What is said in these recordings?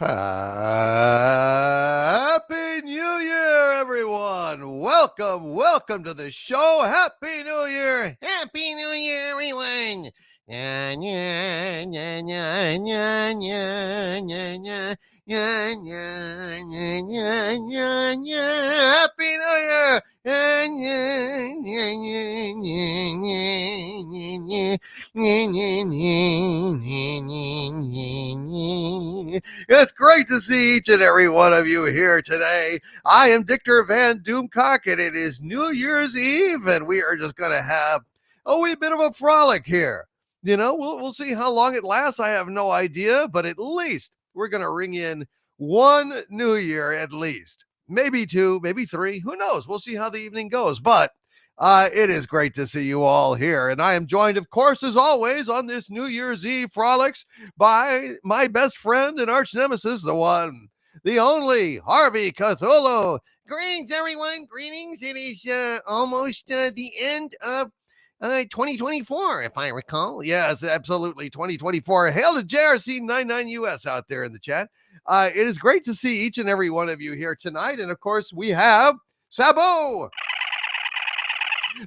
Happy New Year, everyone! Welcome to the show. Happy New Year! Happy New Year, everyone! Nya, nya, nya, nya, nya, nya, nya, nya. Nya, nya, nya, nya, nya, nya. Happy New Year! Nya, nya, nya, nya, nya, nya, nya, nya, nya, nya. It's great to see each and every one of you here today. I am Dictor Van Doomcock, and it is New Year's Eve, and we are just going to have a wee bit of a frolic here. You know, we'll see how long it lasts. I have no idea, but at least we're going to ring in one New Year at least. Maybe two, maybe three. Who knows? We'll see how the evening goes. But it is great to see you all here. And I am joined, of course, as always, on this New Year's Eve frolics by my best friend and arch nemesis, the one, the only, Harvey Cthulhu. Greetings, everyone. Greetings. It is almost the end of 2024, if I recall. Yes, absolutely. 2024. Hail to JRC99US out there in the chat. It is great to see each and every one of you here tonight. And of course, we have Sabu,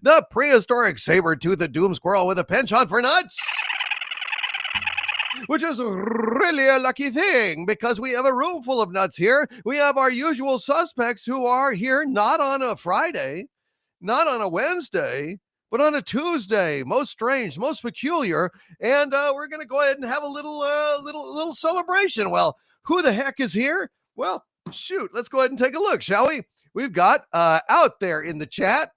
the prehistoric saber-toothed doom squirrel with a penchant for nuts, which is really a lucky thing because we have a room full of nuts here. We have our usual suspects who are here not on a Friday, not on a Wednesday, but on a Tuesday. Most strange, most peculiar. And we're going to go ahead and have a little celebration. Well, who the heck is here? Well, shoot, let's go ahead and take a look, shall we? We've got out there in the chat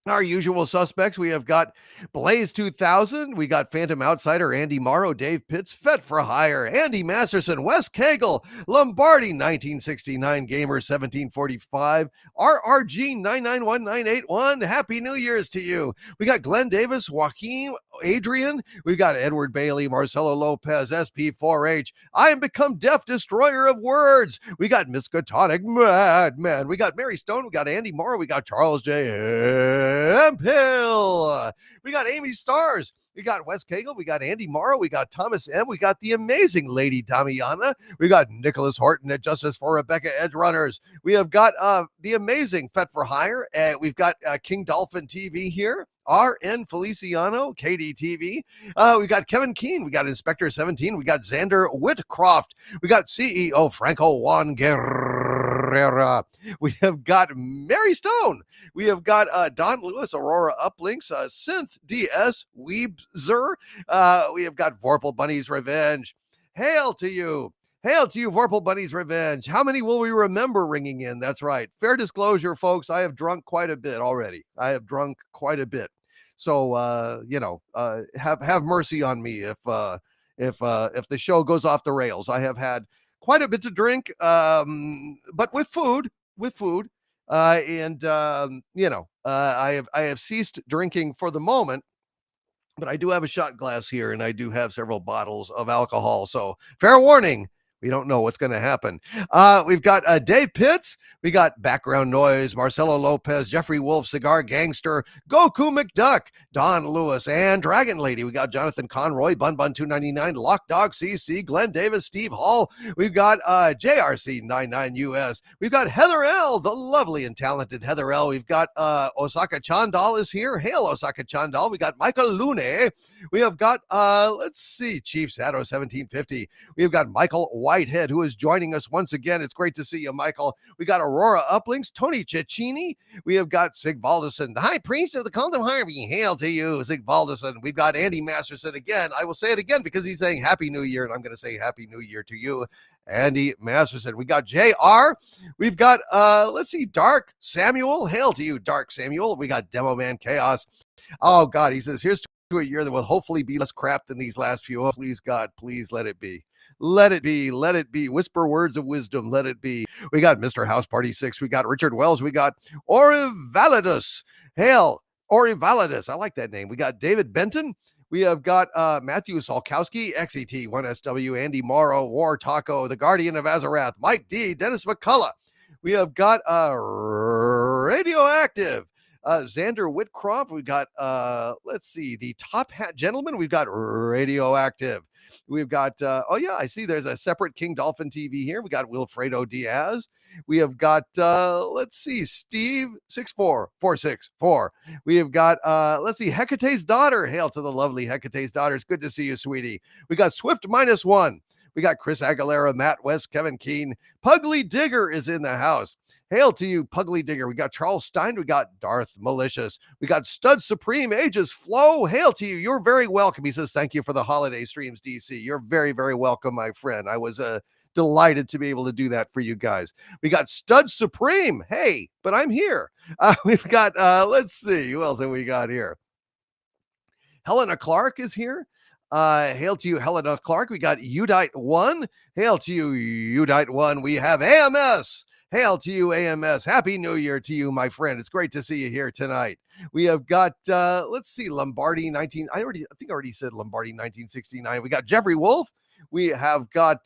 our usual suspects. We have got Blaze 2000. We got Phantom Outsider, Andy Morrow, Dave Pitts, Fet for Hire, Andy Masterson, Wes Cagle, Lombardi 1969, Gamer 1745, RRG 991981. Happy New Year's to you. We got Glenn Davis, Joaquin, Adrian. We've got Edward Bailey, Marcelo Lopez, SP4H. I am Become Deaf, Destroyer of Words. We got Miskatonic Madman. We got Mary Stone. We got Andy Morrow. We got Charles J. Pill. We got Amy Stars. We got Wes Cagle. We got Andy Morrow. We got Thomas M. We got the amazing Lady Damiana. We got Nicholas Horton at Justice for Rebecca Edge Runners. We have got the amazing Fet for Hire. We've got King Dolphin TV here. RN Feliciano, KDTV. We got Kevin Keene. We got Inspector 17. We got Xander Whitcroft. We got CEO Franco Juan Guerrera. We have got Mary Stone. We have got Don Lewis, Aurora Uplinks, Synth DS Weebzer. We have got Vorpal Bunny's Revenge. Hail to you. Hail to you, Vorpal Bunny's Revenge. How many will we remember ringing in? That's right. Fair disclosure, folks, I have drunk quite a bit already. I have drunk quite a bit. So, have mercy on me if the show goes off the rails. I have had quite a bit to drink, but with food. I have ceased drinking for the moment, but I do have a shot glass here and I do have several bottles of alcohol. So fair warning, we don't know what's going to happen. We've got Dave Pitts. We got Background Noise, Marcelo Lopez, Jeffrey Wolf, Cigar Gangster, Goku McDuck, Don Lewis, and Dragon Lady. We got Jonathan Conroy, Bun Bun 299, Lock Dog CC, Glenn Davis, Steve Hall. We've got JRC99US. We've got Heather L, the lovely and talented Heather L. We've got Osaka Chandal is here. Hail, Osaka Chandal. We got Michael Lune. We have got, Chief Shadow 1750. We've got Michael Whitehead, who is joining us once again. It's great to see you, Michael. We got Aurora Uplinks, Tony Cecchini. We have got Sig Balderson, the High Priest of the Cult of Harvey. Hail to you, Sig Balderson. We've got Andy Masterson again. I will say it again because he's saying Happy New Year, and I'm going to say Happy New Year to you, Andy Masterson. We got JR. We've got, Dark Samuel. Hail to you, Dark Samuel. We got Demo Man Chaos. Oh, God, he says, here's to a year that will hopefully be less crap than these last few. Oh, please, God, please let it be. Let it be. Let it be. Whisper words of wisdom. Let it be. We got Mr. House Party 6. We got Richard Wells. We got Orivalidus. Hail, Orivalidus. I like that name. We got David Benton. We have got Matthew Solkowski, XET1SW, Andy Morrow, War Taco, the Guardian of Azarath, Mike D, Dennis McCullough. We have got Radioactive. Xander Whitcroft. We've got, the Top Hat Gentleman. We've got Radioactive. We've got, oh yeah, I see there's a separate King Dolphin TV here. We got Wilfredo Diaz. We have got, let's see, Steve 64464. We have got, let's see, Hecate's daughter. Hail to the lovely Hecate's daughter. It's good to see you, sweetie. We got Swift -1. We got Chris Aguilera, Matt West, Kevin Keene. Pugly Digger is in the house. Hail to you, Pugly Digger. We got Charles Stein. We got Darth Malicious. We got Stud Supreme Ages Flow. Hail to you. You're very welcome. He says, thank you for the holiday streams, DC. You're very, very welcome, my friend. I was delighted to be able to do that for you guys. We got Stud Supreme. Hey, but I'm here. We've got, let's see, who else have we got here? Helena Clark is here. Hail to you, Helena Clark. We got Udite1. Hail to you, Udite1. We have AMS. Hail to you, AMS. Happy New Year to you, my friend. It's great to see you here tonight. We have got, let's see, Lombardi 19. I think I already said Lombardi 1969. We got Jeffrey Wolf. We have got,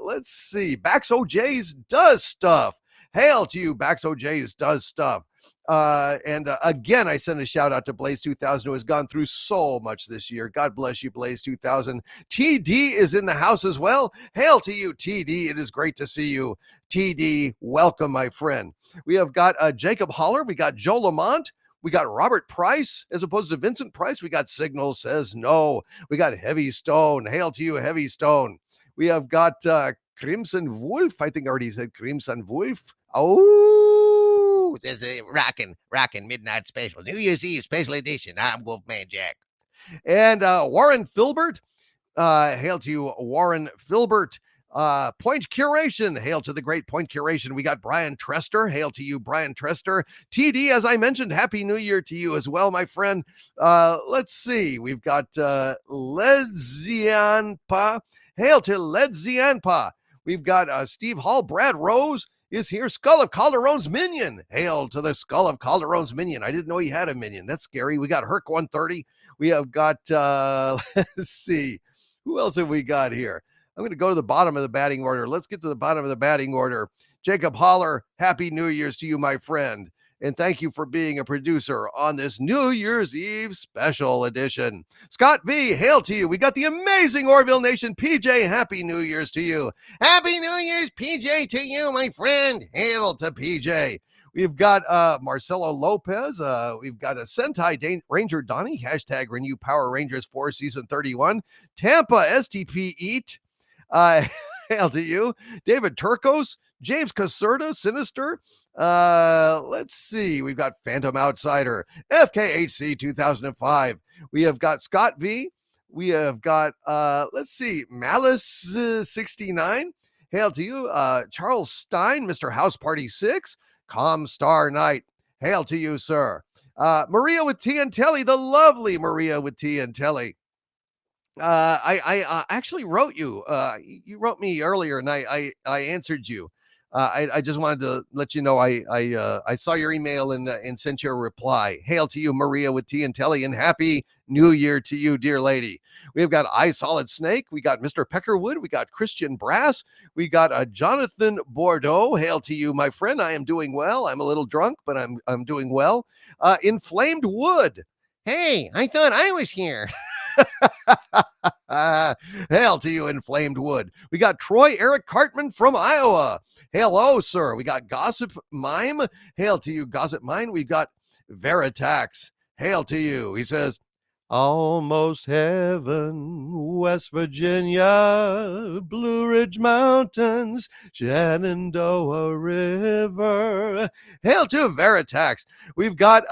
let's see, Bax OJ's Does Stuff. Hail to you, Bax OJ's Does Stuff. And again, I send a shout out to Blaze 2000, who has gone through so much this year. God bless you, Blaze 2000. TD is in the house as well. Hail to you, TD. It is great to see you. TD, welcome, my friend. We have got Jacob Holler. We got Joe Lamont. We got Robert Price as opposed to Vincent Price. We got Signal Says No. We got Heavy Stone. Hail to you, Heavy Stone. We have got Crimson Wolf. I think I already said Crimson Wolf. Oh, there's a rockin' midnight special. New Year's Eve special edition. I'm Wolfman Jack. And Warren Filbert. Hail to you, Warren Filbert. Point Curation. Hail to the great Point Curation. We got Brian Trester. Hail to you, Brian Trester. TD, as I mentioned, Happy New Year to you as well, my friend. Let's see. We've got Ledzianpa. Hail to Ledzianpa. We've got Steve Hall. Brad Rose is here. Skull of Calderon's minion. Hail to the Skull of Calderon's minion. I didn't know he had a minion. That's scary. We got Herc 130. We have got, let's see. Who else have we got here? I'm going to go to the bottom of the batting order. Let's get to the bottom of the batting order. Jacob Holler, Happy New Year's to you, my friend. And thank you for being a producer on this New Year's Eve special edition. Scott V, hail to you. We got the amazing Orville Nation. PJ, Happy New Year's to you. Happy New Year's, PJ, to you, my friend. Hail to PJ. We've got Marcelo Lopez. We've got a Sentai Ranger Donnie. Hashtag Renew Power Rangers 4 Season 31. Tampa STP Eat. Hail to you. David Turcos. James Caserta, Sinister. Let's see. We've got Phantom Outsider. FKHC 2005. We have got Scott V. We have got, let's see, Malice 69. Hail to you. Charles Stein, Mr. House Party 6. Calm Star Knight. Hail to you, sir. Maria with T and Telly, the lovely Maria with T and Telly. I actually wrote you. You wrote me earlier, and I answered you. I just wanted to let you know I saw your email and sent you a reply. Hail to you, Maria with T and Telly, and Happy New Year to you, dear lady. We've got I Solid Snake. We got Mr. Peckerwood. We got Christian Brass. We got Jonathan Bordeaux. Hail to you, my friend. I am doing well. I'm a little drunk, but I'm doing well. Inflamed Wood. Hey, I thought I was here. Hail to you, Inflamed Wood. We got Troy Eric Cartman from Iowa. Hello, sir. We got Gossip Mime. Hail to you, Gossip Mime. We got Veritax. Hail to you. He says, almost heaven, West Virginia, Blue Ridge Mountains, Shenandoah River. Hail to Veritax. We've got,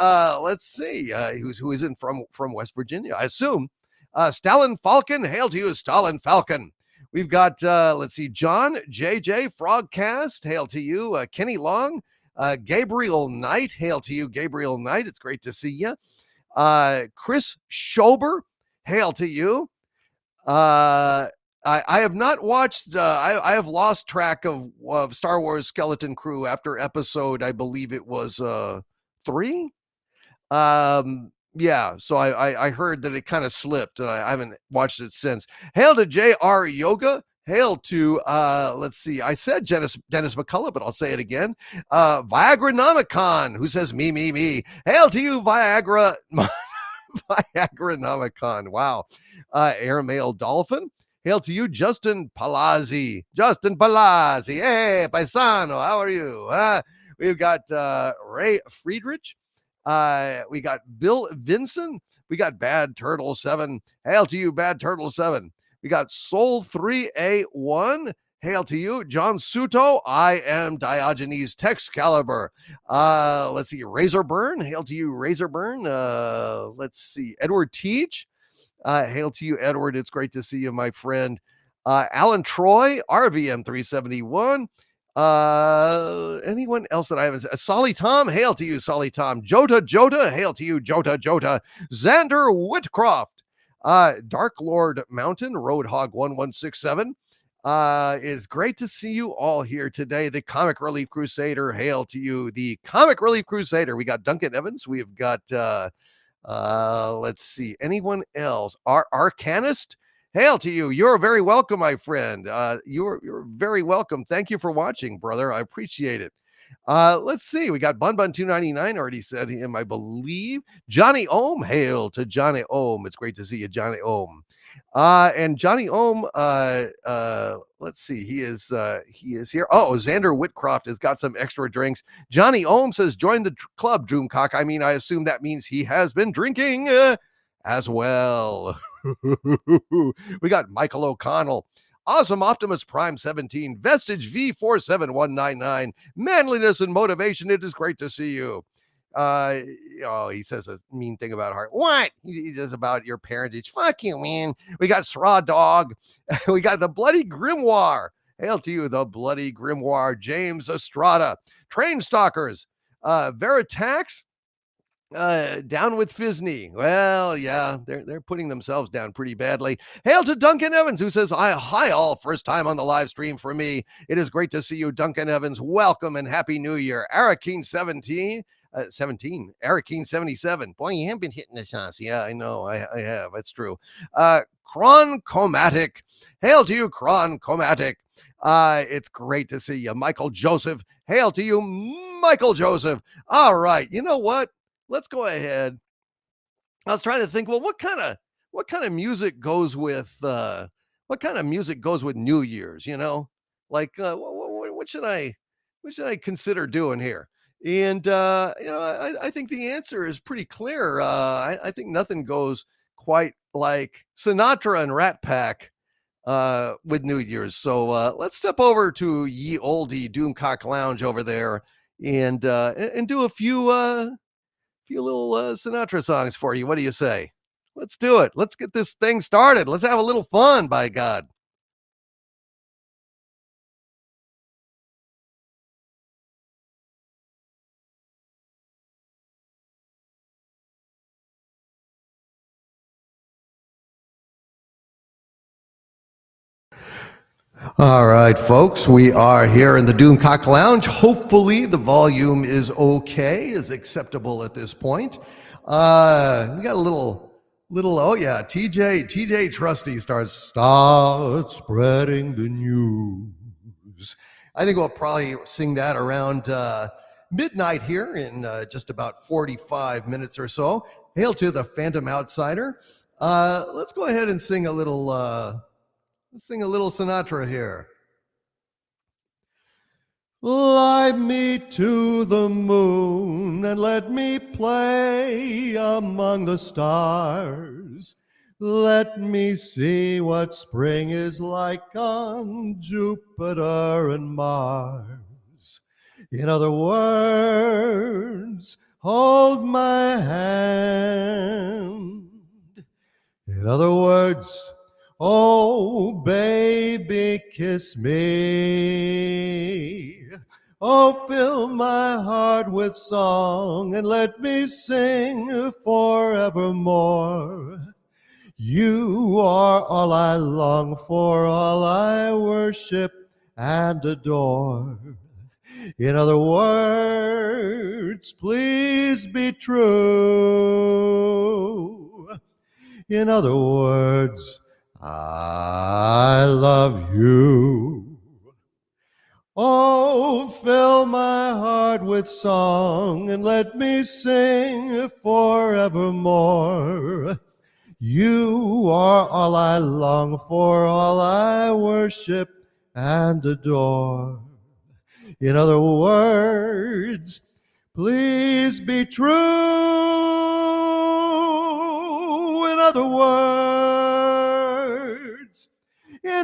let's see, who isn't from West Virginia, I assume. Stalin Falcon. Hail to you, Stalin Falcon. We've got, let's see, John, JJ, Frogcast. Hail to you. Kenny Long, Gabriel Knight. Hail to you, Gabriel Knight. It's great to see you. Chris Schober, hail to you. I have not watched, I have lost track of Star Wars Skeleton Crew after episode, I believe it was 3. Yeah, so I heard that it kind of slipped, and I haven't watched it since. Hail to JR Yoga. Hail to, let's see, I said Dennis McCullough, but I'll say it again. Viagranomicon, who says me. Hail to you, Viagranomicon. Wow. Airmail Dolphin. Hail to you, Justin Palazzi. Justin Palazzi. Hey, paisano, how are you? We've got Ray Friedrich. We got Bill Vinson. We got Bad Turtle 7. Hail to you, Bad Turtle 7. We got Soul 3A1. Hail to you, John Suto. I am Diogenes Texcalibur. Let's see, Razorburn. Hail to you, Razorburn. Let's see, Edward Teach. Hail to you, Edward. It's great to see you, my friend. Alan Troy, RVM 371. Anyone else that I haven't? Solly Tom, hail to you, Solly Tom. Jota, hail to you, Jota. Xander Whitcroft. Dark Lord Mountain, Roadhog 1167. It's great to see you all here today. The Comic Relief Crusader, hail to you, the Comic Relief Crusader. We got Duncan Evans. We've got let's see, anyone else? Arcanist, hail to you. You're very welcome, my friend. You're very welcome. Thank you for watching, brother. I appreciate it. Let's see. We got Bun 299. Already said him, I believe. Johnny Ohm, hail to Johnny Ohm. It's great to see you, Johnny Ohm. And Johnny Ohm, let's see, he is here. Oh, Xander Whitcroft has got some extra drinks. Johnny Ohm says, join the club, Doomcock. I mean, I assume that means he has been drinking as well. We got Michael O'Connell. Awesome Optimus Prime 17, Vestige V47199, manliness and motivation. It is great to see you. He says a mean thing about Hart. What? He says about your parentage. Fuck you, man. We got Straw Dog. We got the Bloody Grimoire. Hail to you, the Bloody Grimoire. James Estrada. Train Stalkers. Veritax. Down with Fisney. Well, yeah, they're putting themselves down pretty badly. Hail to Duncan Evans, who says, hi all, first time on the live stream for me. It is great to see you, Duncan Evans. Welcome and Happy New Year. Arakeen 17. Arakeen 77. Boy, you haven't been hitting the shots. Yeah, I know. I have. That's true. Kron Comatic. Hail to you, Kron Comatic. It's great to see you. Michael Joseph. Hail to you, Michael Joseph. All right. You know what? Let's go ahead. I was trying to think, well, what kind of music goes with New Year's, you know? Like what should I consider doing here? And I think the answer is pretty clear. I think nothing goes quite like Sinatra and Rat Pack with New Year's. So let's step over to ye oldie Doomcock Lounge over there and do a few little Sinatra songs for you. What do you say? Let's do it. Let's get this thing started. Let's have a little fun, by God. All right, folks, we are here in the Doomcock Lounge. Hopefully the volume is okay, is acceptable at this point. We got a little, oh yeah, TJ Trusty starts spreading the news. I think we'll probably sing that around midnight here in just about 45 minutes or so. Hail to the Phantom Outsider. Let's go ahead and sing a little Sinatra here. Fly me to the moon and let me play among the stars. Let me see what spring is like on Jupiter and Mars. In other words, hold my hand. In other words, oh, baby, kiss me. Oh, fill my heart with song and let me sing forevermore. You are all I long for, all I worship and adore. In other words, please be true. In other words, I love you. Oh, fill my heart with song and let me sing forevermore. You are all I long for, all I worship and adore. In other words, please be true. In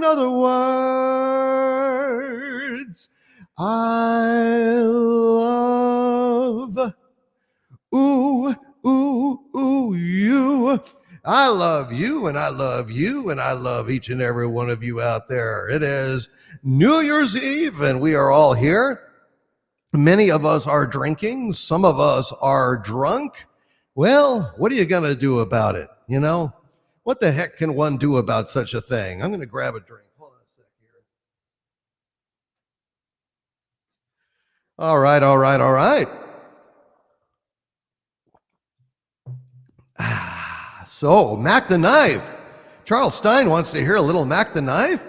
other words, I love, ooh, you. I love you, and I love you, and I love each and every one of you out there. It is New Year's Eve, and we are all here. Many of us are drinking. Some of us are drunk. Well, what are you going to do about it? You know, what the heck can one do about such a thing? I'm going to grab a drink. Hold on a sec here. All right. So, Mac the Knife. Charles Stein wants to hear a little Mac the Knife.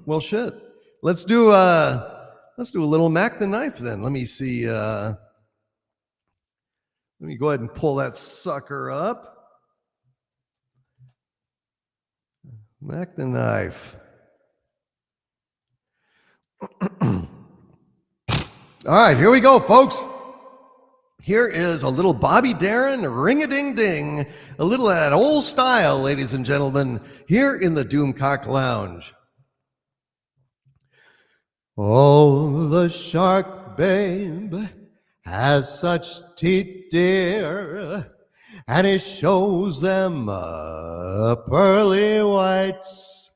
Well, shit. Let's do a little Mac the Knife then. Let me see. Let me go ahead and pull that sucker up. Mac the Knife. All right, here we go, folks. Here is a little Bobby Darin, ring-a-ding-ding, a little of that old style, ladies and gentlemen, here in the Doomcock Lounge. Oh, the shark, babe, has such teeth, dear, and it shows them pearly whites.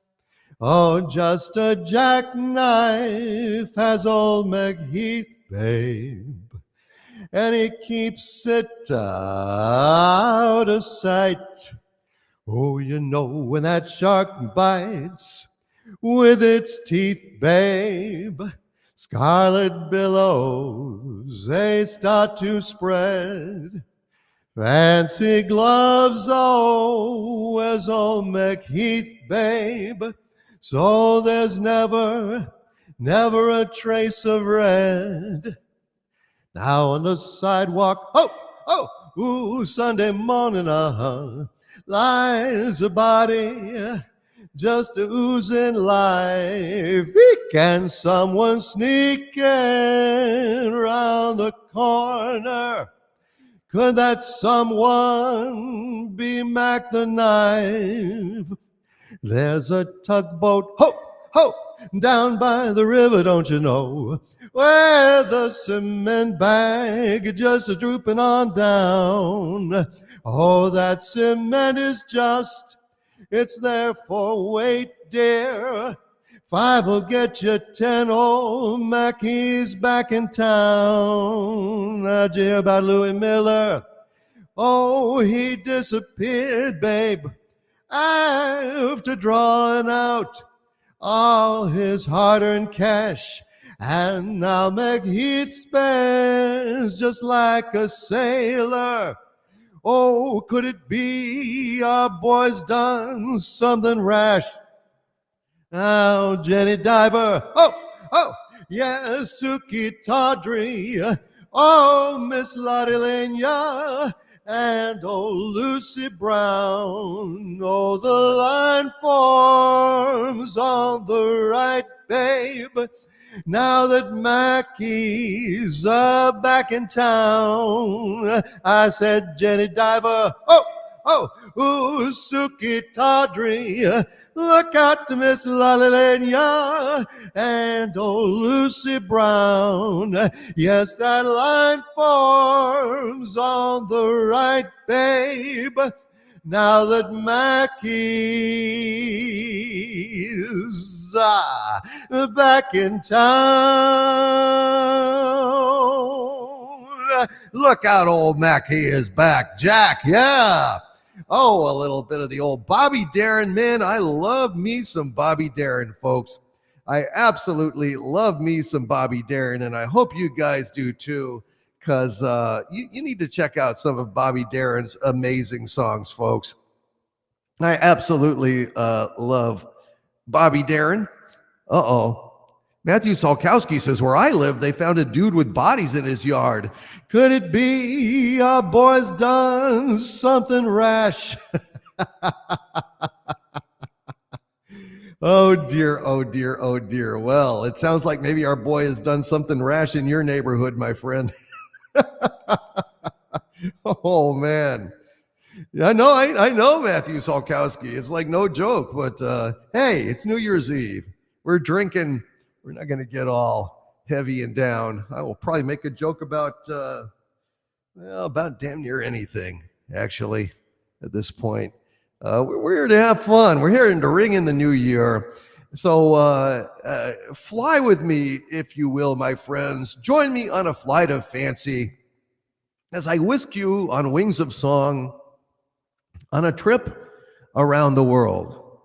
Oh, just a jackknife has old McHeath, babe, and he keeps it out of sight. Oh, you know when that shark bites with its teeth, babe, scarlet billows, they start to spread. Fancy gloves, oh, as old McHeath, babe, so there's never a trace of red. Now on the sidewalk, ooh, Sunday morning, lies a body just oozing life. Can someone sneak in around the corner? Could that someone be Mac the Knife? There's a tugboat, down by the river, don't you know, where the cement bag just drooping on down. Oh, that cement is just, it's there for weight, dear. 5 will get you 10, old Mackie's back in town. Did you hear about Louis Miller? Oh, he disappeared, babe, after drawing out all his hard-earned cash. And now McHeath spends just like a sailor. Oh, could it be our boy's done something rash? Now, Jenny Diver, yes, Suki Tawdry, oh, Miss Lottie Lenya, and old Lucy Brown. Oh, the line forms on the right, babe, now that Mackie's back in town. I said, Jenny Diver, ooh, Suki Tawdry, look out to Miss Lalilenia and old Lucy Brown. Yes, that line forms on the right, babe, now that Mackie's back in town. Look out, old Mackie is back. Jack, yeah. Oh, a little bit of the old Bobby Darin, man. I love me some Bobby Darin, folks. I absolutely love me some Bobby Darin, and I hope you guys do too, because you need to check out some of Bobby Darin's amazing songs, folks. I absolutely love Bobby Darin. Matthew Salkowski says, where I live, they found a dude with bodies in his yard. Could it be our boy's done something rash? Oh dear, oh dear, oh dear. Well, it sounds like maybe our boy has done something rash in your neighborhood, my friend. Oh man. Yeah, I know Matthew Salkowski. It's like no joke, but hey, it's New Year's Eve. We're drinking. We're not going to get all heavy and down. I will probably make a joke about damn near anything, actually, at this point. We're here to have fun. We're here to ring in the new year. So fly with me, if you will, my friends. Join me on a flight of fancy as I whisk you on wings of song on a trip around the world.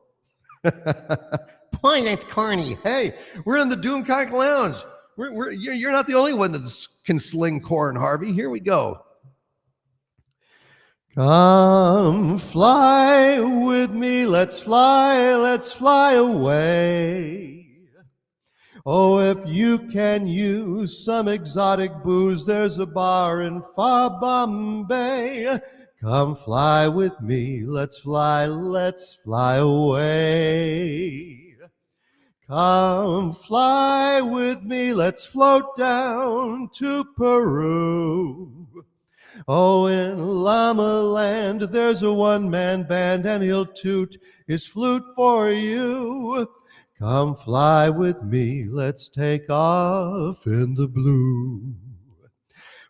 Boy, that's corny. Hey, we're in the Doomcock Lounge. You're not the only one that can sling corn, Harvey. Here we go. Come fly with me, let's fly away. Oh, if you can use some exotic booze, there's a bar in far Bombay. Come fly with me, let's fly away. Come fly with me, let's float down to Peru. Oh, in Llama Land, there's a one-man band, and he'll toot his flute for you. Come fly with me, let's take off in the blue.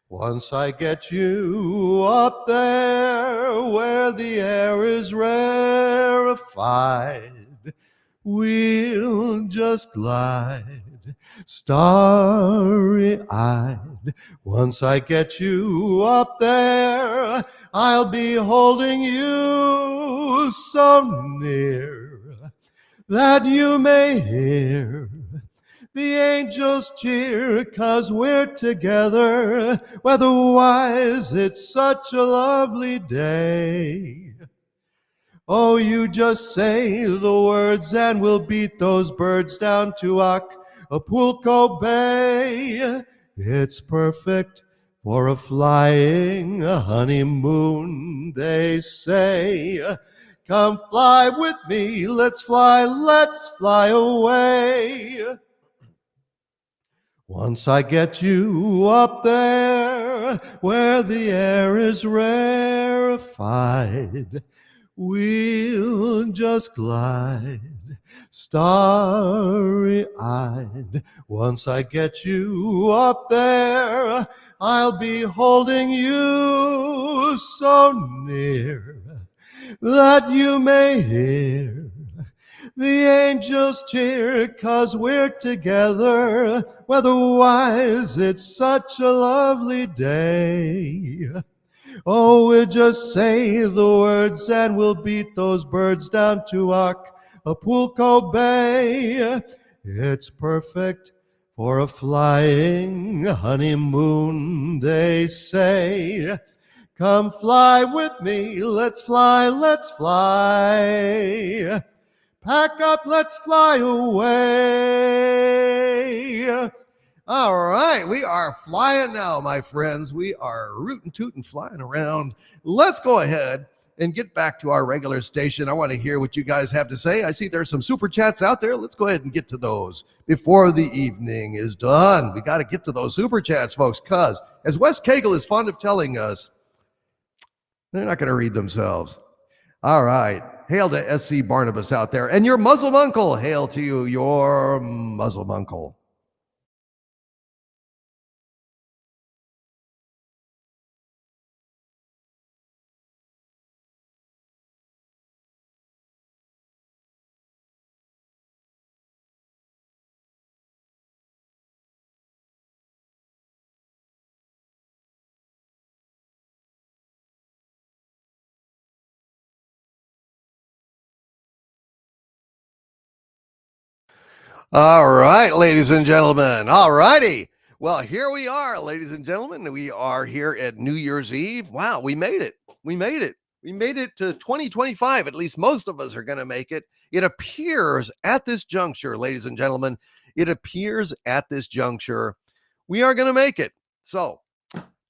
Once I get you up there where the air is rarefied, we'll just glide starry-eyed. Once I get you up there, I'll be holding you so near that you may hear the angels cheer, 'cause we're together. Weatherwise, it's such a lovely day. Oh, you just say the words and we'll beat those birds down to Acapulco Bay. It's perfect for a flying honeymoon, they say. Come fly with me, let's fly away. Once I get you up there where the air is rarefied, we'll just glide starry-eyed. Once I get you up there, I'll be holding you so near that you may hear the angels cheer, 'cause we're together. Weatherwise, it's such a lovely day. Oh, we'll just say the words and we'll beat those birds down to Acapulco Bay. It's perfect for a flying honeymoon, they say. Come fly with me, let's fly. Pack up, let's fly away. All right, we are flying now, my friends. We are rootin' tootin' flying around. Let's go ahead and get back to our regular station. I want to hear what you guys have to say. I see there's some super chats out there. Let's go ahead and get to those before the evening is done. We got to get to those super chats, folks, because as Wes Cagle is fond of telling us, they're not going to read themselves. All right. Hail to SC Barnabas out there. And your Muslim uncle. Hail to you, your Muslim uncle. All right, ladies and gentlemen. All righty. Well, here we are, ladies and gentlemen. We are here at New Year's Eve. Wow, we made it. We made it. We made it to 2025. At least most of us are going to make it. It appears at this juncture, ladies and gentlemen, it appears at this juncture we are going to make it. So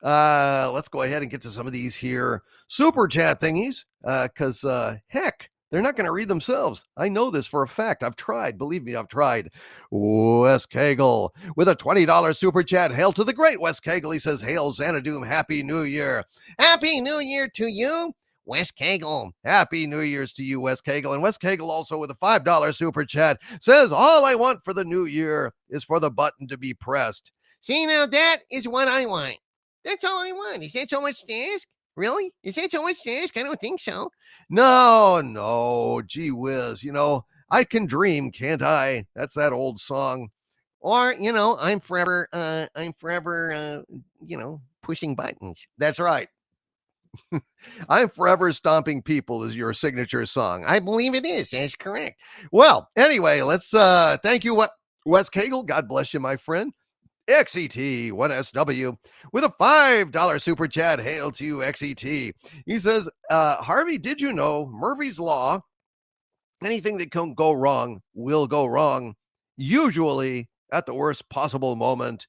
Let's go ahead and get to some of these here super chat thingies. Because heck, they're not going to read themselves. I know this for a fact. I've tried. Believe me, I've tried. Wes Cagle with a $20 super chat. Hail to the great Wes Cagle. He says, Hail Xanadu, Happy New Year. Happy New Year to you, Wes Cagle. Happy New Year's to you, Wes Cagle. And Wes Cagle also with a $5 super chat says, All I want for the new year is for the button to be pressed. See, now that is what I want. That's all I want. Is that so much to ask? Really? Is that so much to ask? I don't think so. No, gee whiz. I can dream, can't I? That's that old song. Or, I'm forever, pushing buttons. That's right. I'm forever stomping people is your signature song. I believe it is. That's correct. Well, anyway, let's thank you, Wes Cagle. God bless you, my friend. XET1SW with a $5 super chat. Hail to you, XET. He says, Harvey, did you know Murphy's Law? Anything that can go wrong will go wrong, usually at the worst possible moment.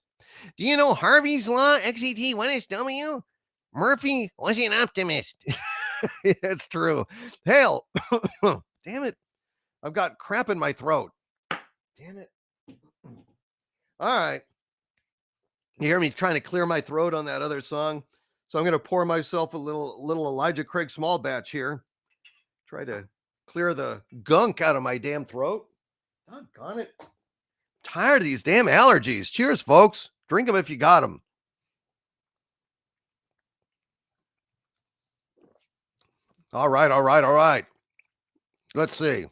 Do you know Harvey's Law, XET1SW? Murphy was an optimist. It's true. Hail. Damn it. I've got crap in my throat. Damn it. All right. You hear me trying to clear my throat on that other song? So I'm going to pour myself a little Elijah Craig small batch here. Try to clear the gunk out of my damn throat. Doggone it. Tired of these damn allergies. Cheers, folks. Drink them if you got them. All right. Let's see.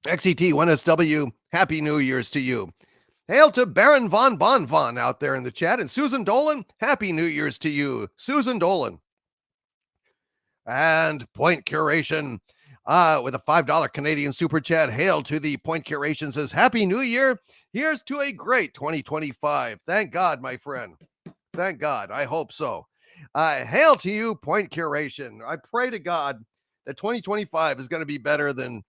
XET1SW, Happy New Year's to you. Hail to Baron von Bonvon out there in the chat. And Susan Dolan, Happy New Year's to you, Susan Dolan. And Point Curation with a $5 Canadian super chat. Hail to the Point Curation, says, Happy New Year. Here's to a great 2025. Thank God, my friend. Thank God. I hope so. Hail to you, Point Curation. I pray to God that 2025 is going to be better than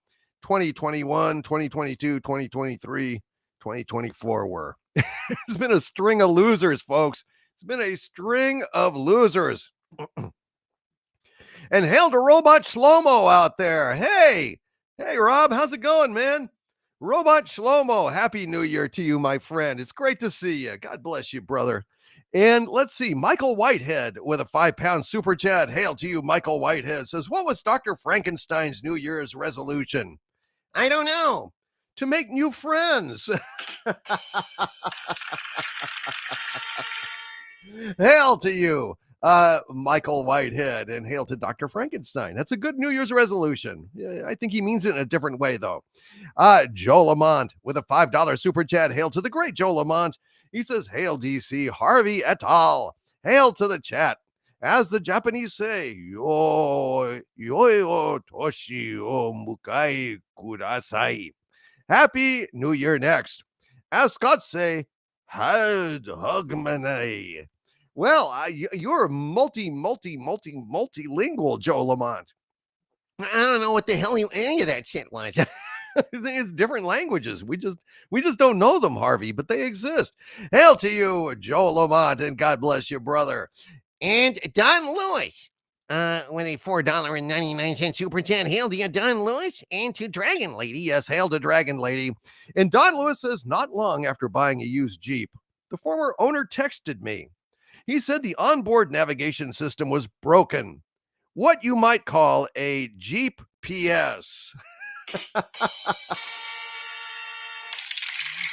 2021, 2022, 2023, 2024 were. It's been a string of losers, folks. It's been a string of losers. And hail to Robot Shlomo out there. Hey, Rob, how's it going, man? Robot Shlomo, Happy New Year to you, my friend. It's great to see you. God bless you, brother. And let's see, Michael Whitehead with a £5 super chat. Hail to you, Michael Whitehead. Says, what was Dr. Frankenstein's New Year's resolution? I don't know. To make new friends. Hail to you, Michael Whitehead, and hail to Dr. Frankenstein. That's a good New Year's resolution. I think he means it in a different way, though. Joe Lamont with a $5 super chat. Hail to the great Joe Lamont. He says, Hail DC, Harvey et al. Hail to the chat. As the Japanese say, yo toshi o mukai kudasai. Happy New Year next. As Scots say, had hugmanay. Well, you're multilingual, Joe Lamont. I don't know what the hell any of that shit was. It's different languages. We just don't know them, Harvey, but they exist. Hail to you, Joe Lamont, and God bless you, brother. And Don Lewis, with a $4.99 super chat. Hail to you, Don Lewis, and to Dragon Lady. Yes, hail to Dragon Lady. And Don Lewis says, not long after buying a used Jeep, the former owner texted me. He said the onboard navigation system was broken. What you might call a Jeep PS.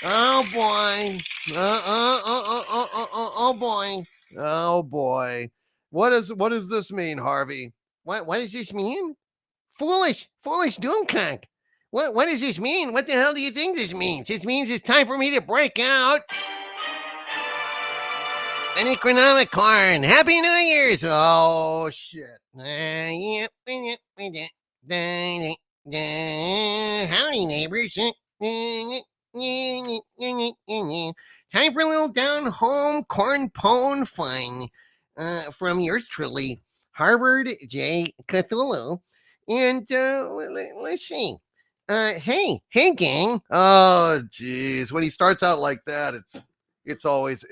Oh boy. Oh boy. Oh boy. What does this mean, Harvey? What does this mean? Foolish Doomcock. What does this mean? What the hell do you think this means? It means it's time for me to break out an Economicorn. Happy New Year's. Oh shit. Howdy, neighbors. Time for a little down home corn pone fun from yours truly, Harvard J. Cthulhu. And let's see. Hey, gang. Oh, geez. When he starts out like that, it's always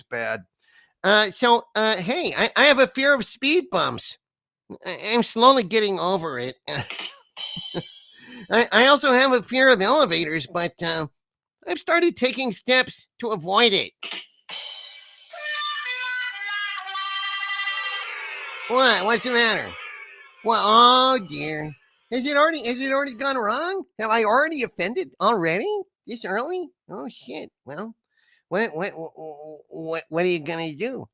bad. Hey, I have a fear of speed bumps. I'm slowly getting over it. I also have a fear of elevators, but I've started taking steps to avoid it. What? What's the matter? Well, oh dear. Has it already gone wrong? Have I already offended already? This early? Oh shit. Well, what are you gonna do?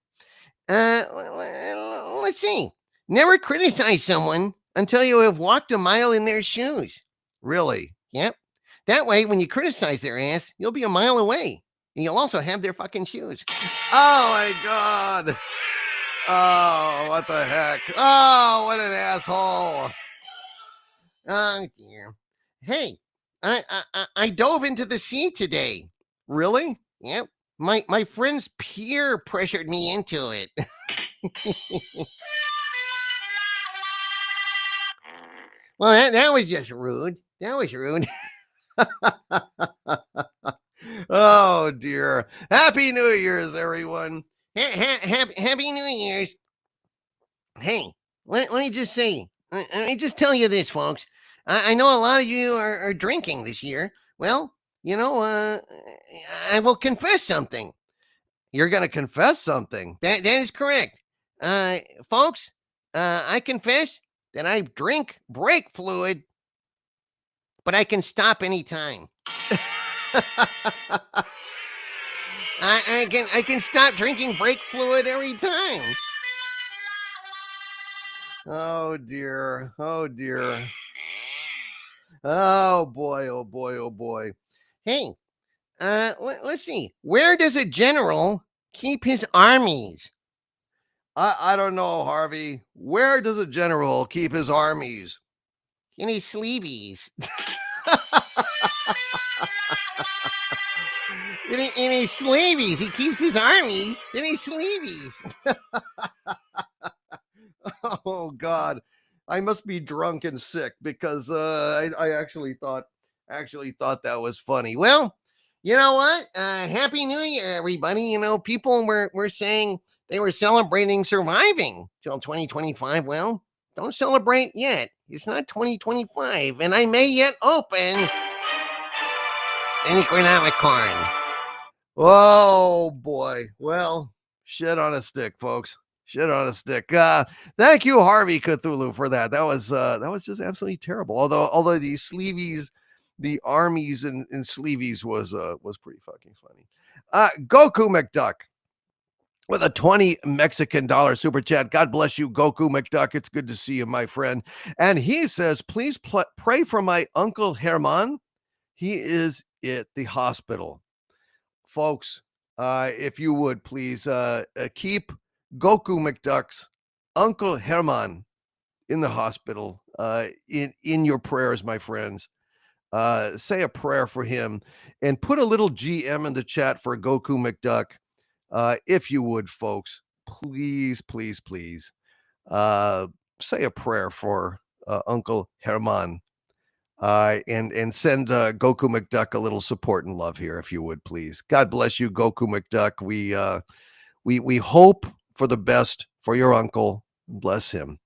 Let's see. Never criticize someone until you have walked a mile in their shoes. Really? Yep. That way, when you criticize their ass, you'll be a mile away. And you'll also have their fucking shoes. Oh my God. Oh, what the heck? Oh, what an asshole. Oh, dear. Hey, I dove into the sea today. Really? Yep. My friend's peer pressured me into it. Well, that was just rude. That was rude. Oh dear. Happy New Year's, everyone. Happy New Year's. Hey, let me just say, let me just tell you this, folks. I know a lot of you are drinking this year. Well, I will confess something. You're going to confess something. That is correct. Folks, I confess that I drink brake fluid, but I can stop anytime. I can stop drinking brake fluid every time. Oh dear. Oh dear. Oh boy. Oh boy. Oh boy. Hey, let's see. Where does a general keep his armies? I don't know, Harvey. Where does a general keep his armies? In his sleeveys. in his sleeveys. He keeps his armies in his sleeveys. Oh God. I must be drunk and sick because I actually thought that was funny. Well, you know what? Happy New Year, everybody. You know, people were saying they were celebrating surviving till 2025. Well, don't celebrate yet. It's not 2025, and I may yet open an economic corn. Oh boy. Well, shit on a stick, folks. Shit on a stick. Thank you, Harvey Cthulhu, for that. That was just absolutely terrible. Although the sleeveys, the armies and sleeveys was pretty fucking funny. Goku McDuck with a 20 Mexican dollar super chat. God bless you, Goku McDuck. It's good to see you, my friend. And he says, please pray for my uncle Herman. He is at the hospital. Folks, if you would please keep Goku McDuck's Uncle Herman in the hospital in your prayers, my friends. Say a prayer for him and put a little GM in the chat for Goku McDuck. If you would, folks, please, please, please say a prayer for Uncle Herman. And send Goku McDuck a little support and love here, if you would, please. God bless you, Goku McDuck. We hope for the best for your uncle. Bless him.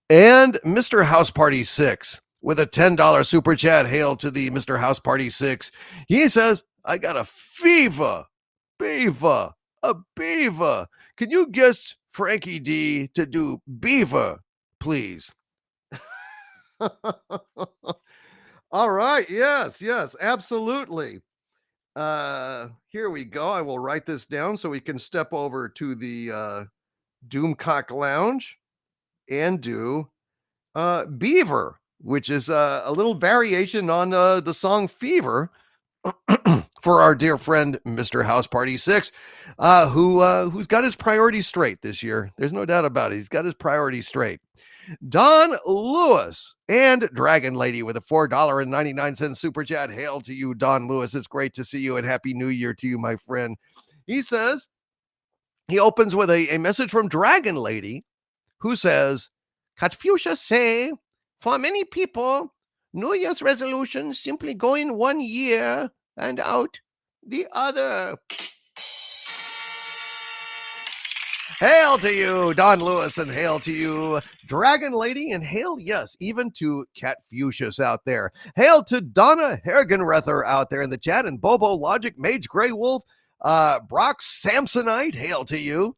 And Mr. House Party 6 with a $10 super chat. Hail to the Mr. House Party 6. He says, I got a fever, a beaver. Can you get Frankie D to do beaver, please? All right. Yes, absolutely. Here we go. I will write this down so we can step over to the Doomcock Lounge and do Beaver, which is a little variation on the song Fever for our dear friend Mr. House Party 6, who's got his priorities straight this year. There's no doubt about it. He's got his priorities straight. Don Lewis and Dragon Lady with a $4.99 super chat. Hail to you, Don Lewis. It's great to see you and Happy New Year to you, my friend. He says, he opens with a message from Dragon Lady who says, Confucius say, for many people, New Year's resolutions simply go in one year and out the other. Hail to you, Don Lewis, and hail to you, Dragon Lady, and hail, yes, even to Cat Fuchsius out there. Hail to Donna Hergenrether out there in the chat, and Bobo Logic, Mage Grey Wolf, Brock Samsonite, hail to you.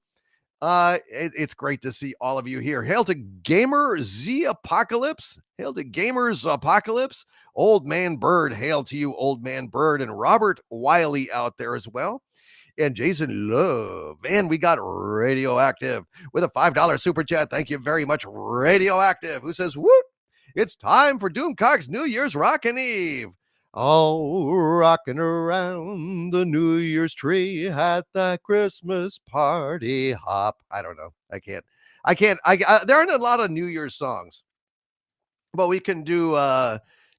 It's great to see all of you here. Hail to Gamer Z Apocalypse. Hail to Gamers Apocalypse. Old Man Bird. Hail to you, Old Man Bird. And Robert Wiley out there as well. And Jason Love. And we got Radioactive with a $5 super chat. Thank you very much, Radioactive, who says, "Woot! It's time for Doomcock's New Year's Rockin' Eve. All rocking around the New Year's tree at the Christmas party hop." I don't know. I can't. There aren't a lot of New Year's songs, but we can do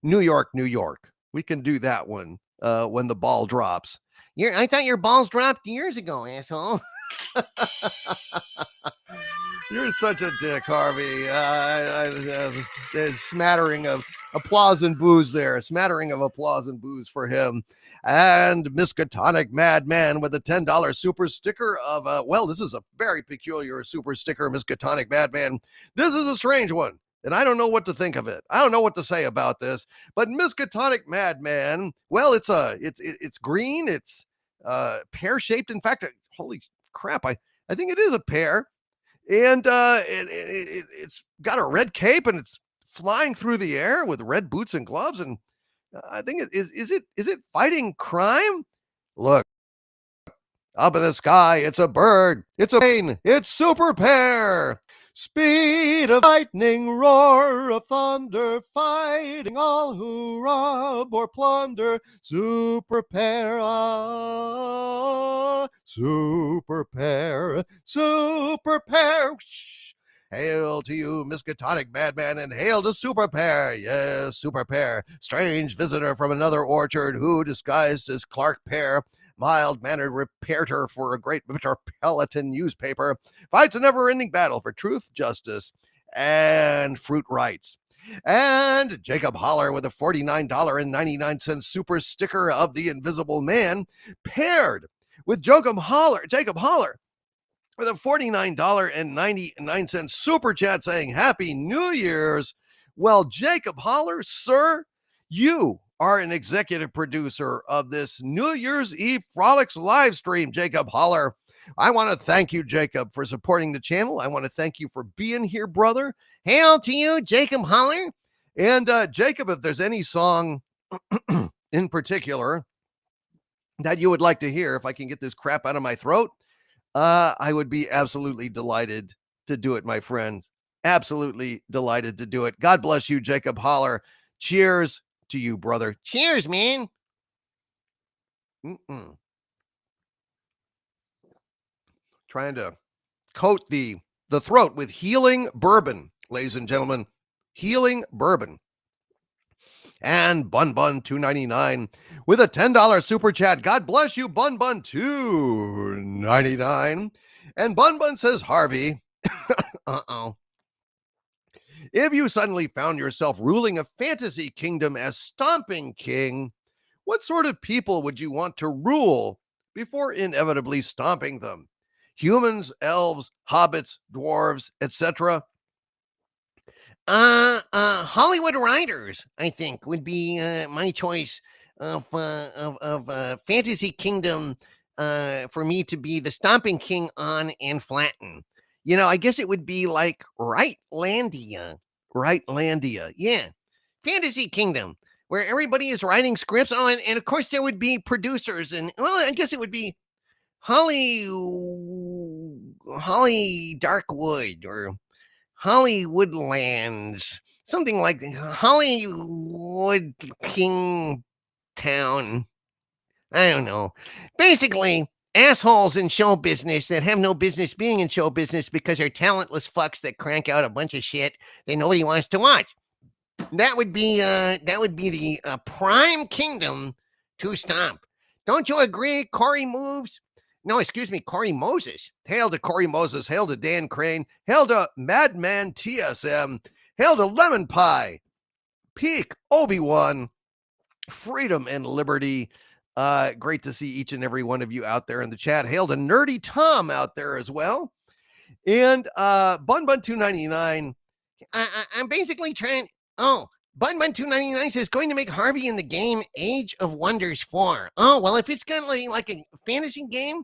New York, New York. We can do that one when the ball drops. I thought your balls dropped years ago, asshole. You're such a dick, Harvey. There's smattering of applause and booze there. Smattering of applause and booze for him. And Miskatonic Madman with a $10 super sticker of, well, this is a very peculiar super sticker, Miskatonic Madman. This is a strange one, and I don't know what to think of it. I don't know what to say about this, but Miskatonic Madman, well, it's green. It's pear-shaped. In fact, holy crap, I think it is a pear. And it's got a red cape, and it's flying through the air with red boots and gloves. And I think is it fighting crime? Look, up in the sky, it's a bird. It's a plane. It's Super Pear. Speed of lightning, roar of thunder, fighting all who rob or plunder. Super Pear, Super Pear, Super Pear. Shh. Hail to you, Miskatonic Madman, and hail to Super Pear. Yes, Super Pear, strange visitor from another orchard who, disguised as Clark Pear, mild-mannered reporter for a great metropolitan newspaper, fights a never-ending battle for truth, justice, and fruit rights. And Jacob Holler with a $49.99 super sticker of the Invisible Man, paired with Jacob Holler with a $49.99 super chat saying Happy New Year's. Well, Jacob Holler, sir, you are an executive producer of this New Year's Eve Frolics live stream, Jacob Holler. I want to thank you, Jacob, for supporting the channel. I want to thank you for being here, brother. Hail to you, Jacob Holler. And Jacob, if there's any song in particular that you would like to hear, if I can get this crap out of my throat, I would be absolutely delighted to do it, my friend. Absolutely delighted to do it. God bless you, Jacob Holler. Cheers to you, brother. Cheers, man. Trying to coat the throat with healing bourbon, ladies and gentlemen. Healing bourbon. And Bun Bun 299 with a $10 super chat. God bless you, Bun Bun 299. And Bun Bun says, Harvey, if you suddenly found yourself ruling a fantasy kingdom as Stomping King, what sort of people would you want to rule before inevitably stomping them? Humans, elves, hobbits, dwarves, etc.? Hollywood writers, I think, would be my choice of fantasy kingdom for me to be the Stomping King on and flatten. You know, I guess it would be like Rightlandia. Yeah. Fantasy kingdom, where everybody is writing scripts. Oh, and of course there would be producers, and well, I guess it would be Holly Darkwood or Hollywoodlands, something like Hollywood King Town. I don't know. Basically, assholes in show business that have no business being in show business because they're talentless fucks that crank out a bunch of shit that nobody wants to watch. That would be the prime kingdom to stomp. Don't you agree, Corey Moves? No, excuse me, Corey Moses. Hail to Corey Moses. Hail to Dan Crane. Hail to Madman TSM. Hail to Lemon Pie. Peak Obi-Wan. Freedom and Liberty. Great to see each and every one of you out there in the chat. Hail to Nerdy Tom out there as well. And Bun Bun 299. I'm basically trying. Oh, Bun Bun 299 says going to make Harvey in the game Age of Wonders 4. Oh, well, if it's gonna be like a fantasy game,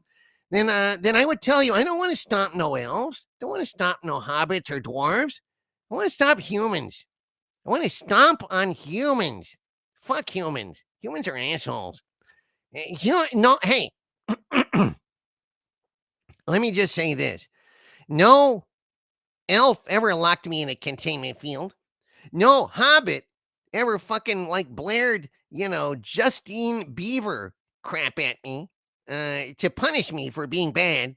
then I would tell you I don't want to stop no elves. Don't want to stop no hobbits or dwarves. I want to stop humans. I want to stomp on humans. Fuck humans. Humans are assholes. No, hey, let me just say this. No elf ever locked me in a containment field. No hobbit ever fucking like blared, Justine Beaver crap at me to punish me for being bad.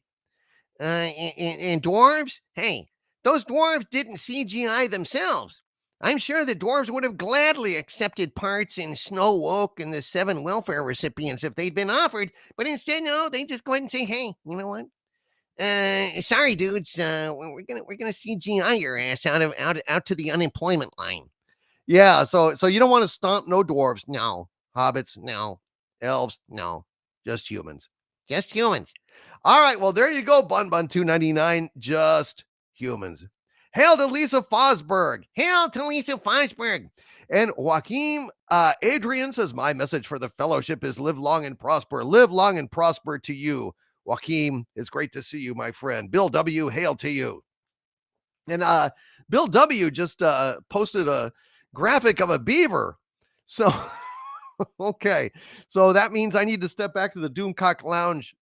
And dwarves, hey, those dwarves didn't CGI themselves. I'm sure the dwarves would have gladly accepted parts in Snow Woke and the 7 welfare recipients if they'd been offered, but instead, no, they just go ahead and say, hey, you know what? Sorry, dudes. We're gonna CGI your ass out to the unemployment line. Yeah, so you don't want to stomp no dwarves, No, hobbits, no, elves, no, just humans. just humans. All right, well, there you go, Bun Bun 299, just humans. Hail to Lisa Fosberg. Hail to Lisa Fosberg. And Joaquim Adrian says, my message for the fellowship is live long and prosper. Live long and prosper to you. Joaquim, it's great to see you, my friend. Bill W., hail to you. And Bill W. just posted a graphic of a beaver. So, okay. So that means I need to step back to the Doomcock Lounge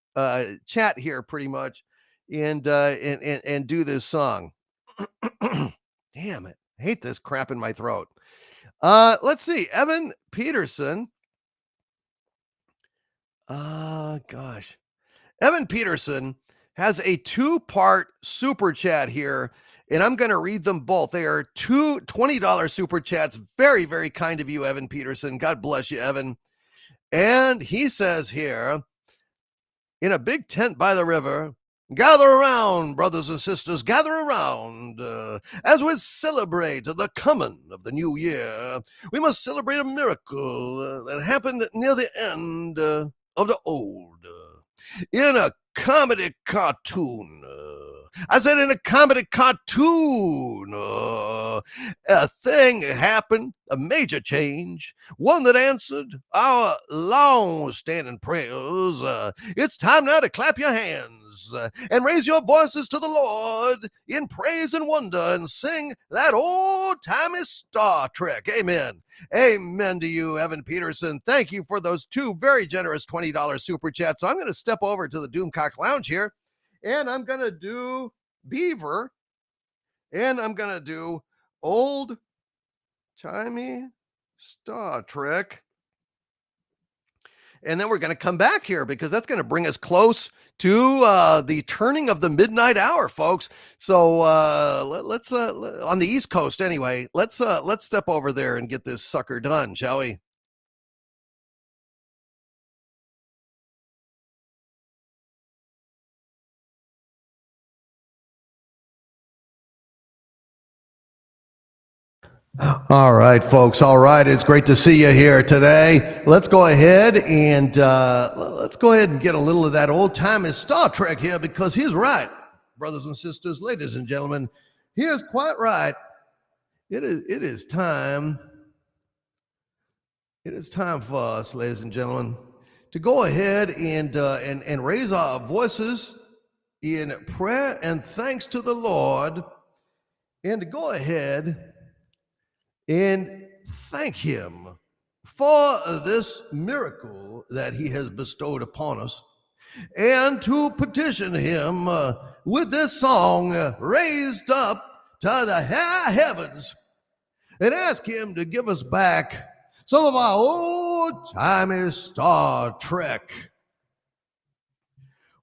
chat here pretty much and do this song. Damn it. I hate this crap in my throat. Let's see. Evan Peterson. Gosh. Evan Peterson has a 2-part super chat here, and I'm going to read them both. They are two $20 super chats. Very, very kind of you, Evan Peterson. God bless you, Evan. And he says here, in a big tent by the river, gather around, brothers and sisters, gather around. As we celebrate the coming of the new year, we must celebrate a miracle that happened near the end of the old. In a comedy cartoon. I said in a comedy cartoon. A thing happened, a major change, one that answered our long-standing prayers. It's time now to clap your hands and raise your voices to the Lord in praise and wonder and sing that old-timey Star Trek. Amen. Amen to you, Evan Peterson. Thank you for those 2 very generous $20 super chats. So I'm going to step over to the Doomcock Lounge here, and I'm going to do Beaver, and I'm going to do old-timey Star Trek. And then we're going to come back here because that's going to bring us close to the turning of the midnight hour, folks. So let's on the East Coast anyway. Let's step over there and get this sucker done, shall we? All right, folks. All right. It's great to see you here today. Let's go ahead and get a little of that old-timey Star Trek here because he's right, brothers and sisters, ladies and gentlemen. He is quite right. It is time. It is time for us, ladies and gentlemen, to go ahead and raise our voices in prayer and thanks to the Lord, and to go ahead and thank him for this miracle that he has bestowed upon us, and to petition him with this song raised up to the high heavens, and ask him to give us back some of our old-timey Star Trek.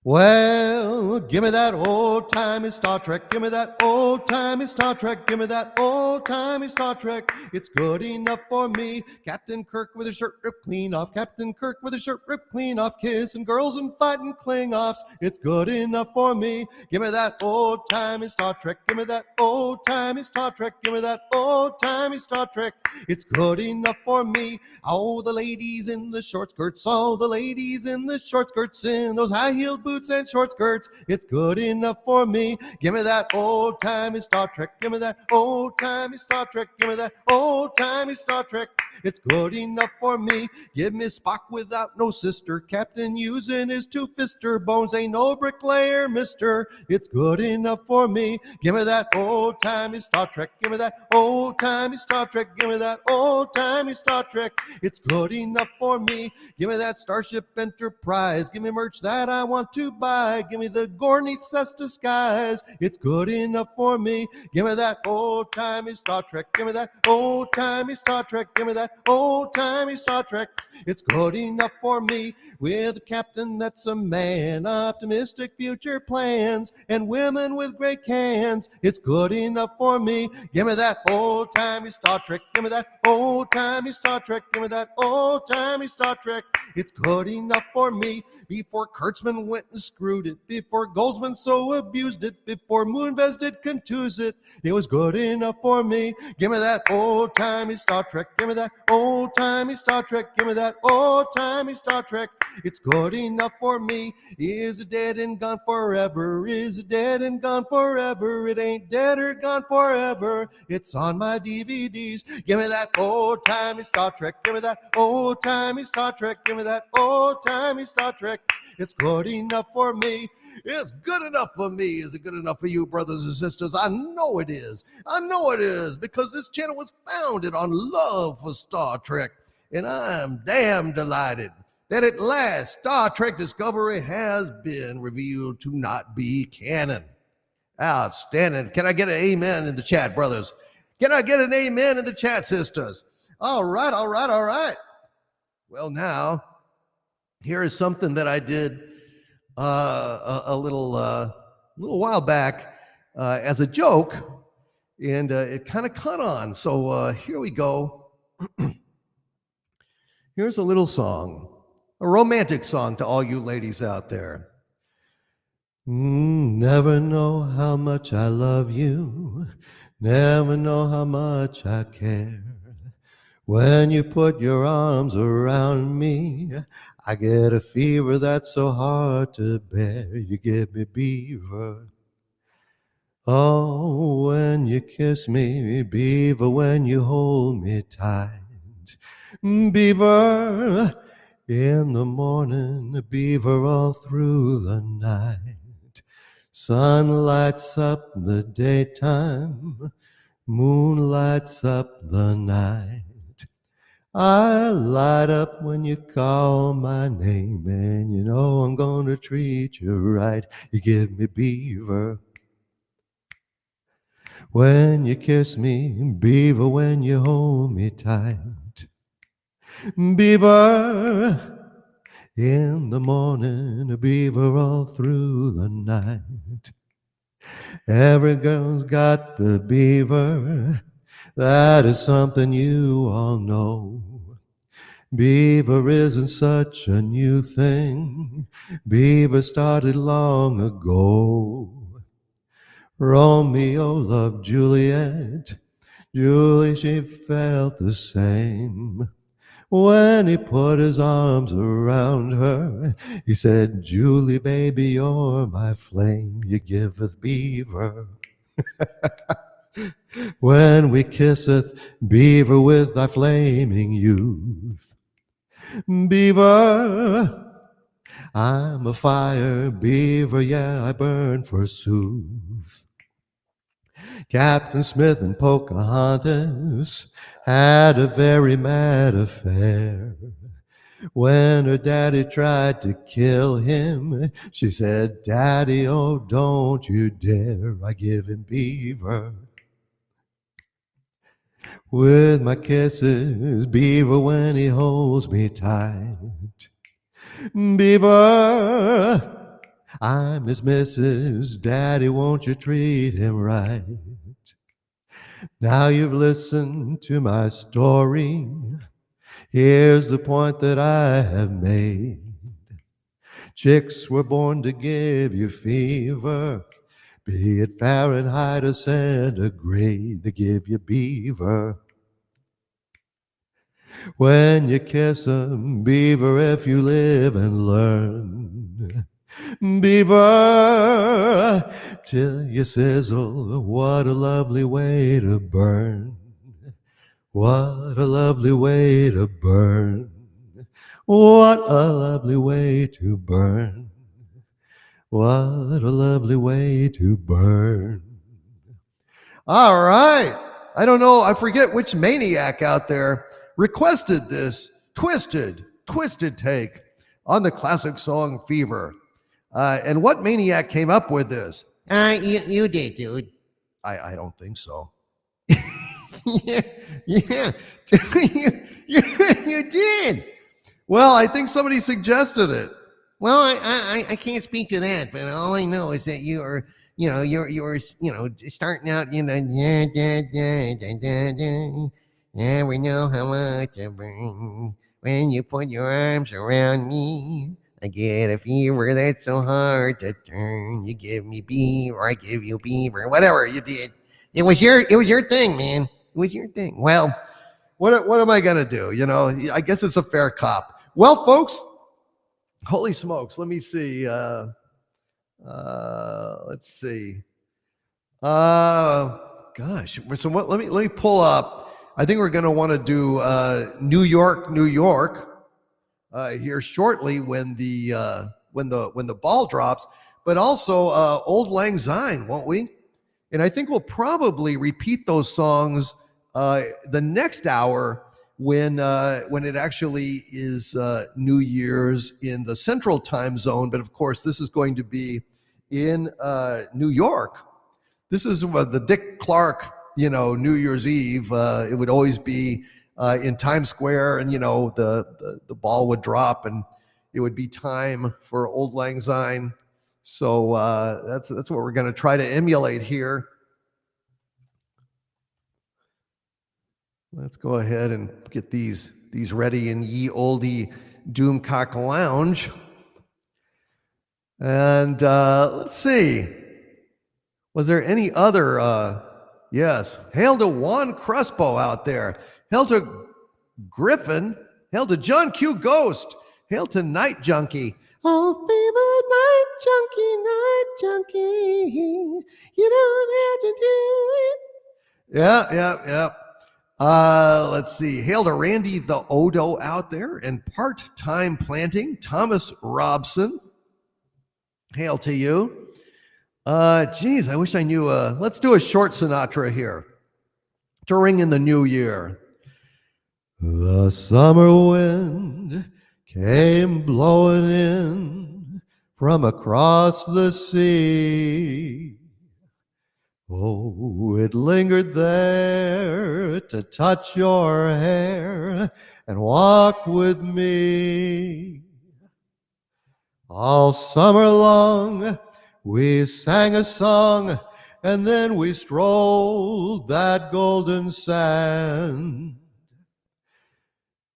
Well, give me that old-timey Star Trek. Give me that old-timey Star Trek. Give me that old-timey Star Trek. It's good enough for me. Captain Kirk with his shirt ripped clean off. Captain Kirk with his shirt ripped clean off. Kissing girls and fighting Klingoffs. It's good enough for me. Give me that old-timey Star Trek. Give me that old-timey Star Trek. Give me that old-timey Star Trek. It's good enough for me. Oh, the ladies in the short skirts. Oh, the ladies in the short skirts in those high-heeled boots suits and short skirts. It's good enough for me. Give me that old-timey Star Trek. Give me that old-timey Star Trek. Give me that old-timey Star Trek. It's good enough for me. Give me Spock without no sister. Captain using his two-fister. Bones ain't no bricklayer, mister. It's good enough for me. Give me that old-timey Star Trek. Give me that old-timey Star Trek. Give me that old-timey Star Trek. It's good enough for me. Give me that Starship Enterprise. Give me merch that I want to buy. Give me the Gorneath Cesta skies. It's good enough for me. Give me that old-timey Star Trek. Give me that old-timey Star Trek. Give me that old-timey Star Trek. It's good enough for me. With a captain that's a man, optimistic future plans, and women with great cans. It's good enough for me. Give me that old-timey Star Trek. Give me that old-timey Star Trek. Give me that old-timey Star Trek. It's good enough for me. Before Kurtzman went and screwed it, before Goldsman so abused it, before Moonves did contused it, it was good enough for me. Give me that old-timey Star Trek. Give me that old-timey Star Trek. Give me that old-timey Star Trek. It's good enough for me. Is it dead and gone forever? Is it dead and gone forever? It ain't dead or gone forever. It's on my DVDs. Give me that old-timey Star Trek. Give me that old-timey Star Trek. Give me that old-timey Star Trek. It's good enough for me. It's good enough for me. Is it good enough for you, brothers and sisters? I know it is. I know it is, because this channel was founded on love for Star Trek. And I'm damn delighted that at last Star Trek Discovery has been revealed to not be canon. Outstanding. Can I get an amen in the chat, brothers? Can I get an amen in the chat, sisters? All right, all right, all right. Well, now, here is something that I did a little while back as a joke, and it kind of caught on. So here we go. Here's a little song, a romantic song to all you ladies out there. Never know how much I love you, never know how much I care. When you put your arms around me, I get a fever that's so hard to bear. You give me beaver. Oh, when you kiss me, beaver, when you hold me tight. Beaver, in the morning, beaver, all through the night. Sun lights up the daytime, moon lights up the night. I light up when you call my name, and you know I'm gonna treat you right. You give me beaver. When you kiss me, beaver, when you hold me tight. Beaver, in the morning, beaver, all through the night. Every girl's got the beaver, that is something you all know. Beaver isn't such a new thing. Beaver started long ago. Romeo loved Juliet. Julie, she felt the same. When he put his arms around her, he said, Julie, baby, you're my flame. You giveth beaver. When we kisseth, beaver, with thy flaming youth. Beaver, I'm a fire, beaver, yeah, I burn forsooth. Captain Smith and Pocahontas had a very mad affair. When her daddy tried to kill him, she said, Daddy, oh, don't you dare, I give him beaver. With my kisses, beaver, when he holds me tight. Beaver, I'm his missus, Daddy, won't you treat him right? Now you've listened to my story, here's the point that I have made. Chicks were born to give you fever, be it Fahrenheit or centigrade, they give you beaver. When you kiss 'em, beaver, if you live and learn, beaver, till you sizzle. What a lovely way to burn. What a lovely way to burn. What a lovely way to burn. What a lovely way to burn. All right. I don't know. I forget which maniac out there requested this twisted take on the classic song Fever. And what maniac came up with this? You did, dude. I don't think so. yeah, yeah. you did. Well, I think somebody suggested it. Well, I can't speak to that, but all I know is that you're starting out in the yeah, we know how much I burn when you put your arms around me. I get a fever that's so hard to turn. You give me beaver, I give you beaver. Whatever you did, it was your thing, man. It was your thing. Well, what am I gonna do? You know, I guess it's a fair cop. Well, folks, holy smokes! Let me see. Let's see. Gosh. So what? Let me pull up. I think we're gonna want to do New York, here shortly when the ball drops, but also Old Lang Syne, won't we? And I think we'll probably repeat those songs the next hour when it actually is New Year's in the Central Time Zone. But of course, this is going to be in New York. This is the Dick Clark, New Year's Eve. It would always be in Times Square, and the ball would drop, and it would be time for Old Lang Syne. So that's what we're going to try to emulate here. Let's go ahead and get these ready in ye olde Doomcock Lounge. And let's see. Was there any other? Yes. Hail to Juan Crespo out there. Hail to Griffin. Hail to John Q. Ghost. Hail to Night Junkie. Oh, baby, night junkie. You don't have to do it. Yeah. Let's see. Hail to Randy the Odo out there and part-time planting, Thomas Robson. Hail to you. Geez, I wish I knew. Let's do a short Sinatra here to ring in the new year. The summer wind came blowing in from across the sea. Oh, it lingered there to touch your hair and walk with me. All summer long, we sang a song, and then we strolled that golden sand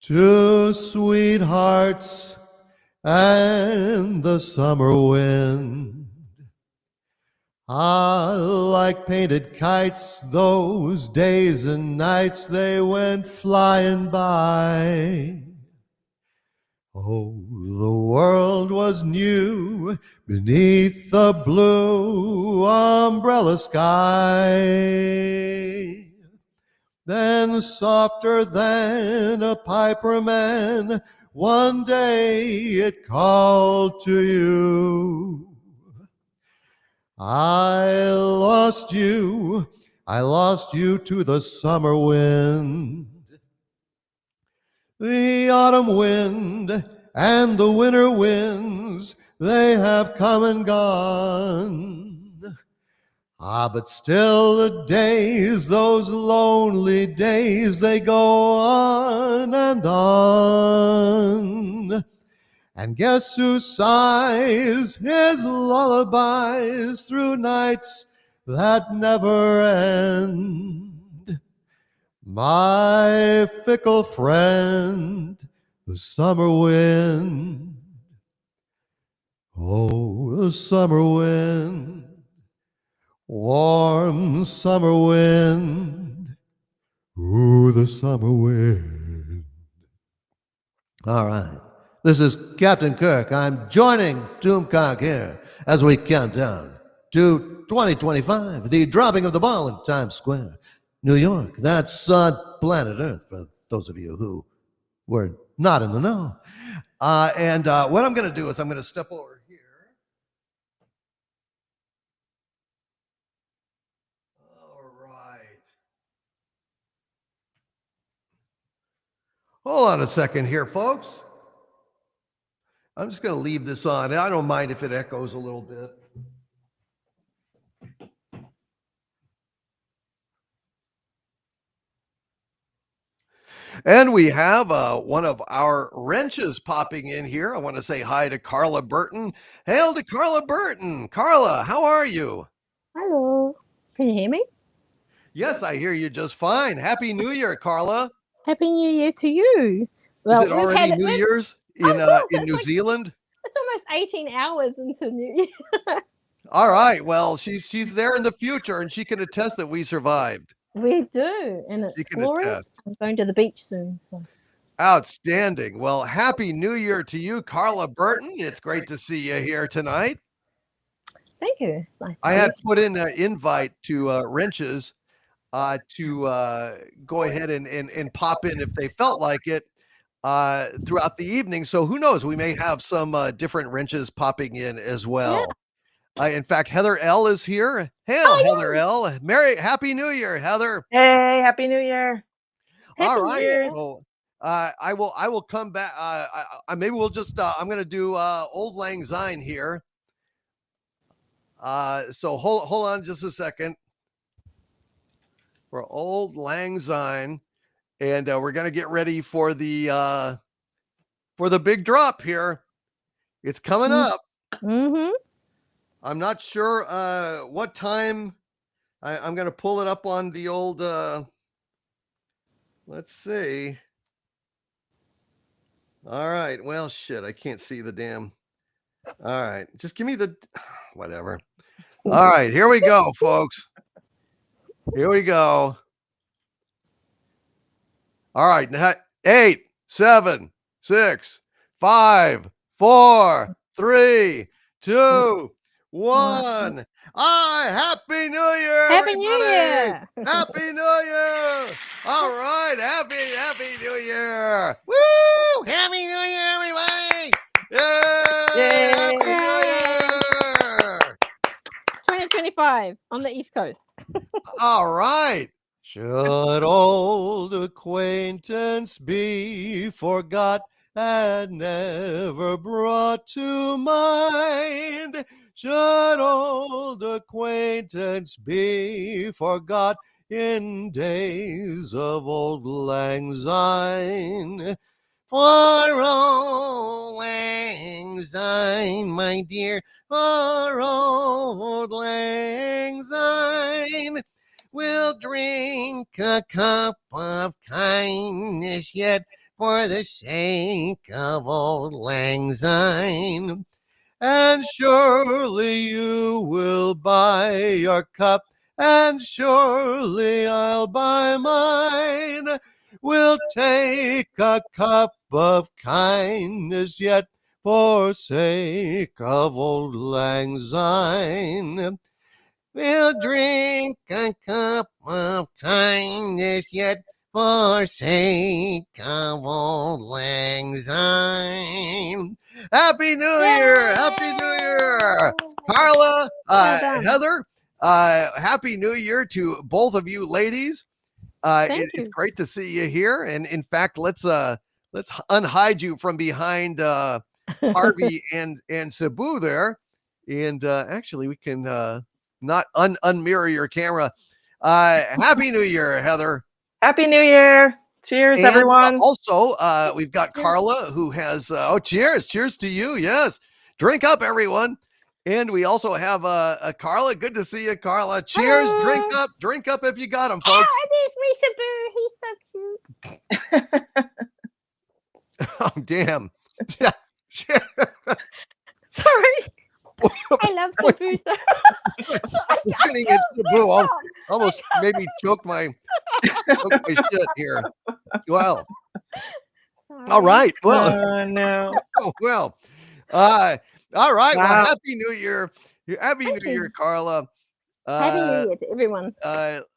to sweethearts and the summer wind. Ah, like painted kites, those days and nights, they went flying by. Oh, the world was new beneath the blue umbrella sky. Then softer than a piper man, one day it called to you. I lost you to the summer wind. The autumn wind and the winter winds, they have come and gone. Ah, but still the days, those lonely days, they go on and on. And guess who sighs his lullabies through nights that never end? My fickle friend, the summer wind. Oh, the summer wind, warm summer wind. Ooh, the summer wind. All right. This is Captain Kirk. I'm joining Doomcock here as we count down to 2025, the dropping of the ball in Times Square, New York. That's on planet Earth for those of you who were not in the know. And what I'm going to do is I'm going to step over here. All right. Hold on a second here, folks. I'm just going to leave this on. I don't mind if it echoes a little bit. And we have one of our wrenches popping in here. I want to say hi to Carla Burton. Hail to Carla Burton. Carla, how are you? Hello. Can you hear me? Yes, I hear you just fine. Happy New Year, Carla. Happy New Year to you. Is it already New Year's in New Zealand? It's almost 18 hours into New Year. All right. Well, she's there in the future, and she can attest that we survived. We do, and it's glorious. I'm going to the beach soon. So. Outstanding. Well, Happy New Year to you, Carla Burton. It's great to see you here tonight. Thank you. Nice I had put in an invite to Wrenches to go ahead and pop in if they felt like it throughout the evening. So who knows? We may have some different wrenches popping in as well. Yeah. In fact, Heather L is here. Hail, Heather L. Happy New Year, Heather. Hey, Happy New Year. All right. So I will come back. Maybe we'll just I'm going to do Old Lang Syne here. So hold on just a second. For Old Lang Syne, and we're going to get ready for the big drop here. It's coming up. Mm-hmm. I'm not sure what time. I'm going to pull it up on the old. Let's see. All right. Well, shit. I can't see the damn. All right. Just give me the whatever. All right. Here we go, folks. Here we go. All right. 8, 7, 6, 5, 4, 3, 2, 1. Happy New Year, Happy everybody. New Year. Happy New Year. All right. Happy New Year. Woo! Happy New Year, everybody. Yay. Happy New Year. 2025 on the East Coast. All right. Should old acquaintance be forgot and never brought to mind? Should old acquaintance be forgot in days of Old Lang Syne? For Old Lang Syne, my dear, for Old Lang Syne. We'll drink a cup of kindness yet for the sake of Old Lang Syne. And surely you will buy your cup, and surely I'll buy mine. We'll take a cup of kindness yet for sake of Old Lang Syne. We'll drink a cup of kindness yet for sake of Old Lang Syne. Happy New Year! Happy New Year! Carla, Heather, Happy New Year to both of you ladies. It's great to see you here. And in fact, let's unhide you from behind Harvey and Sabu there. And actually, we can not unmirror your camera. Happy New Year, Heather. Happy New Year. Cheers, and, everyone. Also, we've got Carla who has, cheers. Cheers to you. Yes. Drink up, everyone. And we also have Carla. Good to see you, Carla. Cheers. Hello. Drink up if you got them, folks. Oh, there's me, Sabu. He's so cute. Oh, damn. Sorry. I love Sabu. Listening at Sabu almost made me choke my shit here. Well, Sorry. All right. Well, Oh, no. well, all right. Well, Wow. Happy New Year. Happy Thank New Year, you. Carla. Happy New Year to everyone.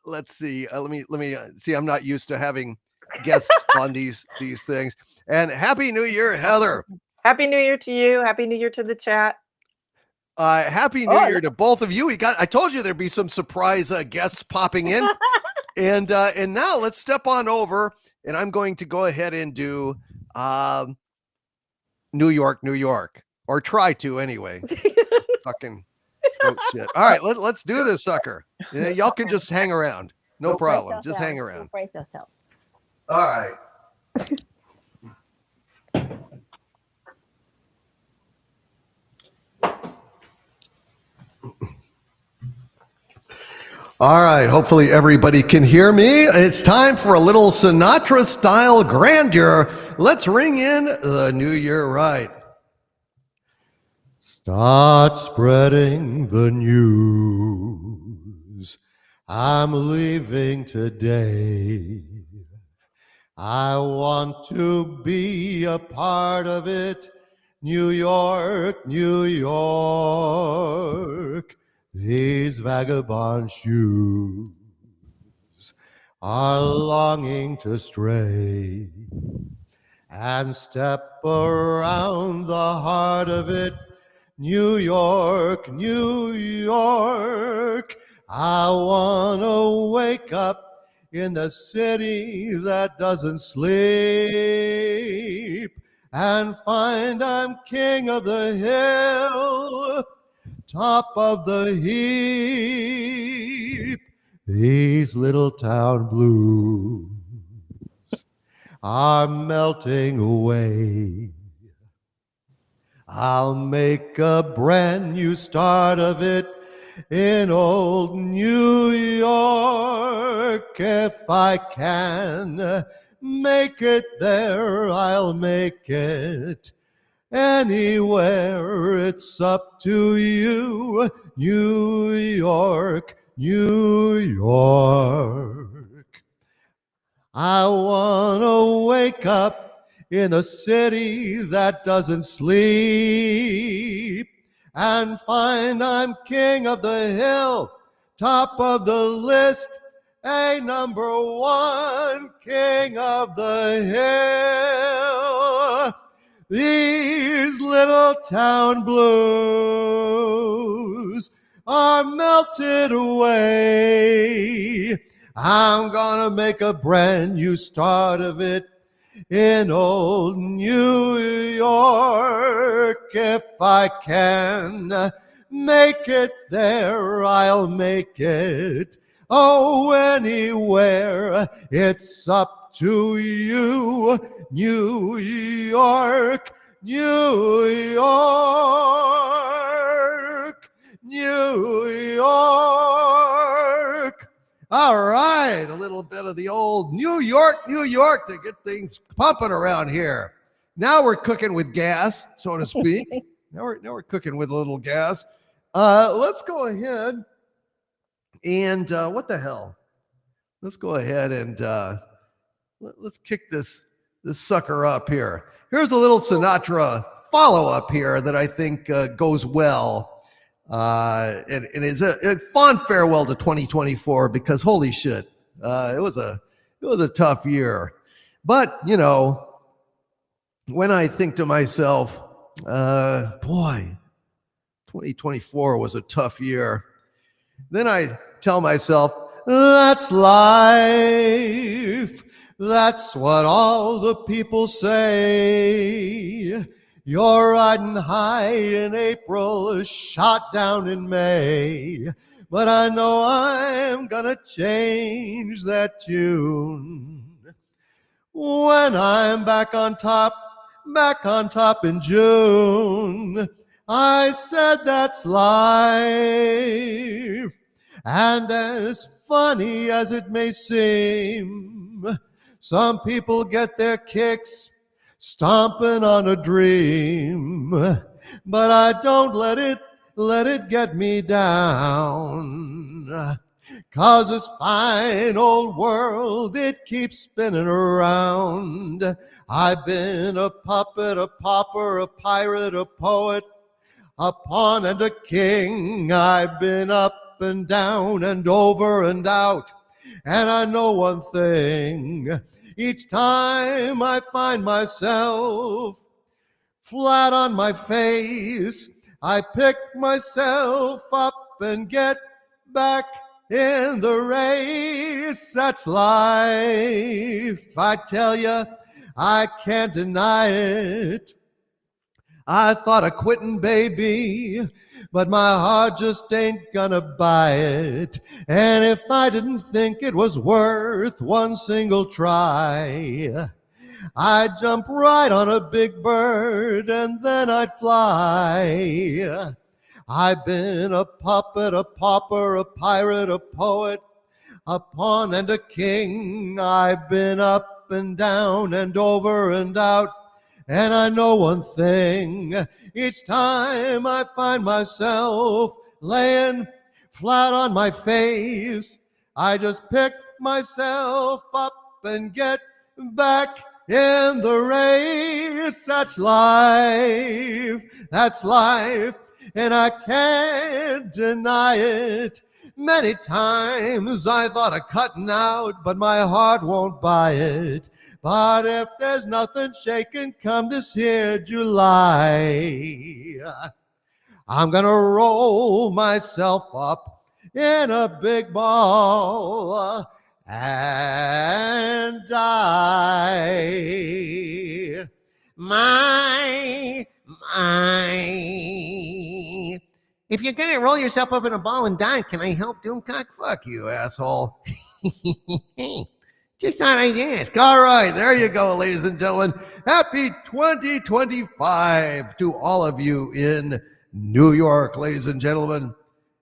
Let's see. Let me see. I'm not used to having guests on these things. And Happy New Year, Heather. Happy New Year to you. Happy New Year to the chat. Happy New Oh, Year to both of you. I told you there'd be some surprise guests popping in. And now let's step on over, and I'm going to go ahead and do New York, New York, or try to anyway. Fucking throat shit. All right, let's do this sucker. Y'all can just hang around. No We'll brace problem. Just hang ourselves. around. We'll brace ourselves. All right. All right, hopefully everybody can hear me. It's time for a little Sinatra-style grandeur. Let's ring in the New Year right. Start spreading the news. I'm leaving today. I want to be a part of it. New York, New York. These vagabond shoes are longing to stray and step around the heart of it. New York, New York. I want to wake up in the city that doesn't sleep and find I'm king of the hill, top of the heap. These little town blues are melting away. I'll make a brand new start of it in old New York. If I can make it there, I'll make it. Anywhere, it's up to you. New York, New York. I want to wake up in a city that doesn't sleep and find I'm king of the hill, top of the list, a number one, king of the hill. These little town blues are melted away. I'm gonna make a brand new start of it in old New York. If I can make it there, I'll make it. Oh, anywhere, it's up to you. New York, New York, New York. All right, a little bit of the old New York, New York to get things pumping around here. Now we're cooking with gas, so to speak. now we're cooking with a little gas. Let's go ahead and what the hell? Let's go ahead and let's kick this sucker up here. Here's a little Sinatra follow-up here that I think goes well. And it's a fond farewell to 2024 because holy shit, it was a tough year. But you know, when I think to myself, boy, 2024 was a tough year, then I tell myself, that's life. That's what all the people say. You're riding high in April, shot down in May. But I know I'm gonna change that tune when I'm back on top in June. I said that's life. And as funny as it may seem, some people get their kicks stomping on a dream, but I don't let it get me down. 'cause this fine old world, it keeps spinning around. I've been a puppet, a pauper, a pirate, a poet, a pawn and a king. I've been up and down and over and out, and I know one thing. Each time I find myself flat on my face, I pick myself up and get back in the race. That's life, I tell you, I can't deny it. I thought of quitting, baby, but my heart just ain't gonna buy it. And if I didn't think it was worth one single try, I'd jump right on a big bird and then I'd fly. I've been a puppet, a pauper, a pirate, a poet, a pawn and a king. I've been up and down and over and out, and I know one thing. Each time I find myself laying flat on my face, I just pick myself up and get back in the race. That's life, and I can't deny it. Many times I thought of cutting out, but my heart won't buy it. But if there's nothing shaking come this here July, I'm gonna roll myself up in a big ball and die. My. If you're gonna roll yourself up in a ball and die, can I help, Doomcock? Fuck you, asshole. Just thought I'd ask. All right, there you go, ladies and gentlemen. Happy 2025 to all of you in New York, ladies and gentlemen.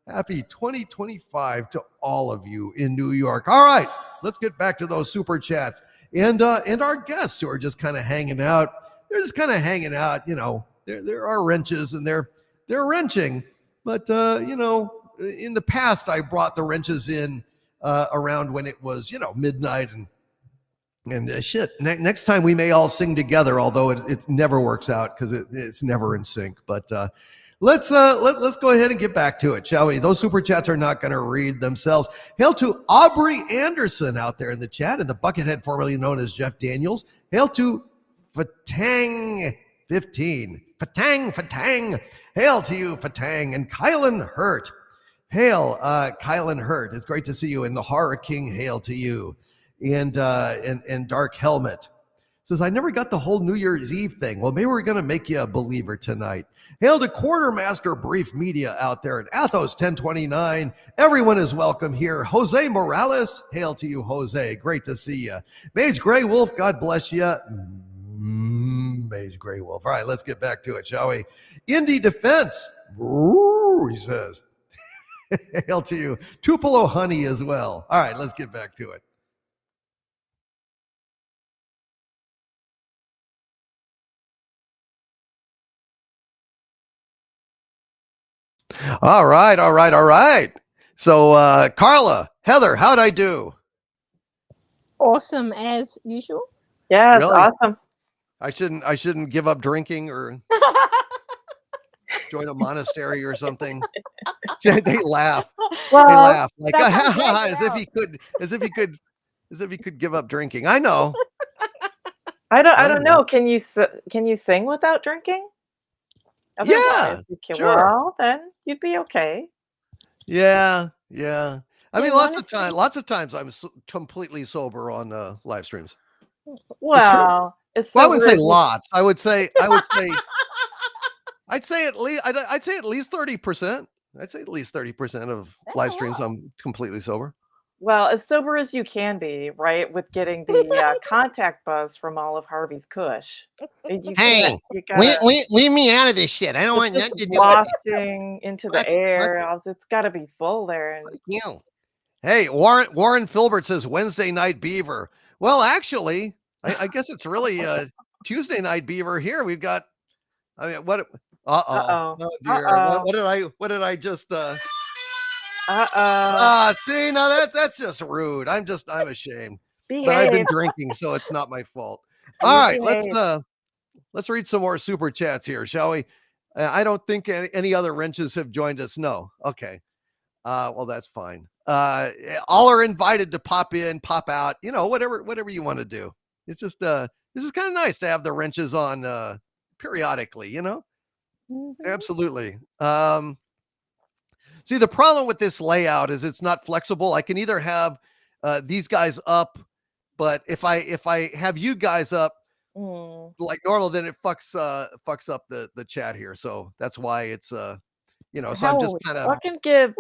Happy 2025 to all of you in New York. All right, let's get back to those super chats and our guests who are just kind of hanging out. They're just kind of hanging out. You know, there are wrenches and they're wrenching, but you know, in the past I brought the wrenches in around when it was, you know, midnight and shit. Next time we may all sing together, although it never works out because it's never in sync. But let's go ahead and get back to it, shall we? Those super chats are not going to read themselves. Hail to Aubrey Anderson out there in the chat, and the Buckethead formerly known as Jeff Daniels. Hail to Fatang15. Fatang. Hail to you, Fatang, and Kylan Hurt. Hail, Kylan Hurt. It's great to see you. And the Horror King, hail to you. And Dark Helmet says, I never got the whole New Year's Eve thing. Well, maybe we're going to make you a believer tonight. Hail to Quartermaster Brief Media out there at Athos 1029. Everyone is welcome here. Jose Morales, hail to you, Jose. Great to see you. Mage Grey Wolf, God bless you. Mage Grey Wolf. All right, let's get back to it, shall we? Indie Defense, he says. Hail to you. Tupelo Honey as well. All right, let's get back to it. All right. So, Carla, Heather, how'd I do? Awesome as usual. Yes, Really? awesome. I shouldn't give up drinking or join a monastery or something. They laugh. Well, They laugh like that's how as if he could give up drinking. I know. I don't know. Can you sing without drinking? Yeah, you can. sure. Well, then you'd be okay. Yeah. I mean, Yeah, lots of times I'm completely sober on live streams. Well, it's Well, I wouldn't say so lots. I'd say at least 30%. I'd say at least 30% of That's live a streams lot. I'm completely sober. well as sober as you can be, right? With getting the contact buzz from all of Harvey's Kush. You Hey, can't. You gotta. leave me out of this shit. I don't want It's nothing to just do with it. wafting into the air. It's got to be full there. And You. Hey, Warren Filbert says Wednesday Night Beaver. Well, actually, I guess it's really Tuesday Night Beaver here. We've got. I mean, what? Uh-oh. Oh dear. Uh-oh. What did I just? Uh-oh. See, now that's just rude. I'm ashamed. But I've been Behave. drinking, so it's not my fault. You All right, behave. let's read some more super chats here, shall we? I don't think any other wrenches have joined us. No. Okay. Well, that's fine. All are invited to pop in, pop out, whatever you want to do. It's just this is kind of nice to have the wrenches on periodically, Mhm. Absolutely. See, the problem with this layout is it's not flexible. I can either have these guys up, but if I have you guys up like normal, then it fucks up the chat here. So that's why it's so I'm just How kind Well, of I can give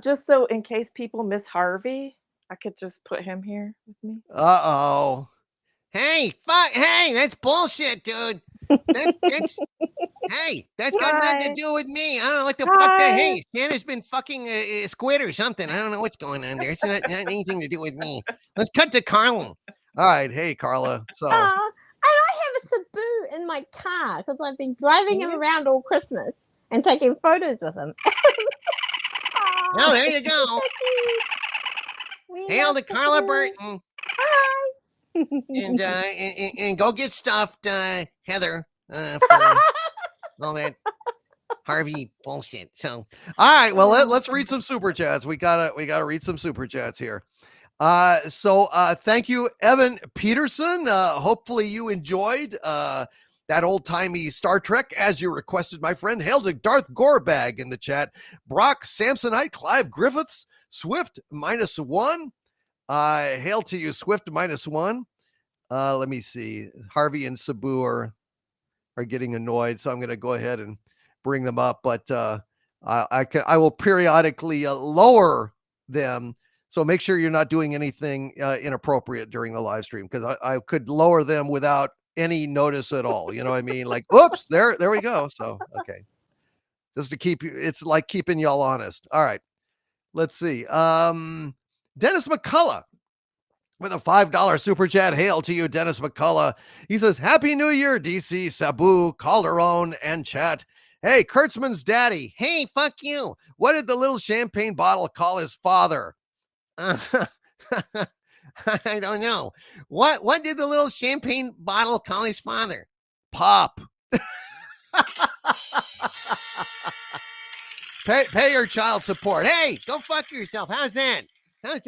just so in case people miss Harvey, I could just put him here with me. uh-oh. Hey, that's bullshit, dude. That's hey, that's got nothing to Hi. do with me. I don't know what the fuck that. Hi. Hey, Santa's been fucking a squid or something. I don't know what's going on there. It's not anything to do with me. Let's cut to Carlin. All right, hey Carla. So and I have a Sabu in my car because I've been driving him Yeah. around all Christmas and taking photos with him. Well, there you go. We Hail love to Carla Sabu. Burton. Hi. And go get stuffed, Heather, for all that Harvey bullshit. So all right, well let's read some super chats. We gotta read some super chats here. So thank you, Evan Peterson. Hopefully you enjoyed that old-timey Star Trek as you requested, my friend. Hail to Darth Gorebag in the chat. Brock Samsonite, Clive Griffiths, Swift -1. Hail to you, Swift -1. Let me see. Harvey and Sabu are getting annoyed, so I'm going to go ahead and bring them up. But I will periodically lower them. So make sure you're not doing anything inappropriate during the live stream, because I could lower them without any notice at all. You know what I mean? Like, oops, there we go. So okay, just to keep you, it's like keeping y'all honest. All right, let's see. Dennis McCullough with a $5 super chat. Hail to you, Dennis McCullough. He says, Happy New Year, DC, Sabu, Calderon, and chat. Hey, Kurtzman's daddy. hey, fuck you. What did the little champagne bottle call his father? I don't know. What did the little champagne bottle call his father? Pop. Pay your child support. Hey, go fuck yourself. How's that? I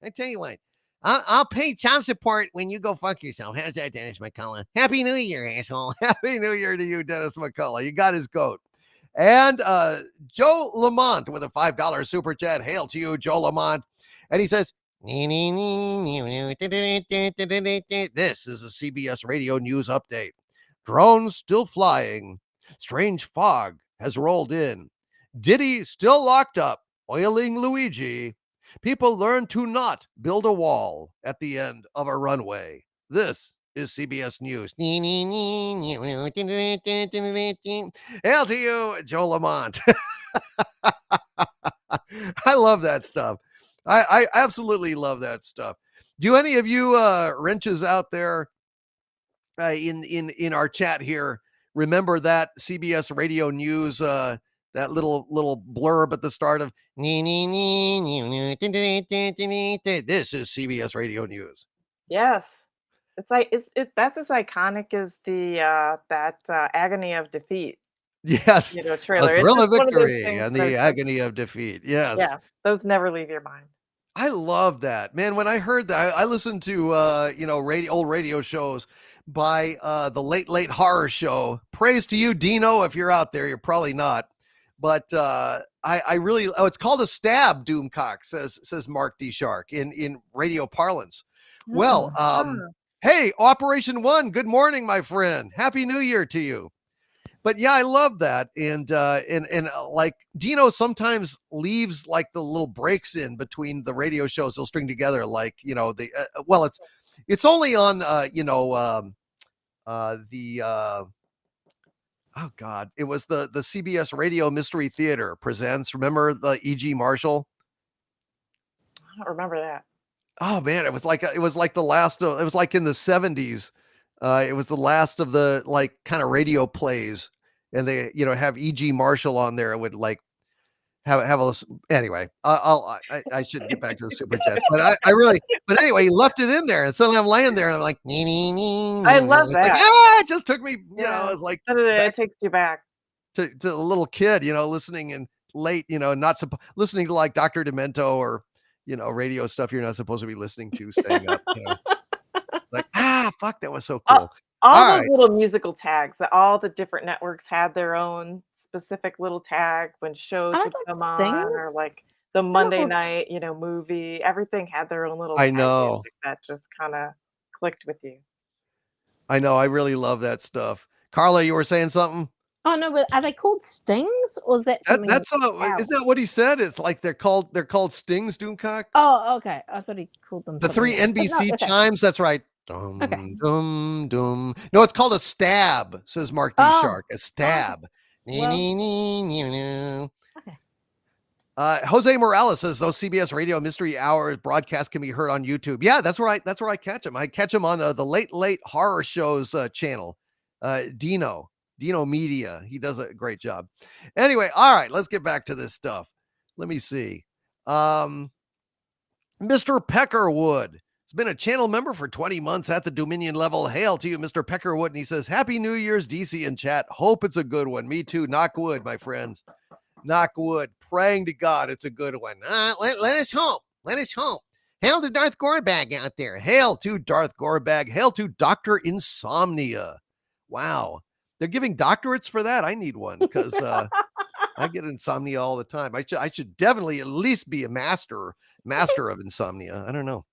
tell you what. I'll pay child support when you go fuck yourself. How's that, Dennis McCullough? Happy New Year, asshole. Happy New Year to you, Dennis McCullough. You got his goat. And Joe Lamont with a $5 super chat. Hail to you, Joe Lamont. And he says, this is a CBS Radio News update. Drones still flying. Strange fog has rolled in. Diddy still locked up, oiling Luigi. People learn to not build a wall at the end of a runway. This is CBS News. Hail to you, Joe Lamont. I love that stuff. I absolutely love that stuff. Do any of you wrenches out there in our chat here remember that CBS Radio News that little blurb at the start of this is CBS Radio News. Yes. It's like that's as iconic as the that agony of defeat, Yes, trailer. a It's thrill of just one of those victory things and that the just, agony of defeat. Yes. yeah, those never leave your mind. I love that, man. When I heard that, I listened to old radio shows by the Late Horror Show. Praise to you, Dino. If you're out there, you're probably not, but I really it's called a stab. Doomcock says Mark D. Shark in radio parlance. Well, hey, Operation One. Good morning, my friend. Happy New Year to you. But yeah, I love that. And like Dino sometimes leaves like the little breaks in between the radio shows he'll string together. Like, it's only on, oh God, it was the CBS Radio Mystery Theater presents. Remember the E.G. Marshall? I don't remember that. Oh man, it was like the last of, it was like in the 70s. It was the last of the like kind of radio plays, and they have E.G. Marshall on there. It would like have a listen. Anyway, I should get back to the super chats, but I really, but anyway, he left it in there, and suddenly I'm laying there, and I'm like, I love it's like, that. it just took me, Yeah. it's like It back takes you back. to a little kid, listening in late, not listening to like Dr. Demento or radio stuff you're not supposed to be listening to, staying up, like fuck, that was so All cool. all All those right, little musical tags that all the different networks had their own specific little tag when shows I would got come on, or stings. like the I don't Monday know what's- night, movie. Everything had their own little I tag know, music that just kind of clicked with you. I really love that stuff. Carla, you were saying something. Oh no, but are they called stings or is that something That's else? isn't that what he said? It's like they're called stings, Doomcock. Oh, okay. I thought he called them The something three else. But no, NBC okay. chimes. That's right. Okay. Dum dum dum. No, it's called a stab. Says Mark D. Oh, Shark. A stab. well, okay. Jose Morales says those CBS Radio Mystery Hours broadcasts can be heard on YouTube. Yeah, that's where I catch them. I catch them on the Late Horror Shows channel. Dino Media. He does a great job. Anyway, all right, let's get back to this stuff. Let me see. Mr. Peckerwood has been a channel member for 20 months at the Dominion level. Hail to you, Mr. Peckerwood. And he says, Happy New Year's, DC in chat. Hope it's a good one. Me too. Knock wood, my friends. Knock wood. Praying to God it's a good one. Let us hope. Let us hope. Hail to Darth Gorebag out there. Hail to Darth Gorebag. Hail to Dr. Insomnia. Wow. They're giving doctorates for that. I need one because I get insomnia all the time. I should definitely at least be a master of insomnia. I don't know.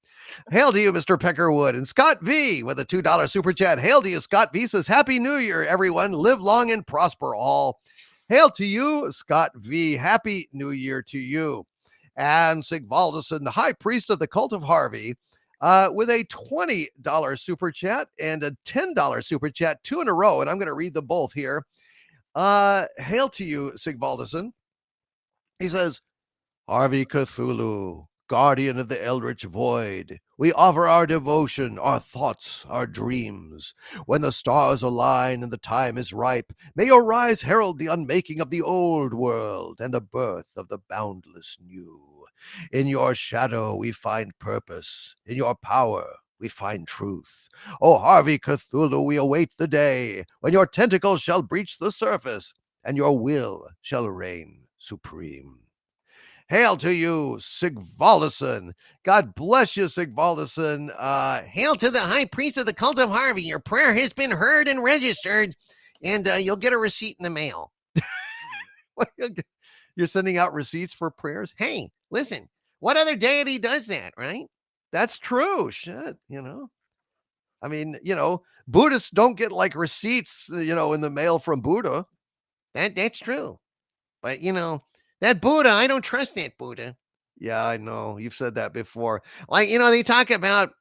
Hail to you, Mr. Peckerwood. And Scott V with a $2 super chat. Hail to you, Scott V says, Happy New Year, everyone. Live long and prosper all. Hail to you, Scott V. Happy New Year to you. And Sigvaldason, the high priest of the cult of Harvey, with a $20 super chat and a $10 super chat, 2 in a row. And I'm going to read them both here. Hail to you, Sigvaldason. He says, Harvey Cthulhu, guardian of the eldritch void, we offer our devotion, our thoughts, our dreams. When the stars align and the time is ripe, may your rise herald the unmaking of the old world and the birth of the boundless new. In your shadow we find purpose. In your power we find truth. O Harvey Cthulhu, we await the day when your tentacles shall breach the surface and your will shall reign supreme. Hail to you, Sigvaldason. God bless you, Sigvaldason. Hail to the high priest of the cult of Harvey. Your prayer has been heard and registered, and you'll get a receipt in the mail. You're sending out receipts for prayers? Hey, listen, what other deity does that, right? That's true. Shit, I mean, Buddhists don't get like receipts, in the mail from Buddha. That's true. But, that Buddha, I don't trust that Buddha. Yeah, I know. You've said that before. Like, they talk about,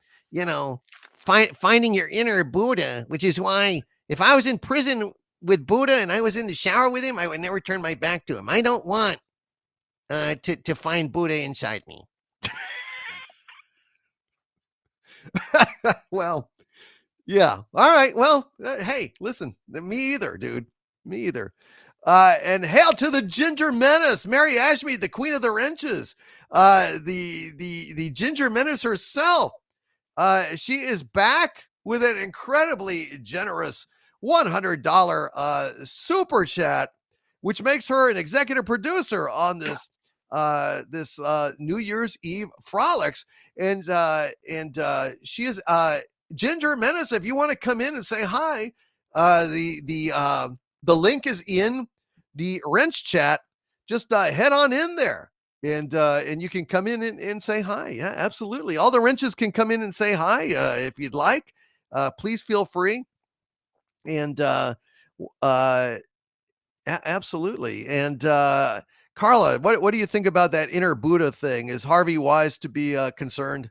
finding your inner Buddha, which is why if I was in prison with Buddha and I was in the shower with him, I would never turn my back to him. I don't want to find Buddha inside me. Well, yeah. All right. Well, hey, listen, me either, dude. Me either. And hail to the Ginger Menace, Mary Ashmead, the Queen of the Wrenches, the Ginger Menace herself. She is back with an incredibly generous $100 super chat, which makes her an executive producer on this New Year's Eve frolics. And she is Ginger Menace. If you want to come in and say hi, the link is in the wrench chat. Just head on in there and you can come in and say hi. Yeah, absolutely. All the wrenches can come in and say hi if you'd like. Please feel free. And absolutely. And Carla, what do you think about that inner Buddha thing? Is Harvey wise to be concerned?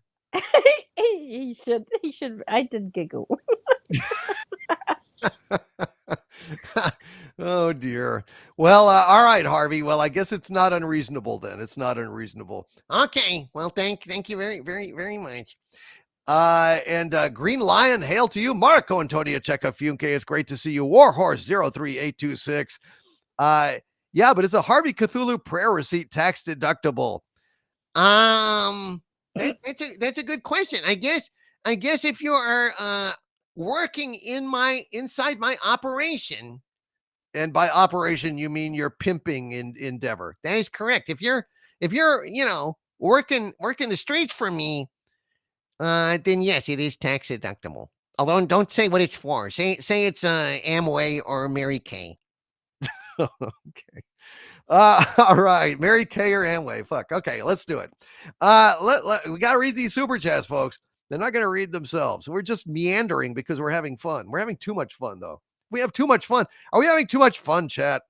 He should. I did giggle. Oh dear. Well, all right, Harvey. Well, I guess it's not unreasonable then. It's not unreasonable. Okay. Well, thank you very, very, very much. And Green Lion, hail to you. Marco Antonio Checa Funke, it's great to see you. Warhorse 03826. Yeah, but is a Harvey Cthulhu prayer receipt tax deductible? That's a good question. I guess if you are working inside my operation, And by operation, you mean your pimping endeavor. that is correct. If you're working the streets for me, then yes, it is tax deductible. Although don't say what it's for. Say it's Amway or Mary Kay. Okay. All right. Mary Kay or Amway. Fuck. Okay, let's do it. We got to read these super chats, folks. They're not going to read themselves. We're just meandering because we're having fun. We're having too much fun, though. We have too much fun. Are we having too much fun, chat?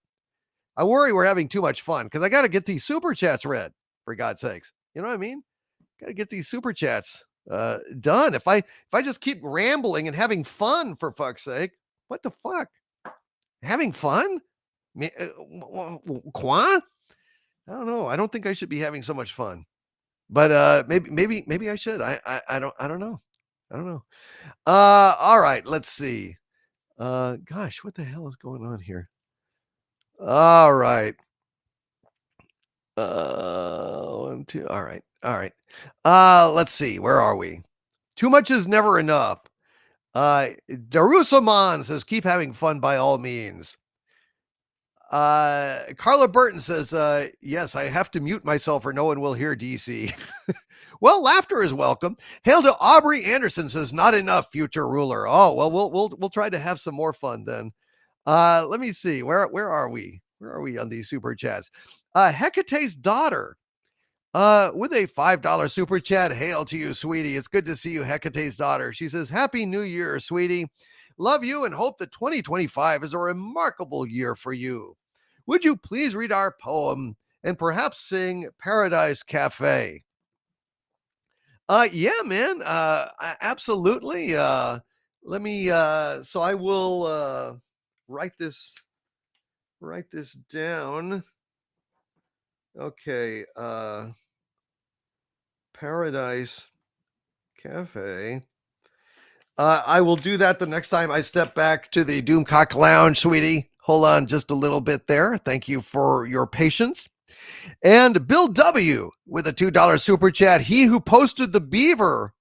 I worry we're having too much fun because I got to get these super chats read, for God's sakes. You know what I mean? Got to get these super chats done. If I just keep rambling and having fun, for fuck's sake, what the fuck? Having fun? Quoi? I don't know. I don't think I should be having so much fun, but maybe I should. I don't know. I don't know. All right. Let's see. Gosh, what the hell is going on here? All right. 1, 2. All right. All right. Let's see. Where are we? Too much is never enough. Darusaman says, keep having fun by all means. Carla Burton says, yes, I have to mute myself or no one will hear DC. Well, laughter is welcome. Hail to Aubrey Anderson says, not enough, future ruler. Oh, well, we'll try to have some more fun then. Let me see. Where are we? Where are we on these super chats? Hecate's daughter, with a $5 super chat. Hail to you, sweetie. It's good to see you, Hecate's daughter. She says, Happy New Year, sweetie. Love you and hope that 2025 is a remarkable year for you. Would you please read our poem and perhaps sing Paradise Cafe? Yeah, man. Absolutely. Let me, so I will, write this down. Okay. Paradise Cafe. I will do that the next time I step back to the Doomcock Lounge, sweetie. Hold on just a little bit there. Thank you for your patience. And Bill W. with a $2 super chat. He who posted the beaver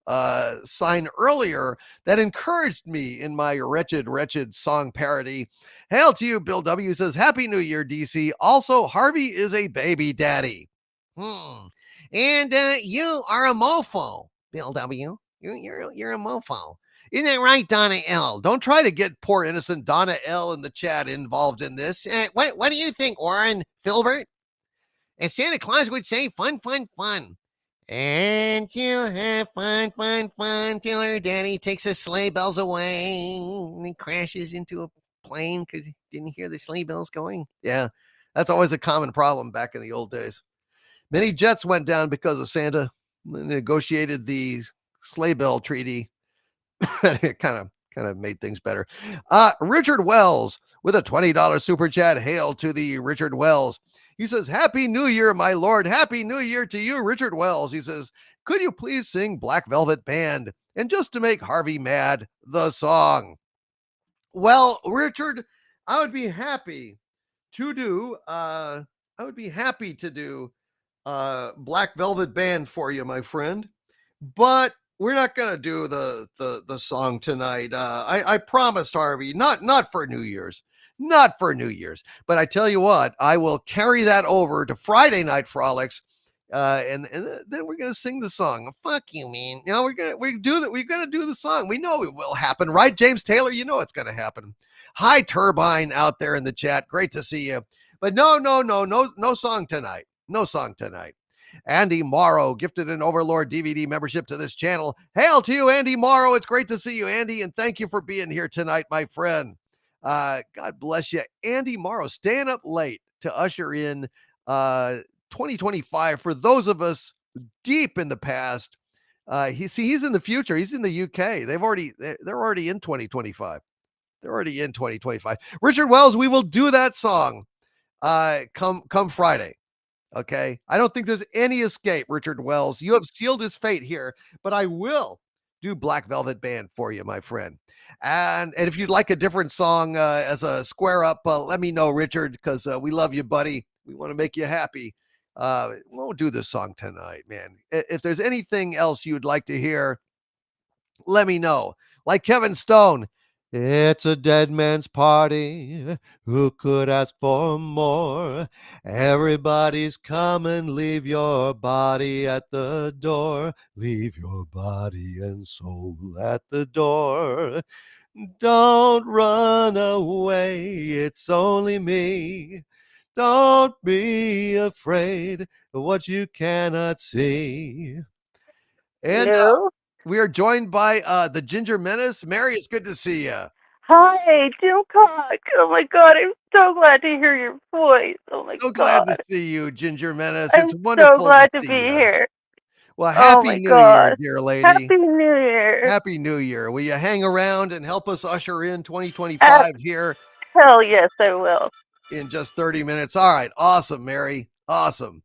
sign earlier that encouraged me in my wretched song parody. Hail to you, Bill W. Says, Happy New Year, DC. Also, Harvey is a baby daddy. And you are a mofo, Bill W. You're a mofo. Isn't that right, Donna L? Don't try to get poor innocent Donna L in the chat involved in this. What do you think, Warren Filbert? As Santa Claus would say, fun, fun, fun. And you have fun, fun, fun till her daddy takes the sleigh bells away and he crashes into a plane because he didn't hear the sleigh bells going. Yeah, that's always a common problem back in the old days. Many jets went down because of Santa negotiated the sleigh bell treaty. It kind of made things better. Richard Wells with a $20 super chat. Hail to the Richard Wells. He says, Happy New Year, my lord. Happy New Year to you, Richard Wells. He says, could you please sing Black Velvet Band? And just to make Harvey mad, the song. Well, Richard, I would be happy to do Black Velvet Band for you, my friend. But we're not gonna do the song tonight. I promised Harvey, not for New Year's. Not for New Year's, but I tell you what, I will carry that over to Friday Night Frolics, and then we're gonna sing the song. Fuck you, man. You know, we're gonna do the song. We know it will happen, right, James Taylor? You know it's gonna happen. Hi, Turbine out there in the chat. Great to see you. But no song tonight. No song tonight. Andy Morrow gifted an Overlord DVD membership to this channel. Hail to you, Andy Morrow. It's great to see you, Andy, and thank you for being here tonight, my friend. God bless you. Andy Morrow staying up late to usher in 2025 for those of us deep in the past. He's in the future. He's in the UK. They're already in 2025. They're already in 2025. Richard Wells, we will do that song come Friday. Okay. I don't think there's any escape, Richard Wells. You have sealed his fate here, but I will do Black Velvet Band for you, my friend. And if you'd like a different song as a square up, let me know, Richard, because we love you, buddy. We want to make you happy. We'll do this song tonight, man. If there's anything else you'd like to hear, let me know. Like Kevin Stone, it's a dead man's party. Who could ask for more? Everybody's coming. Leave your body at the door. Leave your body and soul at the door. Don't run away. It's only me. Don't be afraid of what you cannot see. And Hello? we are joined by the Ginger Menace. Mary, it's good to see you. Hi, Doomcock. Oh my God, I'm so glad to hear your voice. Oh my So glad God. to see you, Ginger Menace. I'm It's so wonderful glad to see be you. here. Well, Oh Happy my New Year, God. dear lady. Happy New Year. Happy New Year. Will you hang around and help us usher in 2025 here Hell yes, I will. in just 30 minutes? All right. Awesome, Mary. Awesome.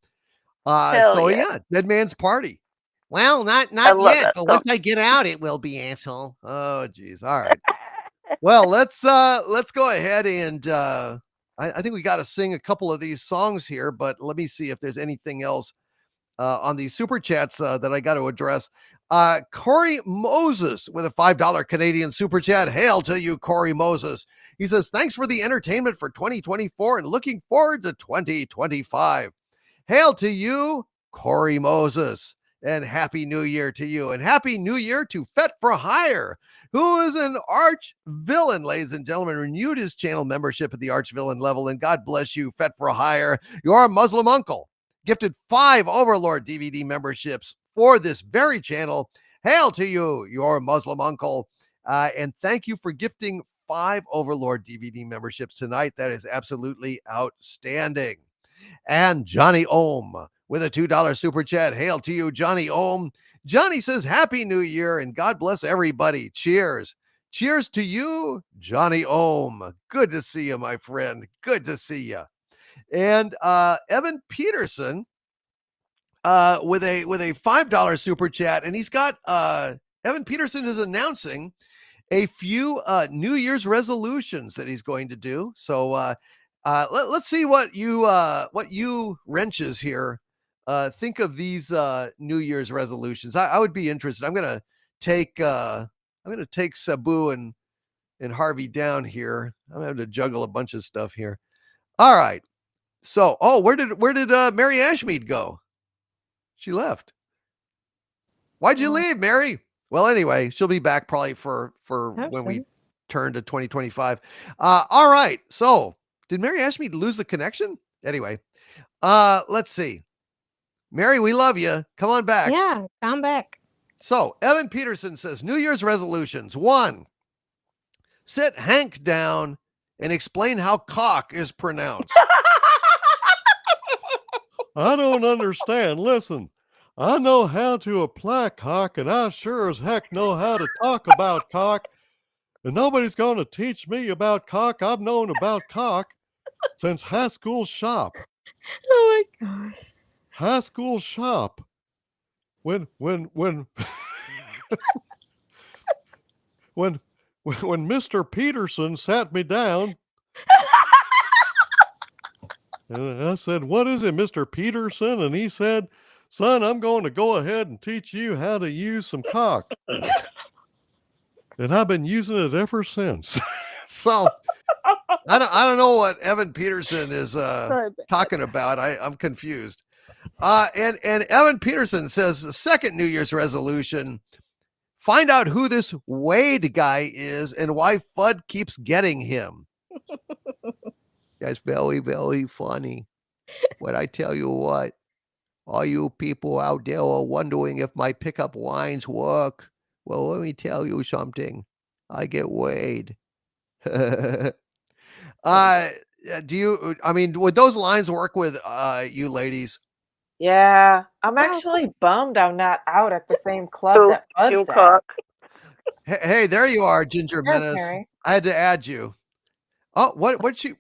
Hell So yeah. yeah, Dead Man's Party. Well, I not love yet, that but song. once I get out, it will be, asshole. Oh, geez. All right. Well, let's go ahead and I think we got to sing a couple of these songs here, but let me see if there's anything else on these super chats that I got to address. Corey Moses with a $5 Canadian super chat. Hail to you, Corey Moses. He says, thanks for the entertainment for 2024 and looking forward to 2025. Hail to you, Corey Moses. And Happy New Year to you. And Happy New Year to Fet for Hire, who is an arch villain, ladies and gentlemen, renewed his channel membership at the arch villain level. And God bless you, Fet for Hire, your Muslim uncle. Gifted 5 Overlord DVD memberships for this very channel. Hail to you, your Muslim uncle. And thank you for gifting 5 Overlord DVD memberships tonight. That is absolutely outstanding. And Johnny Ohm with a $2 super chat. Hail to you, Johnny Ohm. Johnny says, Happy New Year and God bless everybody. Cheers. Cheers to you, Johnny Ohm. Good to see you, my friend. Good to see you. And Evan Peterson with a $5 super chat. And he's got Evan Peterson is announcing a few New Year's resolutions that he's going to do. So let's see what you wrenches here think of these New Year's resolutions. I would be interested. I'm gonna take Sabu and Harvey down here. I'm gonna have to juggle a bunch of stuff here. All right. So where did Mary Ashmead go? She left. Why'd you leave, Mary? Well, anyway, she'll be back probably for when we turn to 2025. All right. So did Mary Ashmead lose the connection? Anyway, let's see. Mary, we love you. Come on back. Yeah, come back. So Evan Peterson says New Year's resolutions. 1, sit Hank down and explain how cock is pronounced. I don't understand. Listen, I know how to apply cock, and I sure as heck know how to talk about cock. And nobody's going to teach me about cock. I've known about cock since high school shop. Oh my gosh. High school shop. When when Mr. Peterson sat me down, and I said, "What is it, Mr. Peterson?" And he said, "Son, I'm going to go ahead and teach you how to use some cock." And I've been using it ever since. So I don't know what Evan Peterson is talking about. I'm confused. And Evan Peterson says the second New Year's resolution: find out who this Wade guy is and why Fudd keeps getting him. That's very, very funny. But I tell you what, all you people out there are wondering if my pickup lines work. Well, let me tell you something. I get Wade. Do you, I mean, would those lines work with you ladies? Yeah, I'm actually bummed I'm not out at the same club that Bud's at. Hey, there you are, Ginger Yes, Menace. Mary. I had to add you. Oh, what? She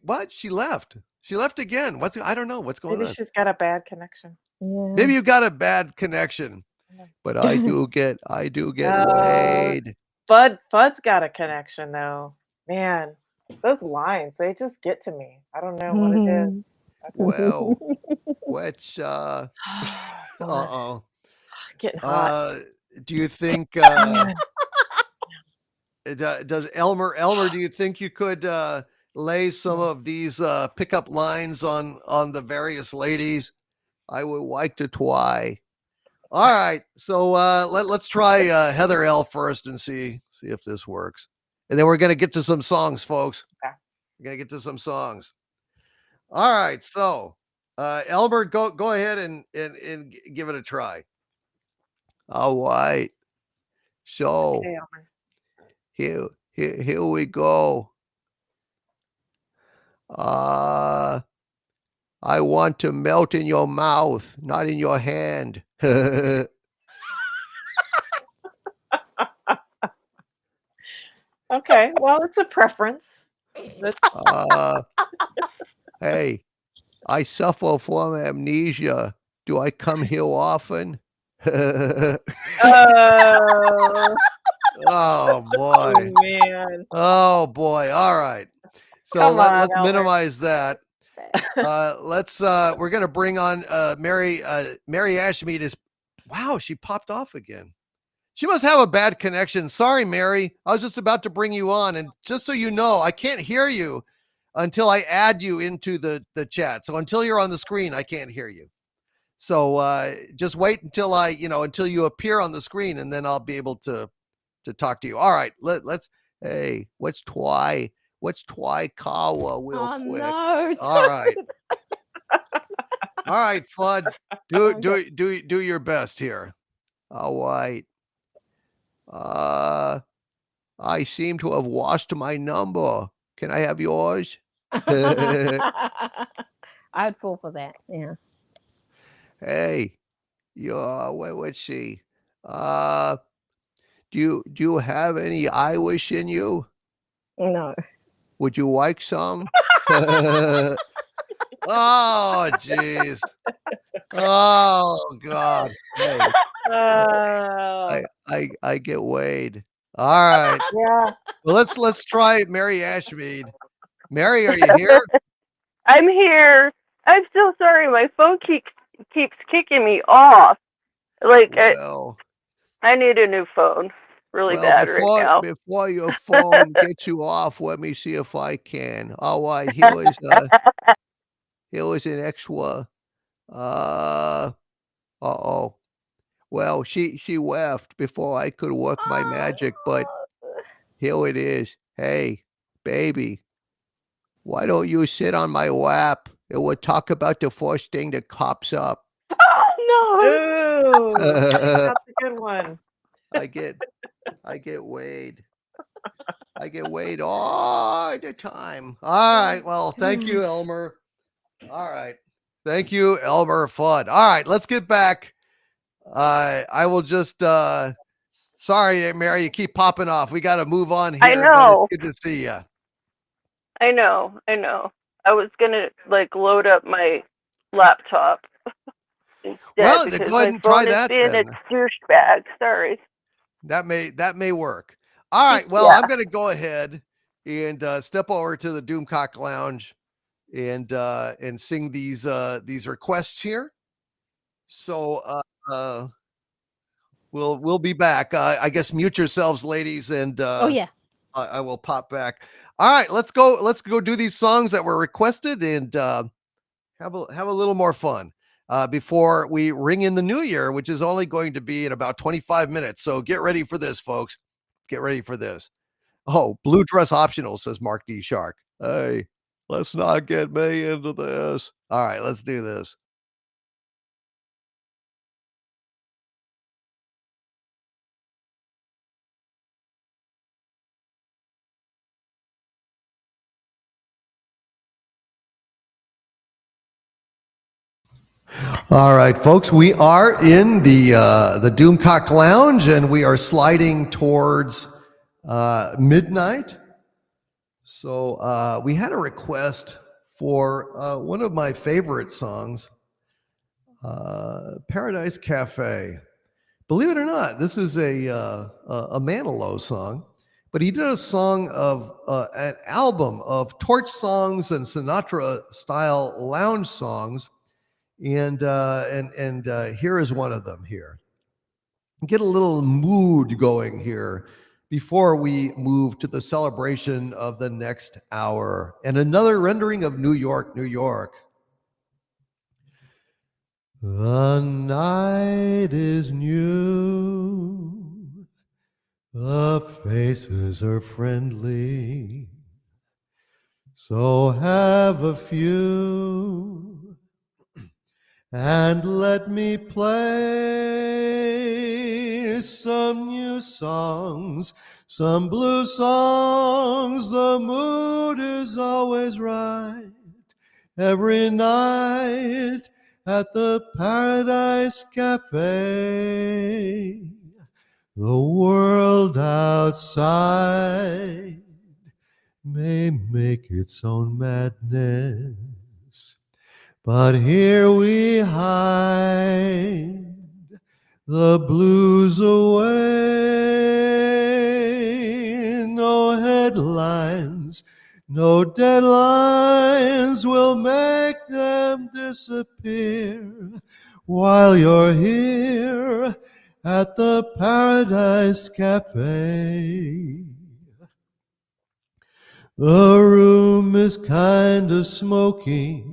left. She left again. I don't know what's going Maybe on. she's got a bad connection. Yeah. Maybe you got a bad connection. but I do get Uh, weighed. Bud's got a connection though. Man, those lines, they just get to me. I don't know what it is. Well, which Bud, uh-oh. getting hot. Do you think Man. does Elmer, do you think you could lay some of these pickup lines on the various ladies? I would like to try. All right, so let's try Heather L first and see if this works, and then we're gonna get to some songs, folks. Okay. We're gonna get to some songs. All right, so Elmer, go ahead and give it a try. All right, so Okay, Elmer. here we go. I want to melt in your mouth, not in your hand. Okay, well, it's a preference. Hey, I suffer from amnesia. Do I come here often? Oh boy. Oh man. Oh boy. All right. So Come on, let's Elmer. minimize that. We're gonna bring on Mary Ashmead is wow, she popped off again. She must have a bad connection. Sorry, Mary. I was just about to bring you on, and just so you know, I can't hear you until I add you into the chat. So until you're on the screen, I can't hear you. So just wait until until you appear on the screen, and then I'll be able to talk to you. All right, let's. Hey, let's try Kawa real quick. No. All right. All right, Flood. Do your best here. All right. I seem to have lost my number. Can I have yours? I'd fall for that. Yeah. Hey, let's see. Do you have any Irish in you? No. Would you like some? Oh, jeez. Oh, God. Hey, Oh, I get weighed. All right. yeah. Well, let's try Mary Ashmead. Mary, are you here? I'm here. I'm so sorry. My phone keeps kicking me off. Like Well, I need a new phone really bad right now. before your phone gets you off, let me see if I can. All right, here is an extra. Uh-oh. Well, she left before I could work my magic, but here it is. Hey, baby, why don't you sit on my lap and we'll talk about the first thing that pops up. Oh Ooh, that's a good one. I get weighed. I get weighed all the time. All right. Well, thank you, Elmer. All right. Thank you, Elmer Fudd. All right, let's get back. I will just sorry, Mary, you keep popping off. We got to move on here. I know. But it's good to see you. I know. I was gonna load up my laptop instead Well, then because go ahead my and try phone is that being then. a douchebag. Sorry. That may work. All right. Well, Yeah. I'm going to go ahead and step over to the Doomcock Lounge and sing these requests here. So we'll be back. I guess mute yourselves, ladies, and oh yeah. I will pop back. All right, let's go do these songs that were requested and have a little more fun before we ring in the new year, which is only going to be in about 25 minutes. So get ready for this, folks. Get ready for this. Oh, blue dress optional, says Mark D. Shark. Hey, let's not get me into this. All right, let's do this. All right, folks, we are in the Doomcock Lounge, and we are sliding towards midnight. So we had a request for one of my favorite songs, Paradise Cafe. Believe it or not, this is a Manilow song, but he did a song of an album of torch songs and Sinatra-style lounge songs, and here is one of them here. Get a little mood going here before we move to the celebration of the next hour and another rendering of New York, New York. The night is new, the faces are friendly, so have a few and let me play some new songs, some blue songs. The mood is always right every night at the Paradise Cafe. The world outside may make its own madness, but here we hide the blues away. No headlines, no deadlines will make them disappear while you're here at the Paradise Cafe. The room is kind of smoky,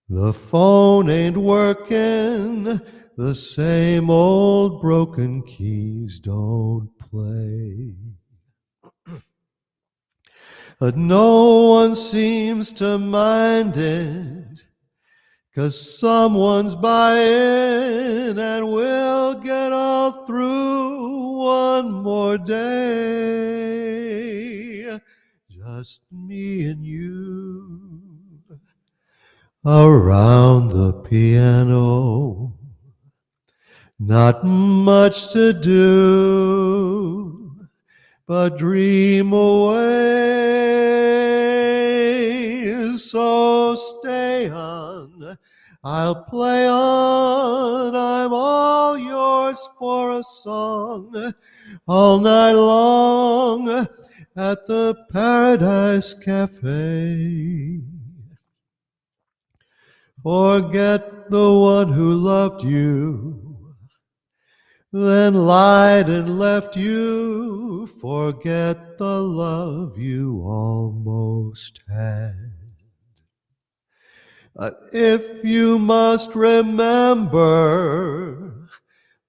the phone ain't working, the same old broken keys don't play. But no one seems to mind it, 'cause someone's buying and we'll get all through one more day. Just me and you around the piano. Not much to do but dream away. So stay on, I'll play on. I'm all yours for a song all night long at the Paradise Cafe. Forget the one who loved you, then lied and left you. Forget the love you almost had. But if you must remember,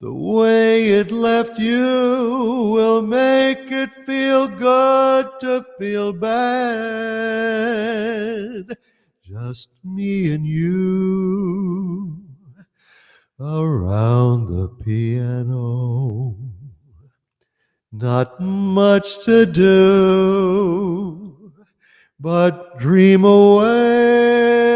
the way it left you will make it feel good to feel bad. Just me and you around the piano. Not much to do but dream away.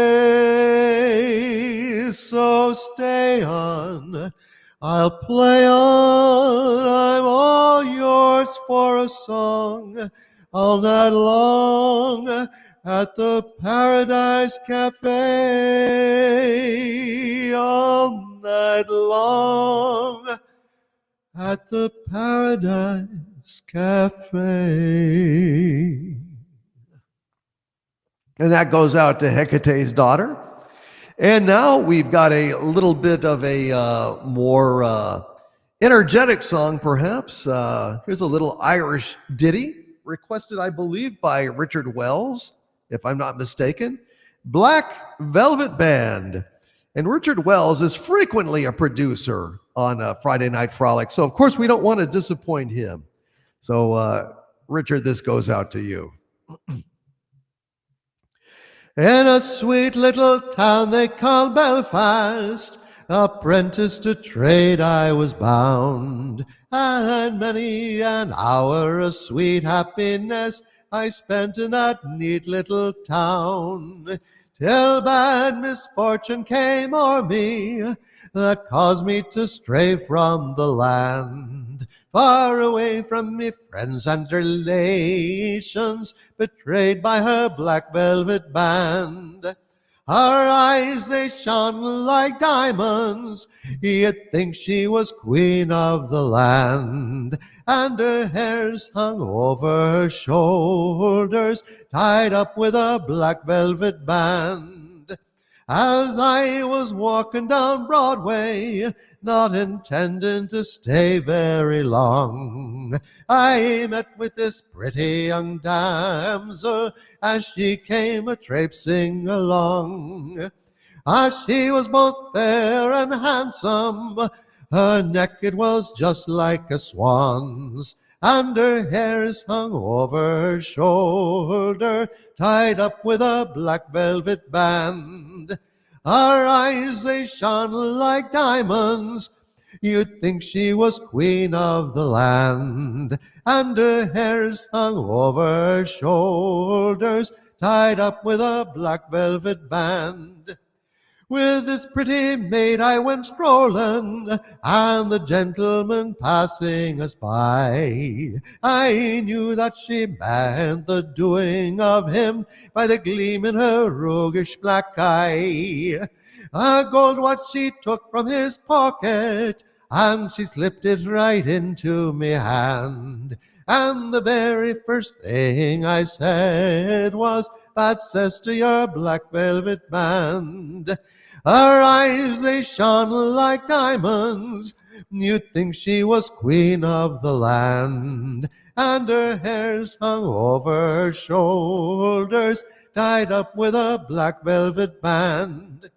So stay on, I'll play on. I'm all yours for a song all night long at the Paradise Cafe. All night long at the Paradise Cafe. And that goes out to Hecate's daughter. And now we've got a little bit of a more energetic song, perhaps. Here's a little Irish ditty, requested, I believe, by Richard Wells, if I'm not mistaken. Black Velvet Band. And Richard Wells is frequently a producer on Friday Night Frolic, so of course we don't want to disappoint him. So, Richard, this goes out to you. In a sweet little town they call Belfast, apprentice to trade I was bound, and many an hour of sweet happiness I spent in that neat little town, till bad misfortune came o'er me that caused me to stray from the land, far away from me friends and relations, betrayed by her black velvet band. Her eyes, they shone like diamonds. You'd think she was queen of the land. And her hair's hung over her shoulders, tied up with a black velvet band. As I was walking down Broadway, not intending to stay very long, I met with this pretty young damsel as she came a-traipsing along. She was both fair and handsome, her neck it was just like a swan's, and her hair's hung over her shoulder, tied up with a black velvet band. Her eyes, they shone like diamonds. You'd think she was queen of the land. And her hair's hung over her shoulders, tied up with a black velvet band. With this pretty maid I went strolling, and the gentleman passing us by, I knew that she meant the doing of him by the gleam in her roguish black eye. A gold watch she took from his pocket, and she slipped it right into me hand. And the very first thing I said was, "Bad cess to your black velvet band." Her eyes, they shone like diamonds. You'd think she was queen of the land. And her hair's hung over her shoulders, tied up with a black velvet band.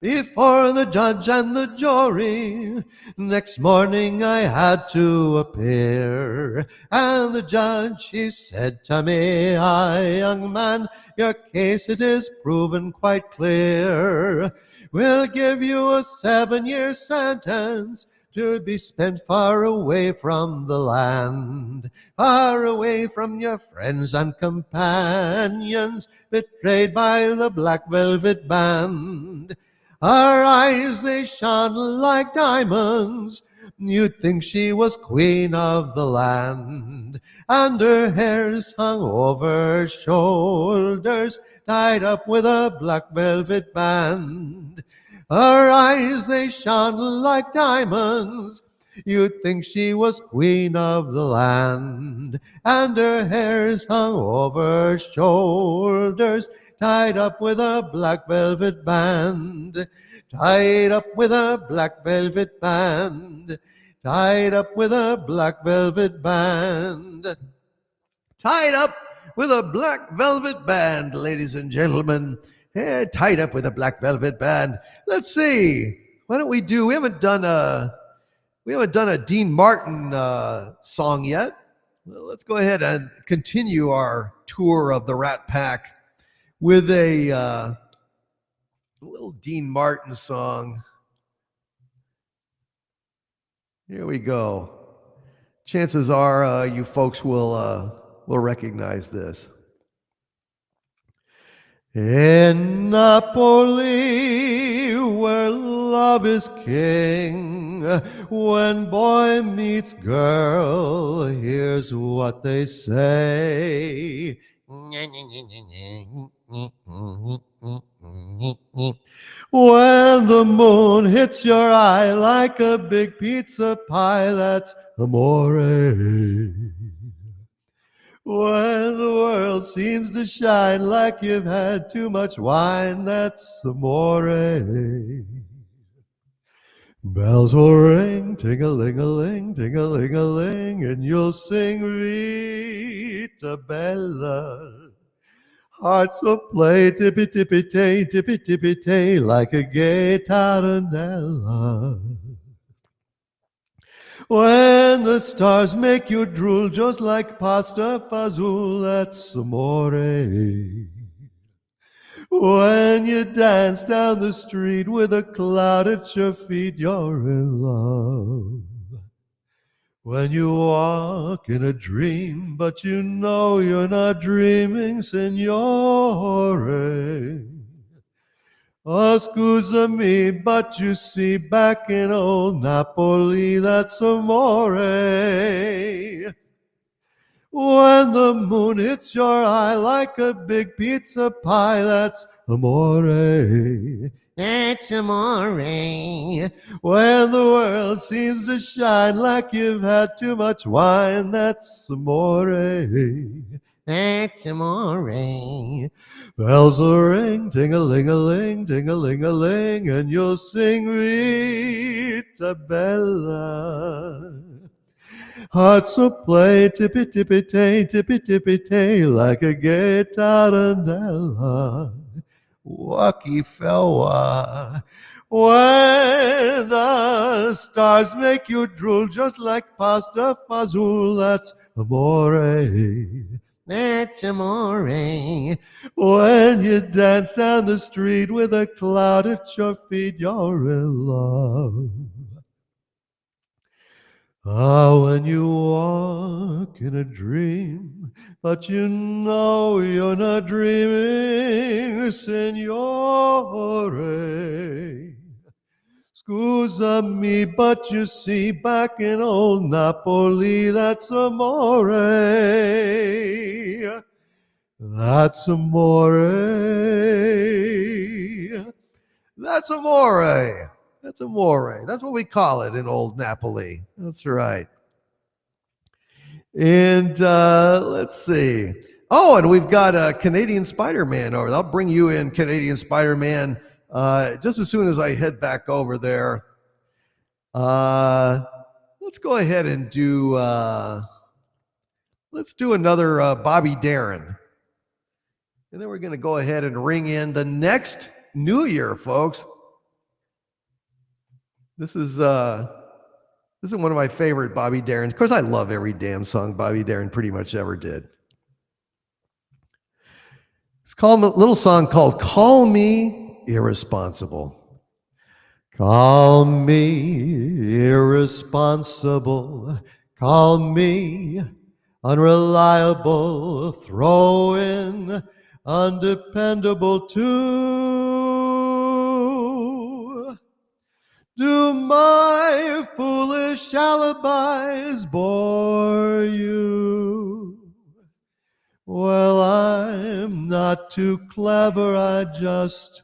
Before the judge and the jury, next morning I had to appear. And the judge, he said to me, "Aye, young man, your case it is proven quite clear. We'll give you a 7-year sentence to be spent far away from the land, far away from your friends and companions, betrayed by the black velvet band." Her eyes, they shone like diamonds. You'd think she was queen of the land. And her hair's hung over her shoulders, tied up with a black velvet band. Her eyes, they shone like diamonds. You'd think she was queen of the land. And her hair's hung over her shoulders, tied up with a black velvet band, tied up with a black velvet band, tied up with a black velvet band, tied up with a black velvet band, ladies and gentlemen. Tied up with a black velvet band. Let's see. Why don't we do? We haven't done a Dean Martin song yet. Well, let's go ahead and continue our tour of the Rat Pack with a little Dean Martin song. Here we go. Chances are you folks will recognize this. In Napoli, where love is king, when boy meets girl, here's what they say. When the moon hits your eye like a big pizza pie, that's amore. When the world seems to shine like you've had too much wine, that's amore. Bells will ring, ting-a-ling-a-ling, ting-a-ling-a-ling, and you'll sing Vita Bella. Hearts will play tippy-tippy-tay, like a gay tarantella. When the stars make you drool just like pasta fazool, that's amore. When you dance down the street with a cloud at your feet, you're in love. When you walk in a dream, but you know you're not dreaming, signore. Oh, scusa me, but you see, back in old Napoli, that's amore. When the moon hits your eye like a big pizza pie, that's amore. That's amore. When the world seems to shine like you've had too much wine, that's amore. That's amore. Bells will ring, ting-a-ling-a-ling, ting-a-ling-a-ling, and you'll sing Vita Bella. Hearts will play tippy-tippy-tay, like a gay tarantella. Wacky Fewa. When the stars make you drool just like pasta fazool, that's amore. That's amore. When you dance down the street with a cloud at your feet, you're in love. When you walk in a dream, but you know you're not dreaming, signore. Scusa me, but you see, back in old Napoli, that's amore. That's amore. That's amore. That's amore. That's what we call it in old Napoli. That's right. And let's see. Oh, and we've got a Canadian Spider-Man over there. I'll bring you in, Canadian Spider-Man, just as soon as I head back over there. Let's go ahead and do, let's do another Bobby Darin. And then we're going to go ahead and ring in the next New Year, folks. This is one of my favorite Bobby Darins. Of course, I love every damn song Bobby Darin pretty much ever did. It's called a little song called "Call Me Irresponsible." Call me irresponsible. Call me unreliable. Throw in undependable too. Do my foolish alibis bore you? Well, I'm not too clever, I just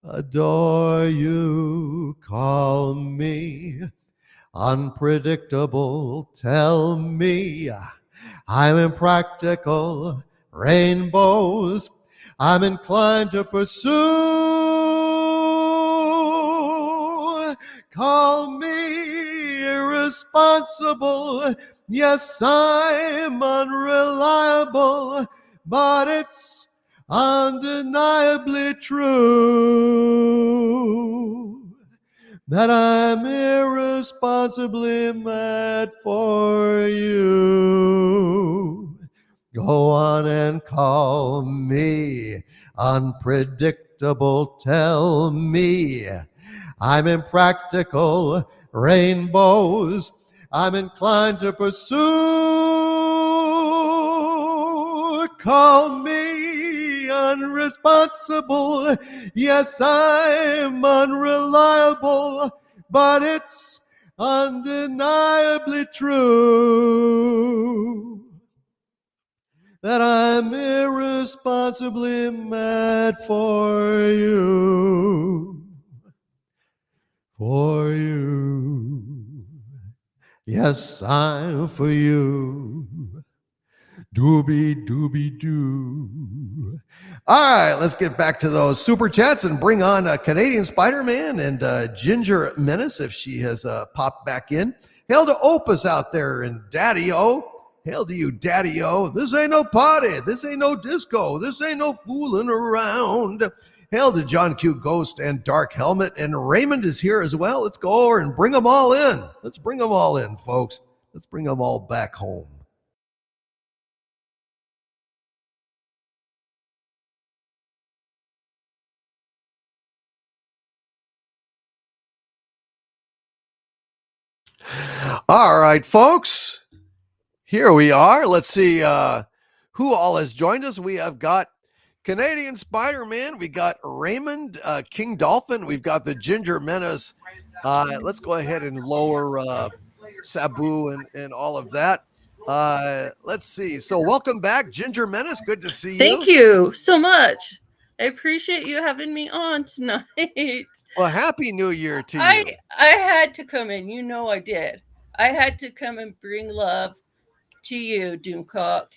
adore you. Call me unpredictable, tell me I'm impractical. Rainbows I'm inclined to pursue. Call me irresponsible. Yes, I'm unreliable, but it's undeniably true that I'm irresponsibly mad for you. Go on and call me unpredictable. Tell me I'm impractical. Rainbows I'm inclined to pursue. Call me unresponsible. Yes, I'm unreliable, but it's undeniably true that I'm irresponsibly mad for you. For you. Yes, I'm for you. Doobie doobie doo. All right, let's get back to those super chats and bring on Canadian Spider-Man and Ginger Menace if she has popped back in. Hail to Opus out there and Daddy-O. Hail to you, Daddy-O. This ain't no party. This ain't no disco. This ain't no fooling around. Hail to John Q. Ghost and Dark Helmet. And Raymond is here as well. Let's go over and bring them all in. Let's bring them all in, folks. Let's bring them all back home. All right, folks. Here we are. Let's see who all has joined us. We have got Canadian Spider-Man. We got Raymond, King Dolphin. We've got the Ginger Menace. Let's go ahead and lower Sabu and all of that. Let's see. So welcome back, Ginger Menace. Good to see you. Thank you so much. I appreciate you having me on tonight. Well, happy New Year to you. I had to come in. You know I did. I had to come and bring love to you, Doomcock.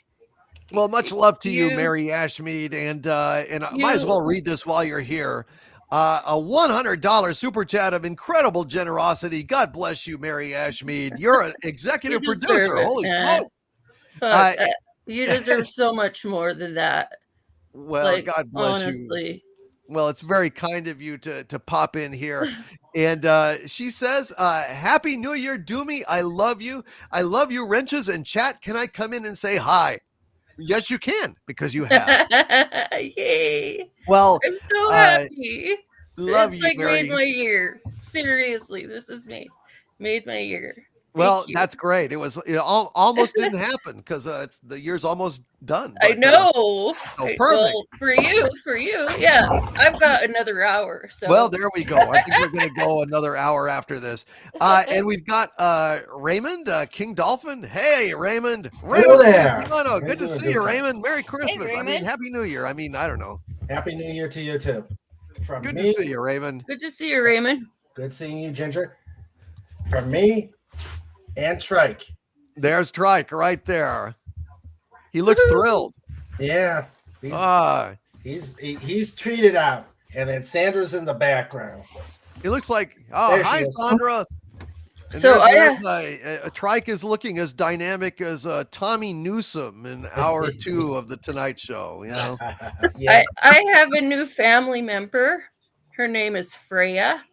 Well, much love to you, Mary Ashmead, and I might as well read this while you're here. A $100 super chat of incredible generosity. God bless you, Mary Ashmead. You're an executive producer. Holy smoke! Fuck, you deserve so much more than that. Well, like, God bless you. Well, it's very kind of you to pop in here. And she says, Happy New Year, Doomy. I love you. I love you, Wrenches and chat. Can I come in and say hi? Yes, you can, because you have. Yay. Well, I'm so happy. Love it's you, like Mary. Made my year. Seriously, this is made my year. Well, that's great. It was almost didn't happen because the year's almost done. But, I know. So perfect. Well, for you, yeah. I've got another hour. So well, there we go. I think we're going to go another hour after this. And we've got Raymond, King Dolphin. Hey, Raymond. Hello there. Good to see you, Raymond. Merry Christmas. Hey, I mean, Happy New Year. I mean, I don't know. Happy New Year to you too. Good to see you, Raymond. Good to see you, Raymond. Good seeing you, Ginger. From me and Trike. There's Trike right there. He looks thrilled. Yeah. He's treated out. And then Sandra's in the background. He looks like, hi, Sandra. And so Trike is looking as dynamic as Tommy Newsom in hour 2 of the Tonight Show. You know, yeah. I have a new family member. Her name is Freya.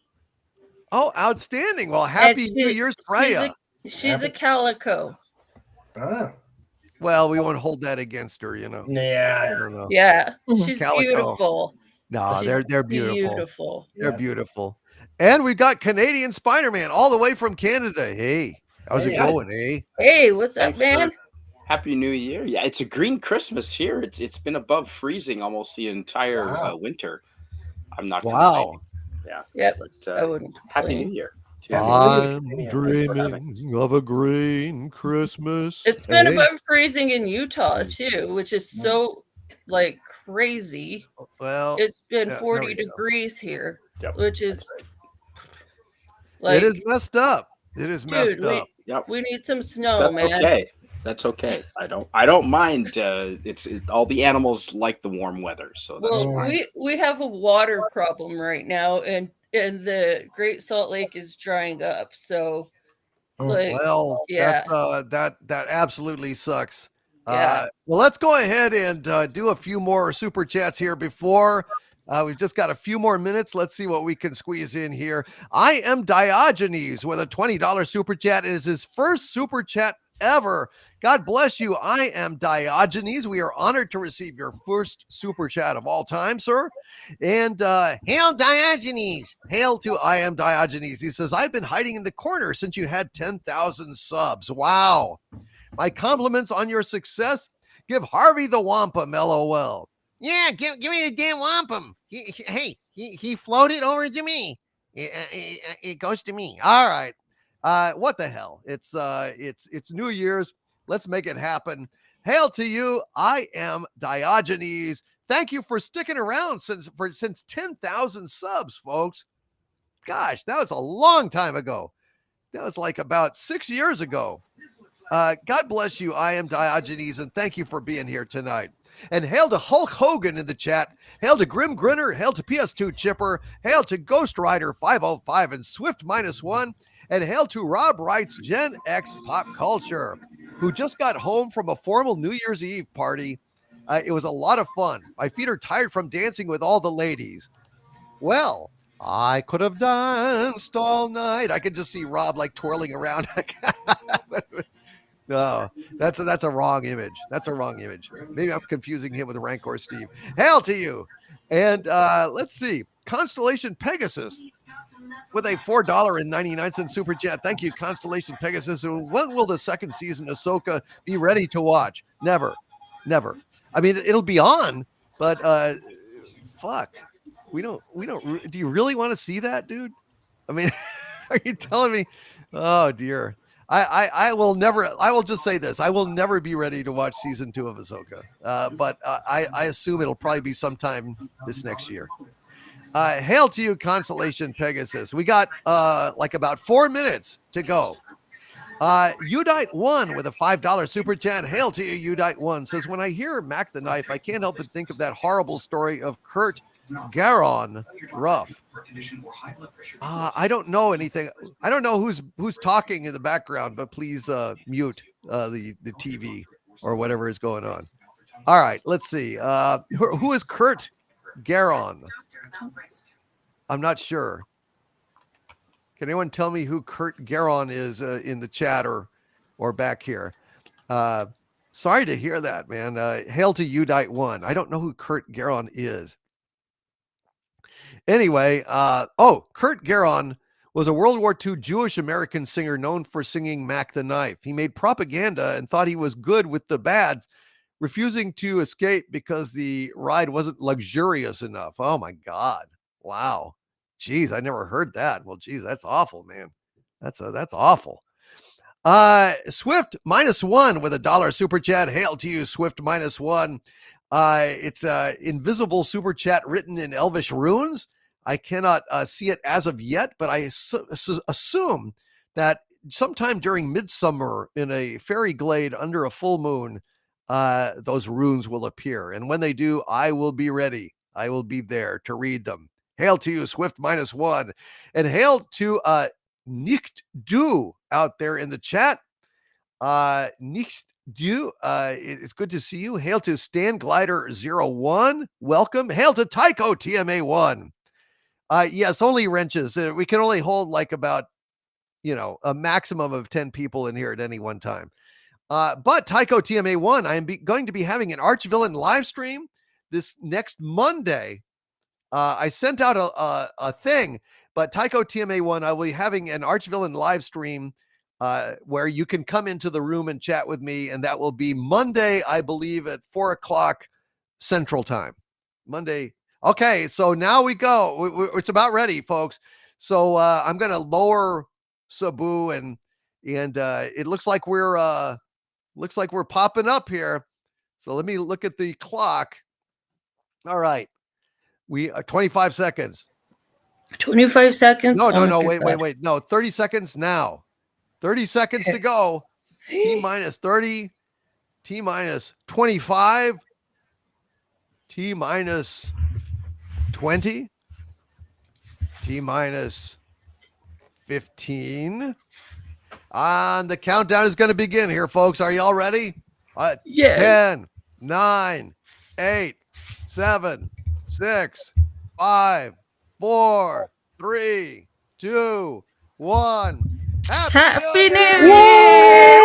Oh, outstanding! Well, happy New Year's, Freya. She's a calico. Ah. Well, we won't hold that against her, you know. Yeah, I don't know. Yeah, she's calico. Beautiful. No, they're beautiful. They're beautiful. And we've got Canadian Spider-Man all the way from Canada. Hey, how's it going? Hey, what's up, man? Happy New Year. Yeah, it's a green Christmas here. It's been above freezing almost the entire winter. I'm not wow. Yeah. Yep. But, I wouldn't Happy New Year. I'm dreaming of a green Christmas. It's been above freezing in Utah too, which is so like crazy. Well, it's been 40 degrees here, which is like it is messed up. It is messed up. We need some snow, man. Okay. That's okay. I don't mind. All the animals like the warm weather, so that's fine. We have a water problem right now, and the Great Salt Lake is drying up. So, that absolutely sucks. Yeah. Well, let's go ahead and do a few more super chats here before. We've just got a few more minutes. Let's see what we can squeeze in here. I am Diogenes with a $20 super chat. It is his first super chat ever. God bless you. I am Diogenes. We are honored to receive your first super chat of all time, sir. And hail Diogenes. Hail to I am Diogenes. He says, I've been hiding in the corner since you had 10,000 subs. Wow. My compliments on your success. Give Harvey the wampum, LOL. Yeah, give me the damn wampum. He floated over to me. It goes to me. All right. What the hell? It's New Year's. Let's make it happen. Hail to you. I am Diogenes. Thank you for sticking around since 10,000 subs, folks. Gosh, that was a long time ago. That was like about 6 years ago. God bless you. I am Diogenes, and thank you for being here tonight. And hail to Hulk Hogan in the chat. Hail to Grim Grinner. Hail to PS2 Chipper. Hail to Ghost Rider 505 and Swift -1. And hail to Rob Wright's Gen X Pop Culture, who just got home from a formal New Year's Eve party. It was a lot of fun. My feet are tired from dancing with all the ladies. Well, I could have danced all night. I could just see Rob like twirling around. No, that's a wrong image. That's a wrong image. Maybe I'm confusing him with Rancor Steve. Hail to you. And let's see. Constellation Pegasus with a $4.99 super chat. Thank you, Constellation Pegasus. When will the second season of Ahsoka be ready to watch? Never. I mean, it'll be on, but fuck. We don't. Do you really want to see that, dude? I mean, are you telling me? Oh dear. I will never. I will just say this: I will never be ready to watch season 2 of Ahsoka. But I assume it'll probably be sometime this next year. Hail to you, Constellation Pegasus. We got like about 4 minutes to go. Udite1 with a $5 super chat. Hail to you, Udite1 says, when I hear Mac the Knife, I can't help but think of that horrible story of Kurt Garon Ruff. I don't know anything. I don't know who's talking in the background, but please mute the TV or whatever is going on. All right, let's see. Who is Kurt Garon? I'm not sure. Can anyone tell me who Kurt Garon is in the chat or back here? Sorry to hear that, man. Hail to Udite1. I don't know who Kurt Garon is. Anyway, Kurt Garon was a World War II Jewish-American singer known for singing Mac the Knife. He made propaganda and thought he was good with the bads, refusing to escape because the ride wasn't luxurious enough. Oh, my God. Wow. Geez, I never heard that. Well, geez, that's awful, man. That's awful. Swift -1 with a $1 super chat. Hail to you, Swift -1. It's invisible super chat written in Elvish runes. I cannot see it as of yet, but I assume that sometime during midsummer in a fairy glade under a full moon, those runes will appear. And when they do, I will be ready. I will be there to read them. Hail to you, Swift -1. And hail to Nicht Du out there in the chat. Nicht Du, it's good to see you. Hail to Stan Glider 01. Welcome. Hail to Tycho TMA1. Yes, only wrenches. We can only hold like about, a maximum of 10 people in here at any one time. But Tycho TMA1, I am going to be having an Archvillain live stream this next Monday. I sent out a thing, but Tycho TMA1, I will be having an Archvillain live stream where you can come into the room and chat with me, and that will be Monday, I believe, at 4:00 Central Time. Monday. Okay, so now we go. It's about ready, folks. So I'm going to lower Sabu, and it looks like we're popping up here. So let me look at the clock. All right. We are 25 seconds. 25 seconds? No, Oh wait. No, 30 seconds now. 30 seconds to go. T minus 30, T minus 25, T minus 20, T minus 15. And the countdown is going to begin here, folks. Are y'all ready? Yeah. 10, 9, 8, 7, 6, 5, 4, 3, 2, 1. Happy New Year! Year!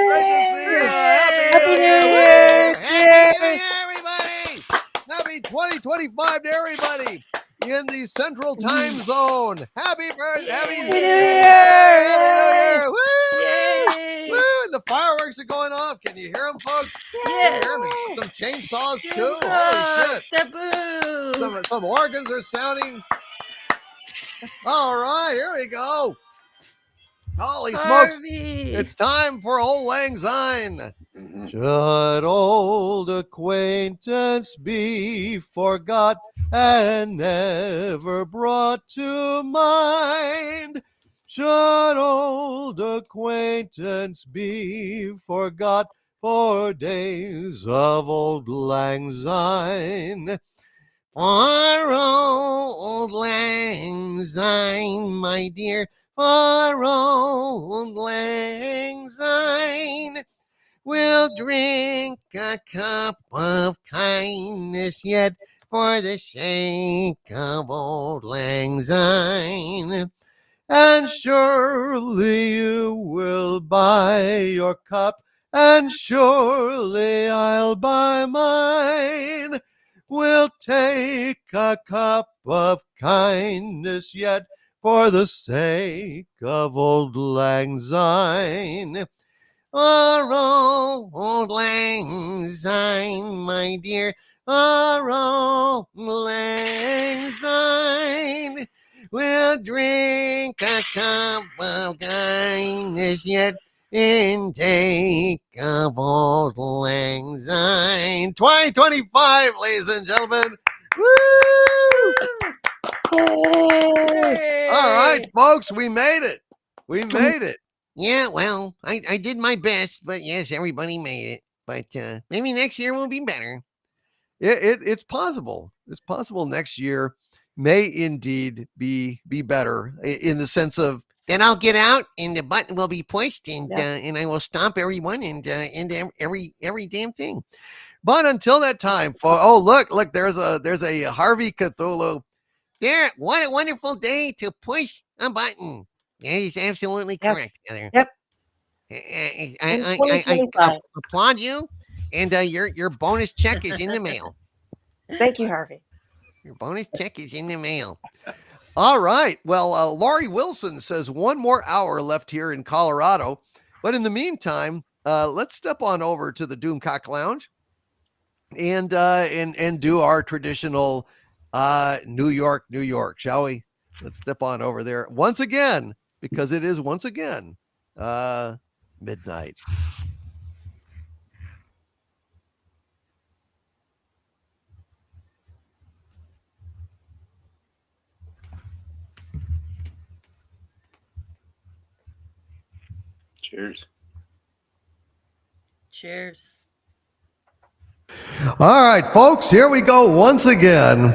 Great to see you. Happy New Year! Happy New Year, everybody! Happy 2025 to everybody in the Central Time Zone. Happy birthday! Happy New Year! Happy New Year! Woo! Yay! Woo! The fireworks are going off. Can you hear them, folks? Yes. Can you hear them? Some chainsaws too. Holy shit! Sabu! Some organs are sounding. All right, here we go. Holy smokes. Harvey! It's time for Old Lang Syne. Should old acquaintance be forgot and never brought to mind? Should old acquaintance be forgot for days of Old Lang Syne? For old Lang Syne, my dear, for old Lang Syne, we'll drink a cup of kindness yet for the sake of old Lang Syne. And surely you will buy your cup, and surely I'll buy mine. We'll take a cup of kindness yet for the sake of Old Lang Syne. For old Lang Syne, my dear, for old Lang Syne, We'll drink a cup of kindness yet and take of old lang syne. 2025, ladies and gentlemen. Woo! All right, folks, we made it. We made it. Yeah, well, I did my best, but yes, everybody made it. But maybe next year will be better. It's possible. It's possible next year may indeed be better in the sense of then I'll get out and the button will be pushed and Yes. and I will stomp everyone and into every damn thing. But until that time, oh look, there's a Harvey Cthulhu. There, what a wonderful day to push a button. That is absolutely Yes. correct, Heather. Yep. I 2025. applaud you, and your bonus check is in the mail. Thank you, Harvey. Your bonus check is in the mail. All right. Well, Laurie Wilson says one more hour left here in Colorado. But in the meantime, let's step on over to the Doomcock Lounge and do our traditional New York, shall we? Let's step on over there once again, because it is once again midnight. Cheers. Cheers. All right, folks, here we go once again.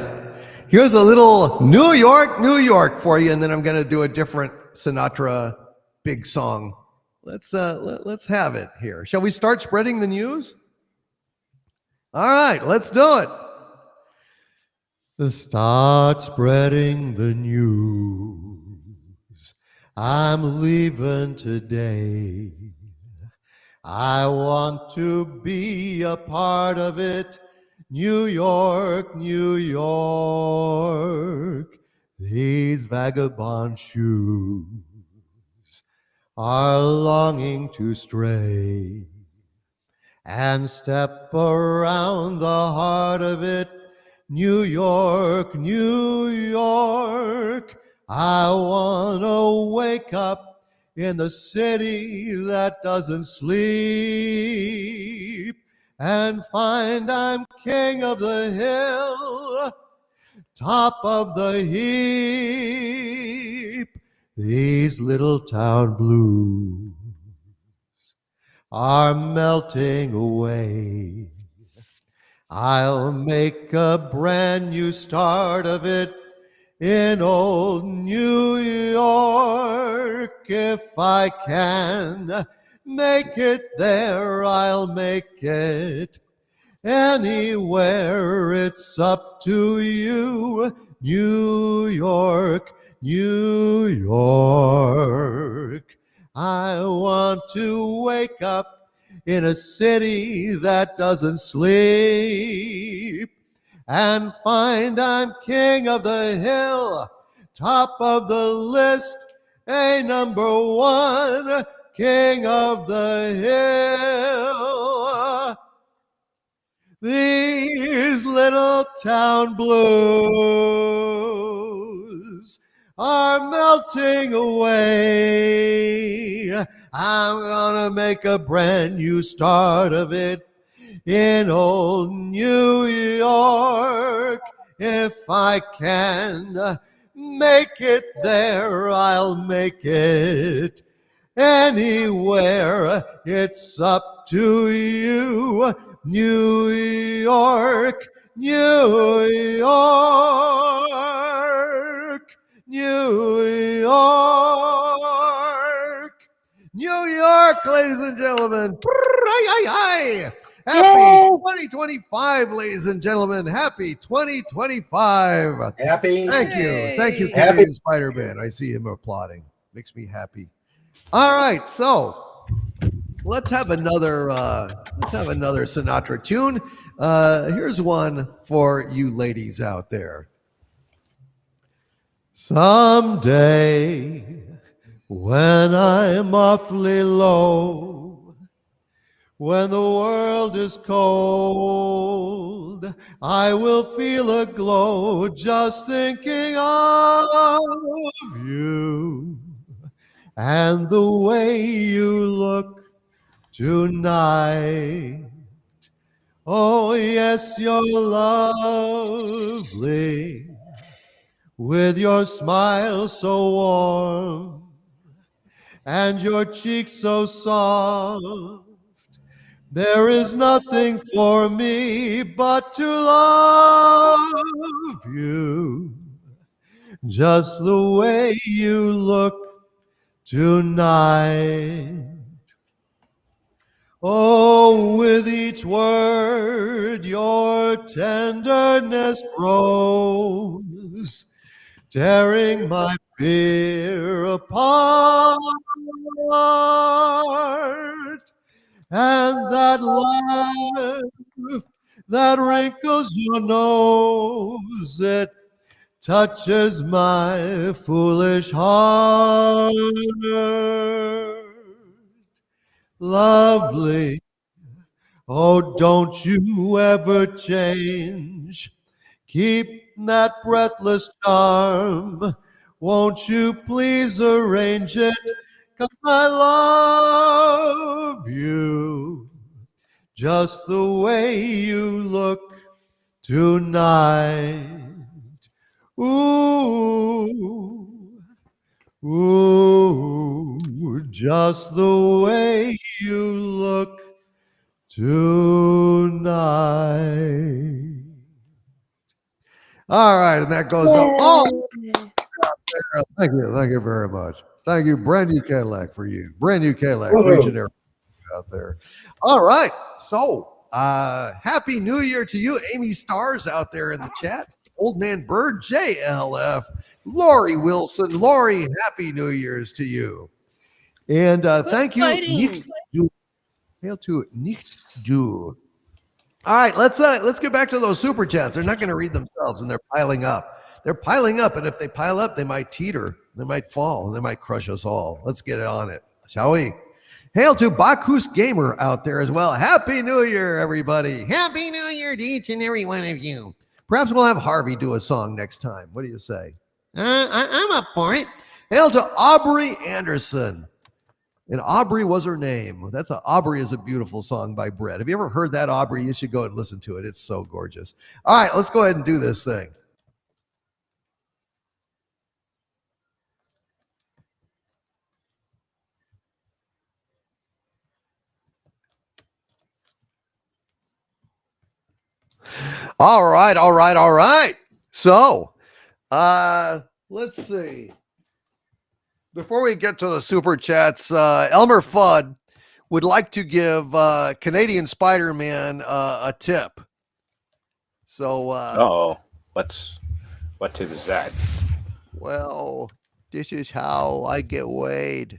Here's a little New York for you, and then I'm going to do a different Sinatra big song. Let's have it here. Shall we start spreading the news? All right, let's do it. Start spreading the news. I'm leaving today. I want to be a part of it. New York, these vagabond shoes are longing to stray and step around the heart of it. New York, I want to wake up in the city that doesn't sleep and find I'm king of the hill, top of the heap. These little town blues are melting away. I'll make a brand new start of it in old New York. If I can make it there, I'll make it anywhere. It's up to you. New York, I want to wake up in a city that doesn't sleep and find I'm king of the hill, top of the list, a number one, king of the hill. These little town blues are melting away. I'm gonna make a brand new start of it in old New York. If I can make it there, I'll make it anywhere. It's up to you. New York, New York, New York, New York, ladies and gentlemen. Happy 2025, ladies and gentlemen. Happy 2025. Happy. Thank you. Thank you, Happy. Canadian Spider-Man. I see him applauding. Makes me happy. All right, so let's have another Sinatra tune. Here's one for you ladies out there. Someday when I'm awfully low, When the world is cold, I will feel a glow just thinking of you and the way you look tonight. Oh, yes, you're lovely with your smile so warm and your cheeks so soft. There is nothing for me but to love you just the way you look tonight. Oh, with each word your tenderness grows, tearing my fear apart. And that laugh that wrinkles your nose, it touches my foolish heart. Lovely, oh, don't you ever change. Keep that breathless charm. Won't you please arrange it? 'Cause I love you just the way you look tonight. Ooh, ooh, just the way you look tonight. All right, and that goes up. Oh, thank you very much. Thank you, brand new Cadillac for you, brand new Cadillac for each and every out there. All right, so happy New Year to you, Amy Stars out there in the chat, Old Man Bird, JLF, Lori Wilson, Lori, happy New Year's to you, and thank you, Nick. Hail to Nick Du. All right, let's get back to those super chats. They're not going to read themselves, and they're piling up. They're piling up, and if they pile up, they might teeter, they might fall, and they might crush us all. Let's get on it, shall we? Hail to Bakus Gamer out there as well. Happy New Year, everybody. Happy New Year to each and every one of you. Perhaps we'll have Harvey do a song next time. What do you say? I'm up for it. Hail to Aubrey Anderson. And Aubrey was her name. Aubrey is a beautiful song by Brett. Have you ever heard that, Aubrey? You should go and listen to it. It's so gorgeous. All right, let's go ahead and do this thing. All right. So, let's see. Before we get to the super chats, Elmer Fudd would like to give Canadian Spider-Man a tip. So, what tip is that? Well, this is how I get weighed.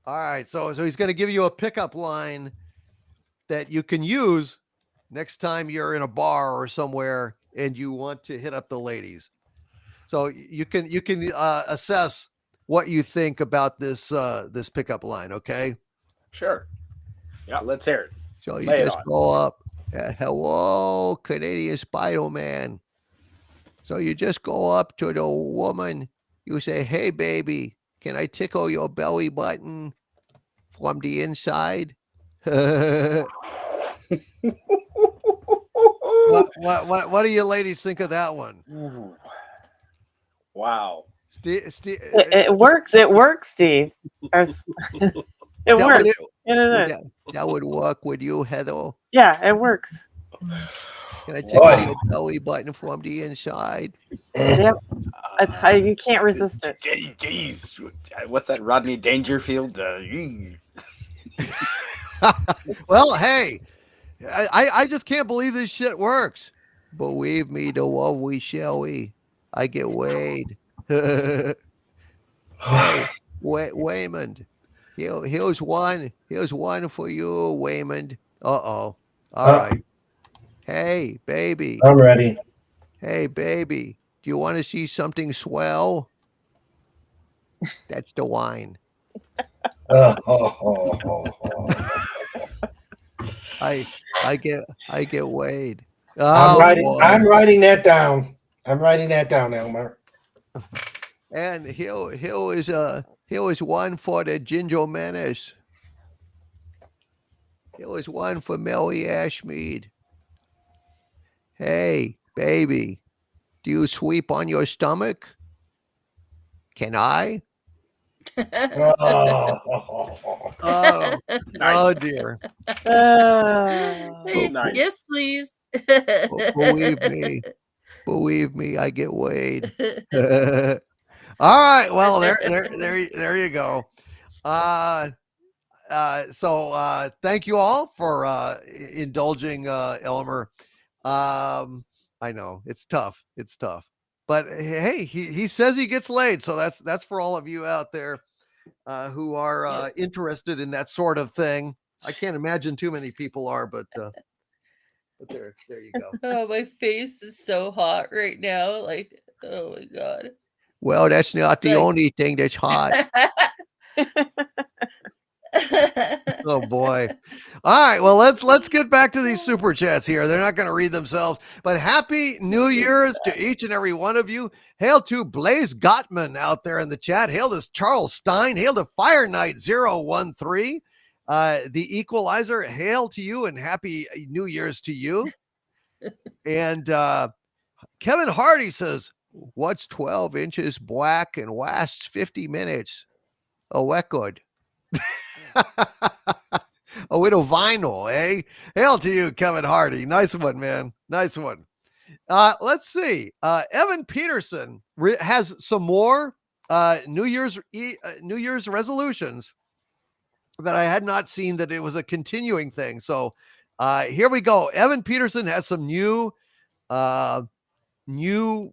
All right, so he's going to give you a pickup line that you can use next time you're in a bar or somewhere and you want to hit up the ladies. So you can assess what you think about this pickup line, okay? Sure. Yeah, let's hear it. So you just go up, hello, Canadian Spider-Man. So you just go up to the woman, you say, hey, baby, can I tickle your belly button from the inside? What do you ladies think of that one? Ooh. Wow. It works. It works, Steve. It works. That would work with you, Heather. Yeah, it works. Can I tickle your belly button from the inside? Yep. That's how you can't resist it. Jeez. What's that, Rodney Dangerfield? Well, hey, I just can't believe this shit works. Believe me, the love we shall we. I get weighed. Hey, Waymond. Here's one for you, Waymond. Uh-oh. All right. Hey, baby. I'm ready. Hey, baby. Do you want to see something swell? That's the wine. I get weighed. I'm Oh writing. boy. I'm writing that down. I'm writing that down, Elmer. And here was one for the Ginger Menace. Here was one for Melly Ashmead. Hey, baby, do you sweep on your stomach? Can I? Oh. Oh, Nice. oh dear. Nice. Yes, please. Believe me, I get weighed. All right, well, there you go. So thank you all for indulging Elmer. I know it's tough. It's tough. But hey, he says he gets laid, so that's for all of you out there who are interested in that sort of thing. I can't imagine too many people are, but there you go. Oh, my face is so hot right now. Like, oh my god. Well, that's not It's the like- only thing that's hot. Oh boy. All right, well let's get back to these super chats here. They're not going to read themselves, but happy New Year's to each and every one of you. Hail to Blaze Gottman out there in the chat. Hail to Charles Stein. Hail to Fire Knight 013. The Equalizer. Hail to you and happy New Year's to you. And Kevin Hardy says, "What's 12 inches black and lasts 50 minutes? A record." A little vinyl, eh? Hail to you, Kevin Hardy. Nice one, man. Nice one. Let's see. Evan Peterson has some more New Year's resolutions that I had not seen that it was a continuing thing. So here we go. Evan Peterson has some new New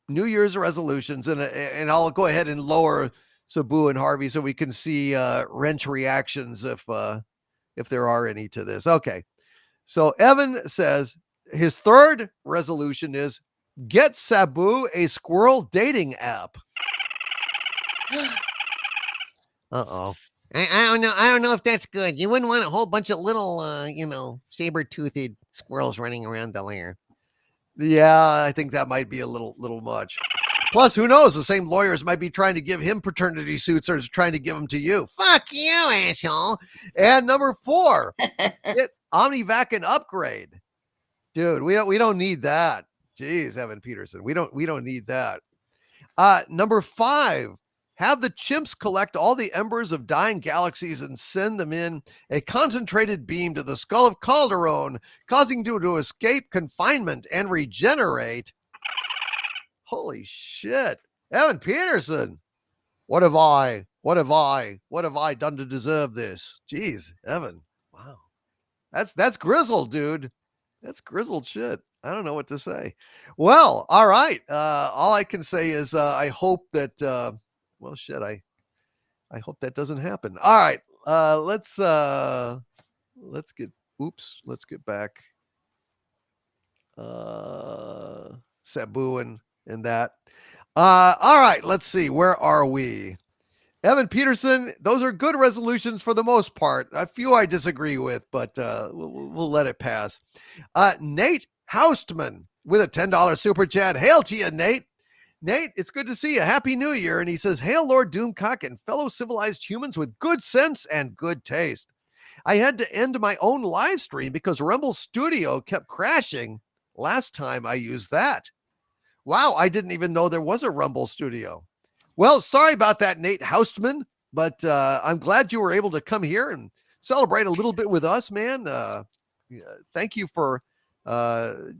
Year's resolutions, and I'll go ahead and lower Sabu and Harvey so we can see wrench reactions if there are any to this. Okay. So Evan says his third resolution is get Sabu a squirrel dating app. Uh-oh. I don't know. I don't know if that's good. You wouldn't want a whole bunch of little, saber-toothed squirrels running around the lair. Yeah, I think that might be a little much. Plus, who knows? The same lawyers might be trying to give him paternity suits or trying to give them to you. Fuck you, asshole. And number 4, get OmniVac an upgrade. Dude, we don't need that. Jeez, Evan Peterson. We don't need that. Number 5, have the chimps collect all the embers of dying galaxies and send them in a concentrated beam to the skull of Calderon, causing you to escape confinement and regenerate. Holy shit. Evan Peterson. What have I done to deserve this? Jeez, Evan. Wow. That's grizzled, dude. That's grizzled shit. I don't know what to say. Well, all right. All I can say is I hope that well shit, I hope that doesn't happen. All right. Let's get back. Sabu and that. All right, let's see. Where are we? Evan Peterson, those are good resolutions for the most part. A few I disagree with, but we'll let it pass. Nate Houstman with a $10 super chat. Hail to you, Nate. Nate, it's good to see you. Happy New Year. And he says, hail Lord Doomcock and fellow civilized humans with good sense and good taste. I had to end my own live stream because Rumble Studio kept crashing last time I used that. Wow, I didn't even know there was a Rumble Studio. Well, sorry about that, Nate Houstman, but I'm glad you were able to come here and celebrate a little bit with us, man. Thank you for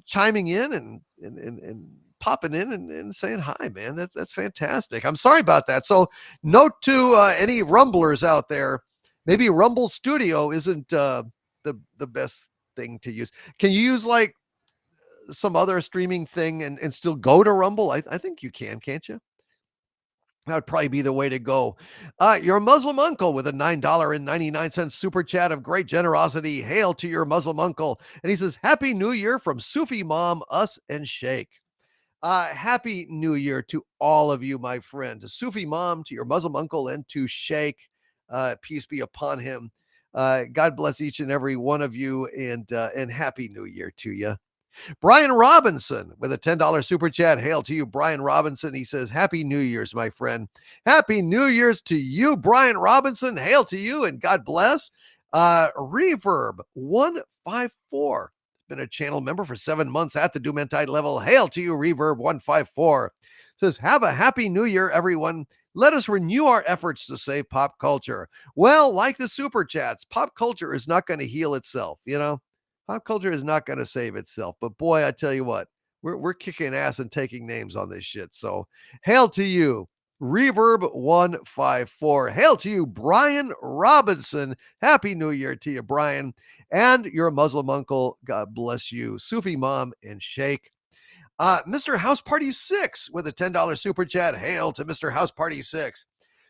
chiming in and popping in and saying hi, man. That's fantastic. I'm sorry about that. So note to any Rumblers out there, maybe Rumble Studio isn't the best thing to use. Can you use like some other streaming thing and still go to Rumble? I think you can, can't you? That would probably be the way to go. Your Muslim uncle with a $9.99 super chat of great generosity. Hail to your Muslim uncle. And he says, Happy New Year from Sufi Mom, us, and Sheikh. Happy New Year to all of you, my friend. To Sufi Mom, to your Muslim uncle, and to Sheikh. Peace be upon him. God bless each and every one of you, and Happy New Year to you. Brian Robinson with a $10 super chat. Hail to you, Brian Robinson. He says, Happy New Year's, my friend. Happy New Year's to you, Brian Robinson. Hail to you, and God bless. Reverb 154. Been a channel member for 7 months at the Doomantide level. Hail to you, Reverb 154. Says, have a happy new year, everyone. Let us renew our efforts to save pop culture. Well, like the super chats, pop culture is not going to heal itself, you know? Pop culture is not going to save itself. But boy, I tell you what, we're kicking ass and taking names on this shit. So hail to you, Reverb 154. Hail to you, Brian Robinson. Happy New Year to you, Brian. And your Muslim uncle, God bless you, Sufi Mom and Sheikh. Mr. House Party 6 with a $10 super chat. Hail to Mr. House Party 6.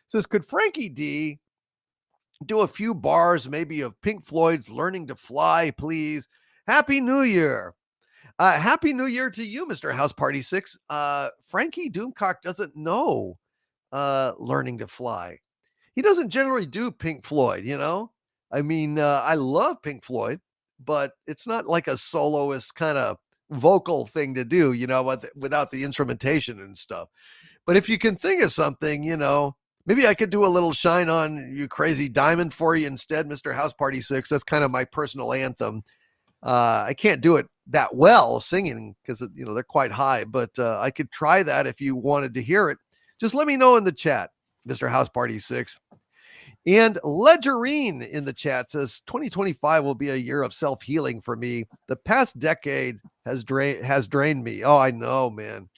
Says, could Frankie D do a few bars maybe of Pink Floyd's Learning to Fly, please? Happy New Year. Happy New Year to you, Mr. House Party 6. Frankie Doomcock doesn't know Learning to Fly. He doesn't generally do Pink Floyd, you know? I mean, I love Pink Floyd, but it's not like a soloist kind of vocal thing to do, you know, without the instrumentation and stuff. But if you can think of something, you know, maybe I could do a little Shine On You Crazy Diamond for you instead, Mr. House Party 6. That's kind of my personal anthem. I can't do it that well singing because, you know, they're quite high, but I could try that if you wanted to hear it. Just let me know in the chat, Mr. House Party 6. And Ledgerine in the chat says 2025 will be a year of self-healing for me. The past decade has drained me. Oh, I know, man.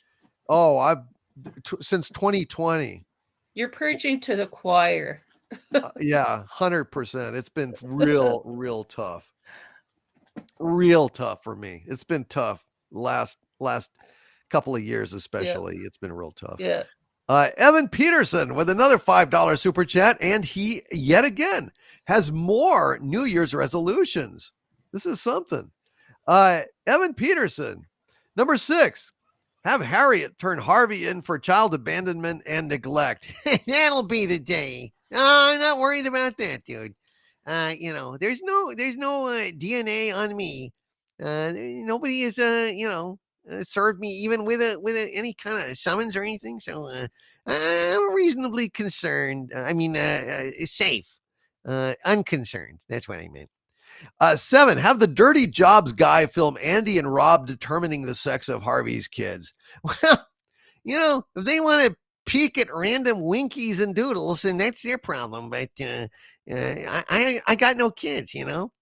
Oh, since 2020. You're preaching to the choir. Yeah, 100%. It's been real tough. Real tough for me. It's been tough last couple of years, especially. It's been real tough. Yeah. Evan Peterson with another $5 super chat, and he yet again has more New Year's resolutions. This is something. Evan Peterson, number 6, have Harriet turn Harvey in for child abandonment and neglect. That'll be the day. I'm not worried about that, dude. You know, there's no DNA on me. Nobody has, served me even with any kind of summons or anything. So I'm reasonably concerned. Safe, unconcerned. That's what I meant. 7, have the Dirty Jobs guy film Andy and Rob determining the sex of Harvey's kids. Well, you know, if they want to peek at random winkies and doodles, then that's their problem. But I got no kids, you know.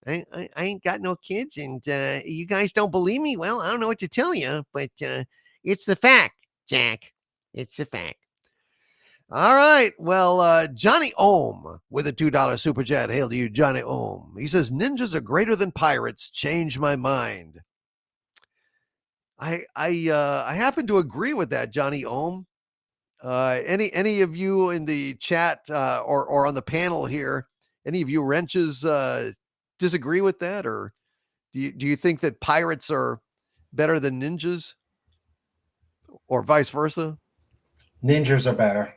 I ain't got no kids, and you guys don't believe me? Well, I don't know what to tell you, but it's the fact, Jack. It's the fact. All right. Well, Johnny Ohm with a $2 super chat. Hail to you, Johnny Ohm. He says, ninjas are greater than pirates. Change my mind. I happen to agree with that, Johnny Ohm. Any of you in the chat or on the panel here, any of you wrenches disagree with that, or do you think that pirates are better than ninjas, or vice versa? Ninjas are better.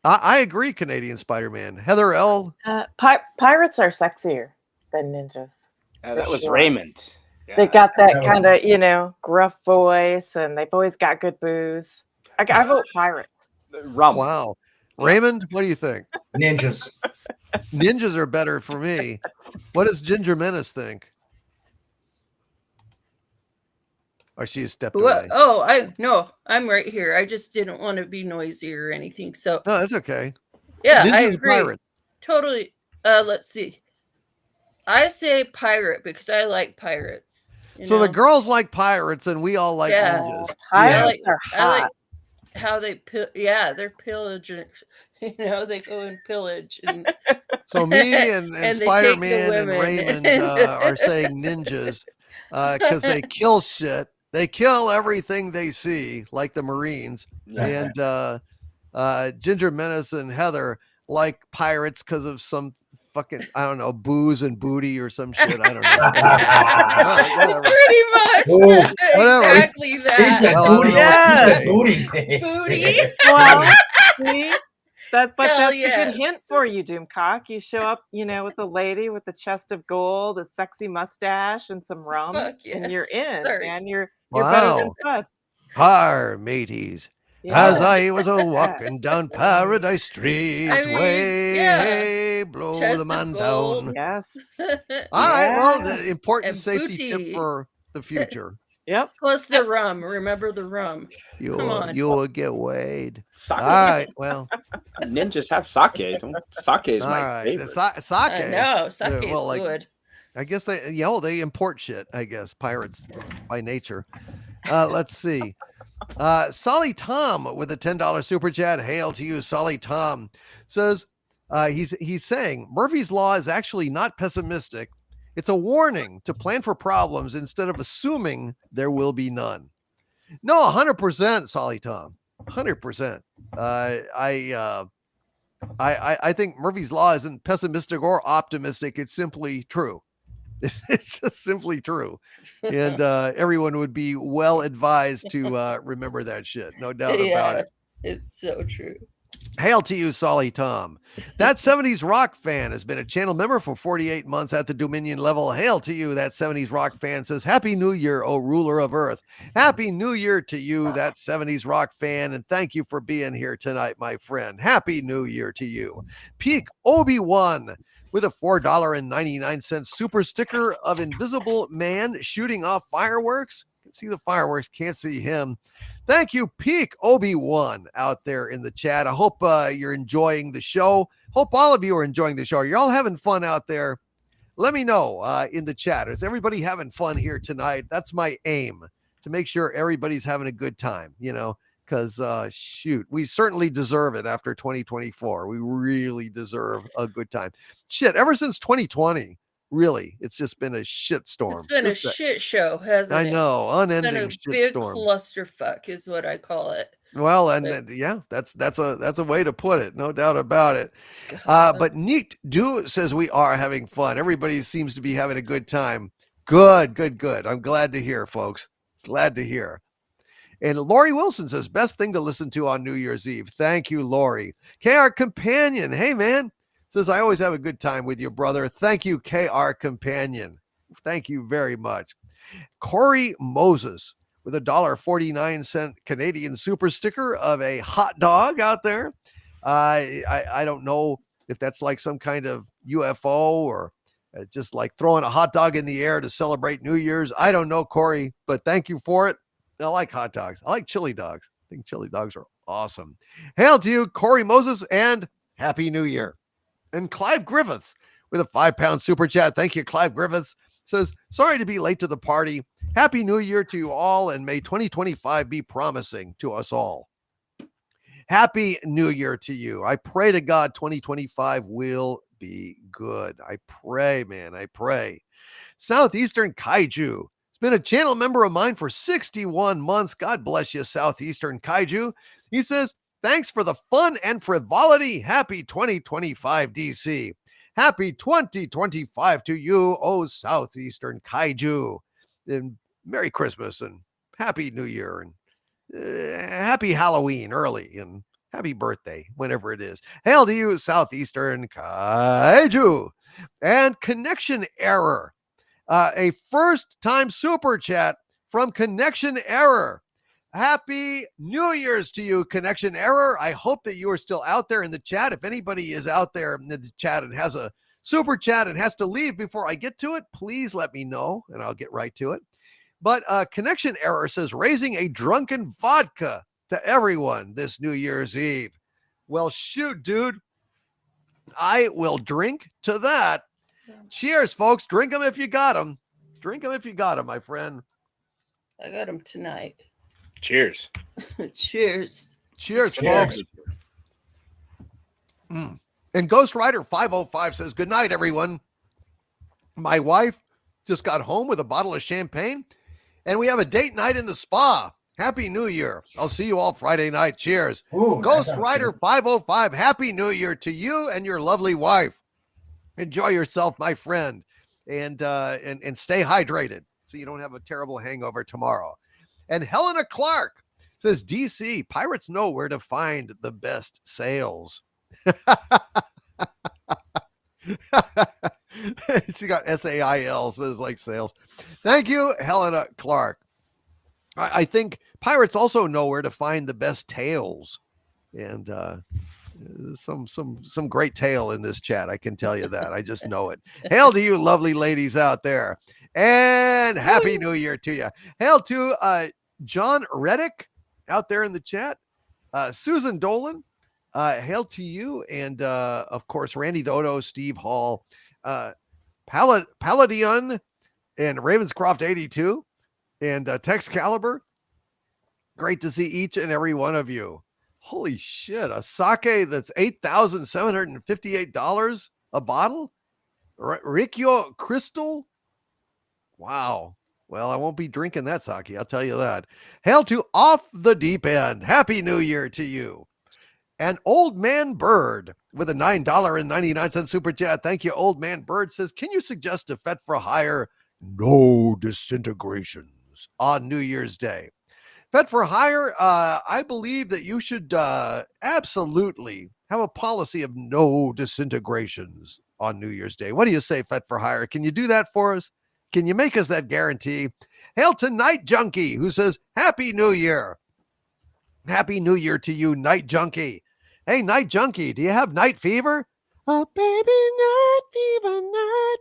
I agree, Canadian Spider-Man. Heather L. Pirates are sexier than ninjas. That was Raymond. Yeah. They got that kind of, you know, gruff voice, and they've always got good booze. I vote pirates. Rum. Wow. Raymond, what do you think? Ninjas. Ninjas are better for me. What does Ginger Menace think? Or she stepped away. Oh, I'm right here. I just didn't want to be noisy or anything. So no, that's okay. Yeah, Ninjas I agree. Pirates. Totally. Let's see. I say pirate because I like pirates. So the girls like pirates, and we all like ninjas. Pirates are hot. I like how they they're pillaging. You know, they go and pillage. And so me and Spider-Man and women. Raymond are saying ninjas because they kill shit. They kill everything they see, like the Marines. And Ginger Menace and Heather like pirates because of some fucking, I don't know, booze and booty or some shit. I don't know. Pretty much. Ooh, whatever. Exactly that. Booty. Booty. Well, see, But Hell that's a good hint yes. for you, Doomcock. You show up, with a lady with a chest of gold, a sexy mustache, and some rum, Fuck and you're yes. in, Sorry. man. You're better than Wow. Bud. Hi, mateys. As Yeah. I was a walking down Paradise Street, I mean, way, yeah. hey, blow Chest the of man gold. down. Yes. All right, well, Yeah. the important And safety tip booty. for the future. Yep. Plus the rum. Remember the rum. Come on. You will get weighed. Sake. All right, well, Ninjas have sake. Sake is all my right. The favorite. sake. I know. Sake is well, like, good. I guess they import shit, I guess, pirates by nature. Let's see. Solly Tom with a $10 super chat. Hail to you, Solly Tom. Says he's saying Murphy's Law is actually not pessimistic. It's a warning to plan for problems instead of assuming there will be none. No, 100%, Solly Tom. 100%. I think Murphy's Law isn't pessimistic or optimistic. It's simply true. It's just simply true. And everyone would be well advised to remember that shit. No doubt about it. It's so true. Hail to you, Solly Tom. That 70s rock fan has been a channel member for 48 months at the Dominion level. Hail to you, that 70s rock fan says, Happy New Year, O ruler of earth. Happy New Year to you, that 70s rock fan, and thank you for being here tonight, my friend. Happy New Year to you. Peak Obi-Wan with a $4.99 super sticker of Invisible Man shooting off fireworks. Can see the fireworks, can't see him. Thank you, Peak Obi-Wan out there in the chat. I hope you're enjoying the show. Hope all of you are enjoying the show. You're all having fun out there. Let me know in the chat. Is everybody having fun here tonight? That's my aim, to make sure everybody's having a good time, because shoot, we certainly deserve it after 2024. We really deserve a good time. Shit, ever since 2020, really, it's just been a shit storm. It's been a shit show, hasn't it? I know, unending it's been a shit big storm. clusterfuck is what I call it. Well, and yeah, that's a way to put it, no doubt about it. But Neat Do says we are having fun. Everybody seems to be having a good time. Good. I'm glad to hear, folks. Glad to hear. And Lori Wilson says, best thing to listen to on New Year's Eve. Thank you, Lori. KR Companion, hey man, says I always have a good time with you, brother. Thank you, KR Companion. Thank you very much. Corey Moses with a $1.49 Canadian super sticker of a hot dog out there. I don't know if that's like some kind of UFO or just like throwing a hot dog in the air to celebrate New Year's. I don't know, Corey, but thank you for it. I like hot dogs. I like chili dogs. I think chili dogs are awesome. Hail to you, Corey Moses, and Happy New Year. And Clive Griffiths with a £5 super chat. Thank you, Clive Griffiths. Says, sorry to be late to the party. Happy New Year to you all, and may 2025 be promising to us all. Happy New Year to you. I pray to God 2025 will be good. I pray, man. I pray. Southeastern Kaiju. Been a channel member of mine for 61 months. God bless you, Southeastern Kaiju. He says, thanks for the fun and frivolity. Happy 2025, DC. Happy 2025 to you, oh Southeastern Kaiju. And Merry Christmas and Happy New Year and Happy Halloween early and happy birthday, whenever it is. Hail to you, Southeastern Kaiju. And Connection Error. A first-time super chat from Connection Error. Happy New Year's to you, Connection Error. I hope that you are still out there in the chat. If anybody is out there in the chat and has a super chat and has to leave before I get to it, please let me know, and I'll get right to it. But Connection Error says, raising a drunken vodka to everyone this New Year's Eve. Well, shoot, dude. I will drink to that. Cheers, folks. Drink them if you got them. Drink them if you got them, my friend. I got them tonight. Cheers. Cheers. Cheers, folks. And Ghost Rider 505 says, good night, everyone. My wife just got home with a bottle of champagne, and we have a date night in the spa. Happy New Year. I'll see you all Friday night. Cheers. Ooh, Ghost Rider 505, Happy New Year to you and your lovely wife. Enjoy yourself, my friend, and stay hydrated so you don't have a terrible hangover tomorrow. And Helena Clark says, DC, pirates know where to find the best sales. She got SAILs, but it's like sales. Thank you, Helena Clark. I think pirates also know where to find the best tales, and some great tale in this chat. I can tell you that. I just know it. Hail to you, lovely ladies out there, and happy New Year to you. Hail to John Reddick out there in the chat. Susan Dolan, hail to you, and of course Randy Dodo, Steve Hall, Paladion, and Ravenscroft 82, and Tex Caliber. Great to see each and every one of you. Holy shit, a sake that's $8,758 a bottle? Rikyo Crystal? Wow. Well, I won't be drinking that sake, I'll tell you that. Hail to Off the Deep End. Happy New Year to you. And Old Man Bird with a $9.99 super chat. Thank you, Old Man Bird says, can you suggest a Fet for Hire no disintegrations on New Year's Day? Fet for Hire, I believe that you should absolutely have a policy of no disintegrations on New Year's Day. What do you say, Fet for Hire? Can you do that for us? Can you make us that guarantee? Hail to Night Junkie, who says, Happy New Year. Happy New Year to you, Night Junkie. Hey, Night Junkie, do you have night fever? Oh, baby, night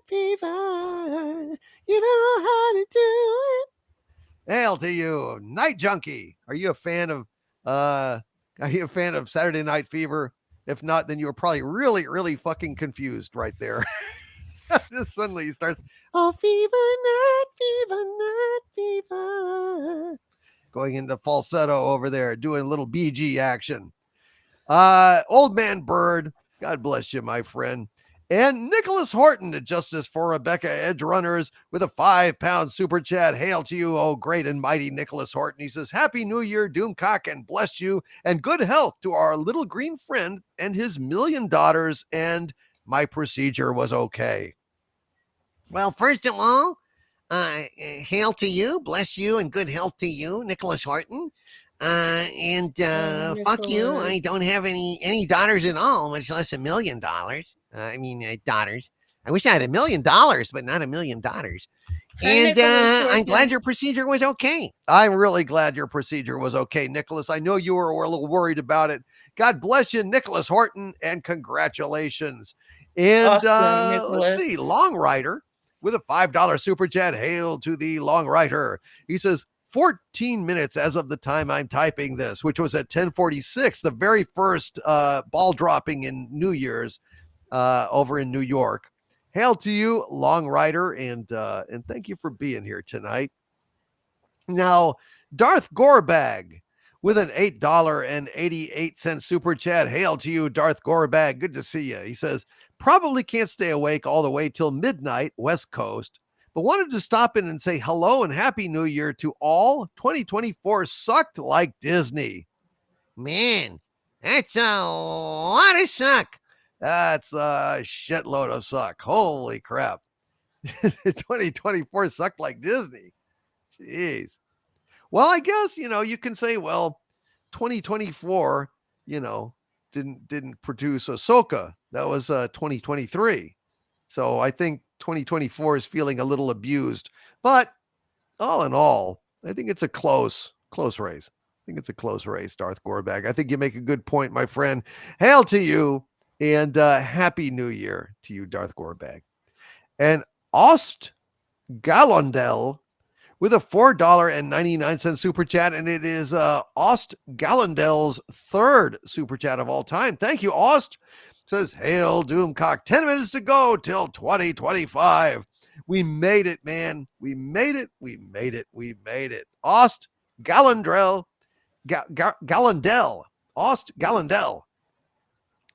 fever. You know how to do it. Hail to you, Night Junkie. Are you a fan of Saturday Night Fever? If not, then you're probably really, really fucking confused right there. Just suddenly he starts, oh, night fever. Going into falsetto over there, doing a little BG action. Old Man Bird, God bless you, my friend. And Nicholas Horton at Justice for Rebecca Edge Runners with a 5-pound super chat. Hail to you, oh great and mighty Nicholas Horton. He says, Happy New Year, Doomcock, and bless you, and good health to our little green friend and his 1,000,000 daughters, and my procedure was okay. Well, first of all, hail to you, bless you, and good health to you, Nicholas Horton. And fuck you. I don't have any daughters at all, much less $1 million. Daughters. I wish I had $1 million, but not 1,000,000 daughters. And I'm glad your procedure was okay. I'm really glad your procedure was okay, Nicholas. I know you were a little worried about it. God bless you, Nicholas Horton, and congratulations. And let's see, Long Rider with a $5 super chat. Hail to the Long Rider. He says, 14 minutes as of the time I'm typing this, which was at 10:46, the very first ball dropping in New Year's over in New York. Hail to you, Long Rider, and thank you for being here tonight. Now, Darth Gorebag with an $8.88 super chat. Hail to you, Darth Gorebag. Good to see you. He says, probably can't stay awake all the way till midnight, West Coast, but wanted to stop in and say hello and Happy New Year to all. 2024 sucked like Disney. Man, that's a lot of suck. That's a shitload of suck. Holy crap. 2024 sucked like Disney. Jeez. Well, I guess, you can say, well, 2024, didn't produce Ahsoka. That was 2023. So I think 2024 is feeling a little abused, but all in all, I think it's a close race. I think it's a close race, Darth Gorebag. I think you make a good point, my friend. Hail to you, and Happy New Year to you, Darth Gorebag. And Ost Gallandel with a $4.99 super chat, and it is Ost Gallandel's third super chat of all time. Thank you, Ost. Says, hail Doomcock, 10 minutes to go till 2025. We made it, man. We made it. Ost Gallandel. Ost Gallandel.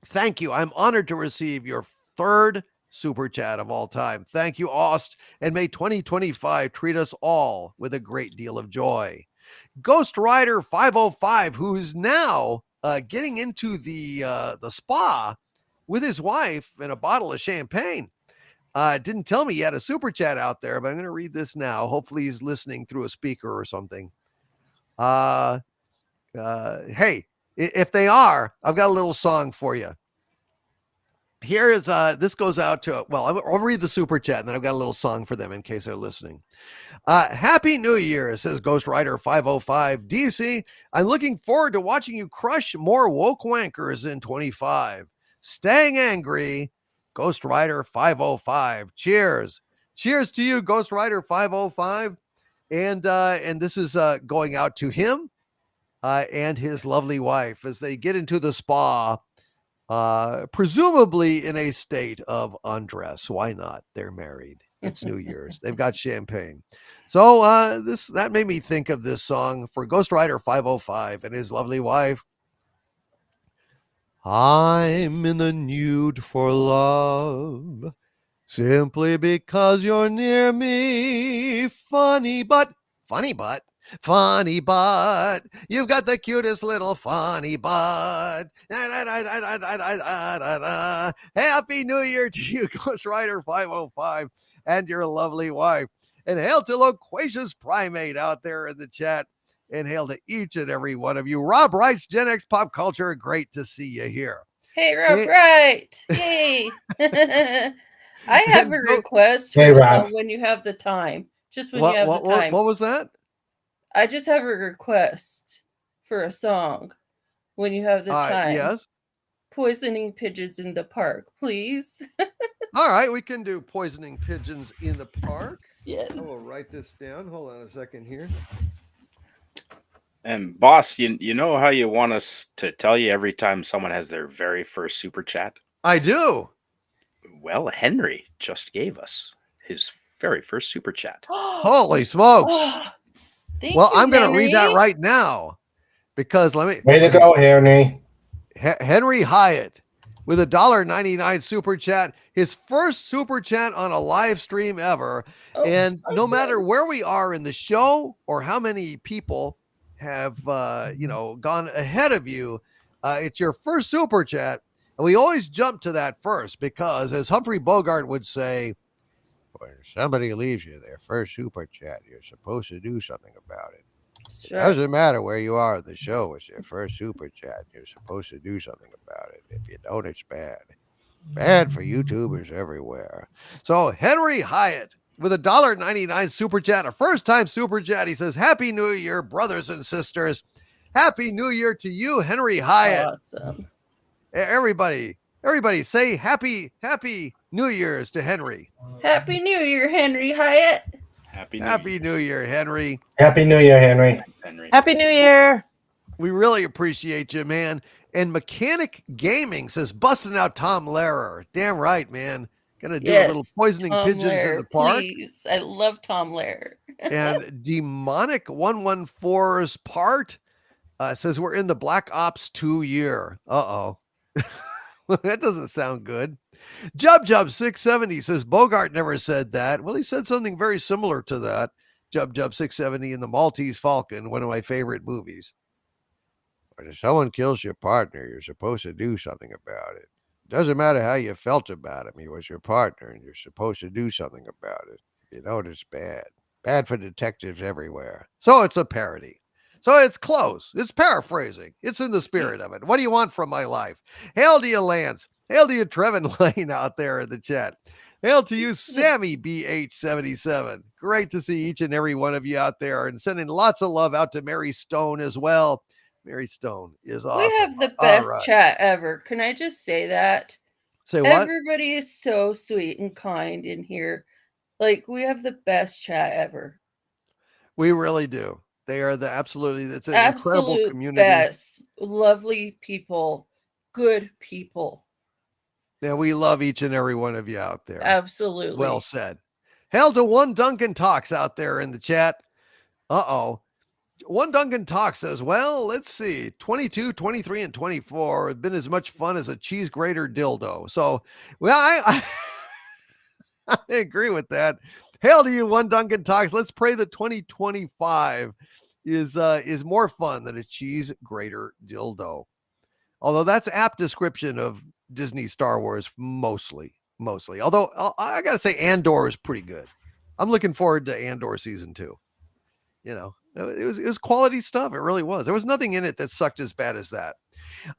Thank you. I'm honored to receive your third super chat of all time. Thank you, Ost. And may 2025 treat us all with a great deal of joy. Ghost Rider 505, who's now getting into the spa with his wife and a bottle of champagne. Didn't tell me he had a super chat out there, but I'm going to read this now. Hopefully he's listening through a speaker or something. Hey, if they are, I've got a little song for you. Here is this goes out to, well, I'll read the super chat and then I've got a little song for them in case they're listening. Happy New Year, says Ghost Rider 505. DC, I'm looking forward to watching you crush more woke wankers in 25. Staying angry, Ghost Rider 505. Cheers. Cheers to you, Ghost Rider 505. And this is going out to him and his lovely wife as they get into the spa, presumably in a state of undress. Why not? They're married. It's New Year's. They've got champagne. So that made me think of this song for Ghost Rider 505 and his lovely wife. I'm in the nude for love, simply because you're near me. Funny but, you've got the cutest little funny butt. Happy New Year to you, Ghost Rider 505, and your lovely wife. And hail to loquacious primate out there in the chat. And hail to each and every one of you. Rob writes, Gen X Pop Culture, great to see you here. Hey, Rob Wright. Yay. I have a request for when you have the time. Just when you have the time. What was that? I just have a request for a song when you have the time. Yes. Poisoning pigeons in the park, please. All right, we can do poisoning pigeons in the park. Yes. I will write this down. Hold on a second here. And boss, you know how you want us to tell you every time someone has their very first super chat? I do. Well, Henry just gave us his very first super chat. Holy smokes. Well, I'm going to read that right now because let me. Way to go, Henry. Henry Hyatt with a $1.99 super chat. His first super chat on a live stream ever. And no matter where we are in the show or how many people have gone ahead of you, it's your first super chat, and we always jump to that first because, as Humphrey Bogart would say, when somebody leaves you their first super chat, you're supposed to do something about it. Sure. It doesn't matter where you are in the show, it's your first super chat, you're supposed to do something about it. If you don't, it's bad for YouTubers everywhere. So Henry Hyatt with a $1.99 super chat, a first time super chat. He says, Happy New Year, brothers and sisters. Happy New Year to you, Henry Hyatt. Awesome. Everybody say happy New Year's to Henry. Happy New Year, Henry Hyatt. Happy New Year, Henry. Happy New Year, Henry. Happy New Year. We really appreciate you, man. And Mechanic Gaming says, busting out Tom Lehrer. Damn right, man. Gonna do a little poisoning Tom pigeons Lehrer, in the park. Please. I love Tom Lehrer. And Demonic 114's part says we're in the Black Ops 2 year. Uh-oh. That doesn't sound good. Jub 670 says Bogart never said that. Well, he said something very similar to that. Jub 670 in The Maltese Falcon, one of my favorite movies. When someone kills your partner, you're supposed to do something about it. Doesn't matter how you felt about him. He was your partner, and you're supposed to do something about it. You know, it's bad. Bad for detectives everywhere. So it's a parody. So it's close. It's paraphrasing. It's in the spirit of it. What do you want from my life? Hail to you, Lance. Hail to you, Trevin Lane out there in the chat. Hail to you, Sammy BH77. Great to see each and every one of you out there, and sending lots of love out to Mary Stone as well. Mary Stone is awesome. We have the best chat ever. Can I just say that? Say what? Everybody is so sweet and kind in here. Like, we have the best chat ever. We really do. They are it's an incredible community. Best. Lovely people. Good people. Yeah, we love each and every one of you out there. Absolutely. Well said. Hail to One Duncan Talks out there in the chat. Uh-oh. One Duncan Talk says, well, let's see, 22, 23, and 24 have been as much fun as a cheese grater dildo. So, well, I agree with that. Hail to you, One Duncan Talks. Let's pray that 2025 is more fun than a cheese grater dildo. Although that's apt description of Disney Star Wars mostly. Although I got to say Andor is pretty good. I'm looking forward to Andor season 2. You know, It was quality stuff. It really was. There was nothing in it that sucked as bad as that.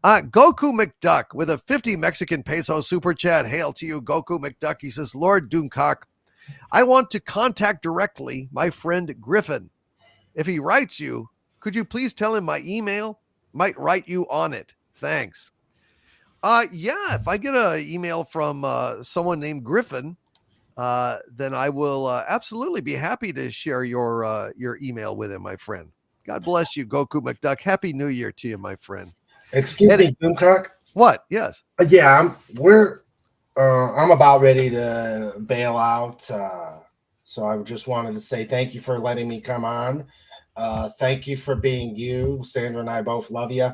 Goku McDuck with a 50 Mexican peso super chat. Hail to you, Goku McDuck. He says, Lord Doomcock, I want to contact directly my friend Griffin. If he writes you, could you please tell him my email? Might write you on it. Thanks. Yeah, if I get an email from someone named Griffin, then I will absolutely be happy to share your email with him, my friend. God bless you, Goku McDuck. Happy New Year to you, my friend. Excuse me, Doomcock. What? Yes. Yeah, I'm about ready to bail out. So I just wanted to say thank you for letting me come on. Thank you for being you. Sandra and I both love you.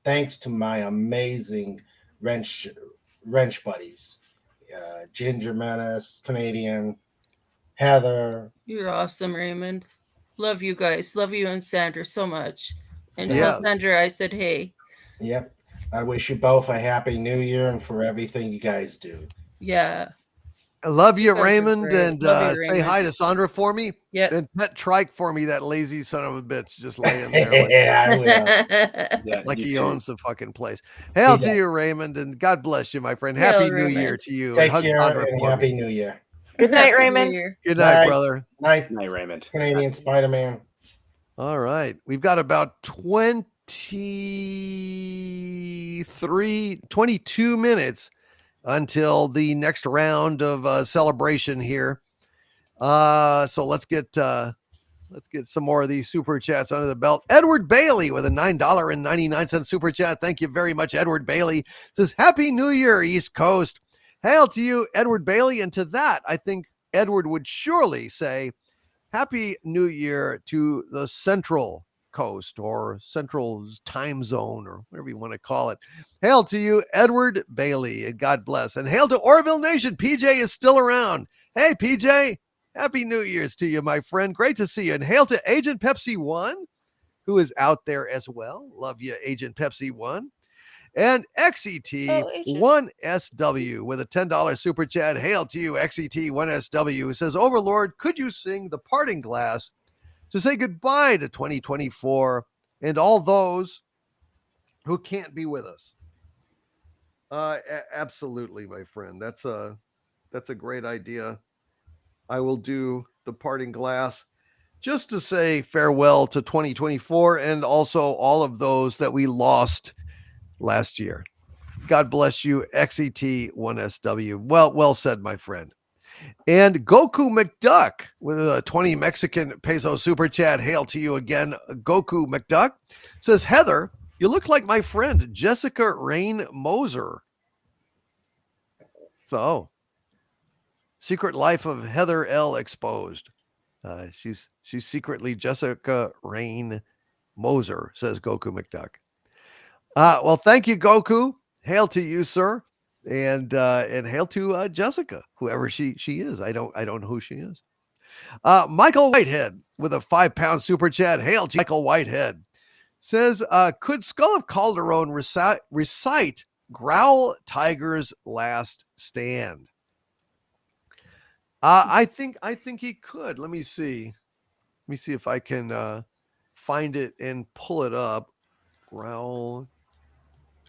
Thanks to my amazing wrench buddies, Ginger Menace, Canadian, Heather. You're awesome, Raymond. Love you guys. Love you and Sandra so much. And tell Sandra I said hey. Yep. I wish you both a happy New Year and for everything you guys do. Yeah. I love you, Raymond, and Raymond. say hi to Sandra for me. Yeah. And pet Trike for me, that lazy son of a bitch, just laying there like he owns the fucking place. Hail to you, Raymond, and God bless you, my friend. Happy New Year to you. Take care and happy New Year. Good night, Raymond. Good night, brother. Night, Raymond. Canadian Spider-Man. All right. We've got about 22 minutes until the next round of celebration here. So let's get some more of these super chats under the belt. Edward Bailey with a $9.99 super chat. Thank you very much, Edward Bailey. Says, Happy New Year, East Coast. Hail to you, Edward Bailey. And to that, I think Edward would surely say, Happy New Year to the Central Coast or Central Time Zone or whatever you want to call it. Hail to you, Edward Bailey, and God bless. And hail to Orville Nation. PJ is still around. Hey, PJ, Happy New Year's to you, my friend. Great to see you. And hail to Agent Pepsi 1, who is out there as well. Love you, Agent Pepsi 1. And XET1SW with a $10 super chat. Hail to you, XET1SW, who says, Overlord, could you sing The Parting Glass to say goodbye to 2024 and all those who can't be with us? Absolutely, my friend. That's a great idea. I will do The Parting Glass just to say farewell to 2024 and also all of those that we lost last year. God bless you, XET1SW. Well said, my friend. And Goku McDuck with a 20 Mexican peso super chat. Hail to you again, Goku McDuck. Says, Heather, you look like my friend Jessica Rain Moser. So, Secret Life of Heather L. exposed. She's secretly Jessica Rain Moser, says Goku McDuck. Well, thank you, Goku. Hail to you, sir, and hail to Jessica, whoever she is. I don't know who she is. Michael Whitehead with a £5 super chat. Hail to Michael Whitehead. Says, could Skull of Calderon recite Growl Tiger's Last Stand? I think he could. Let me see if I can find it and pull it up. Growl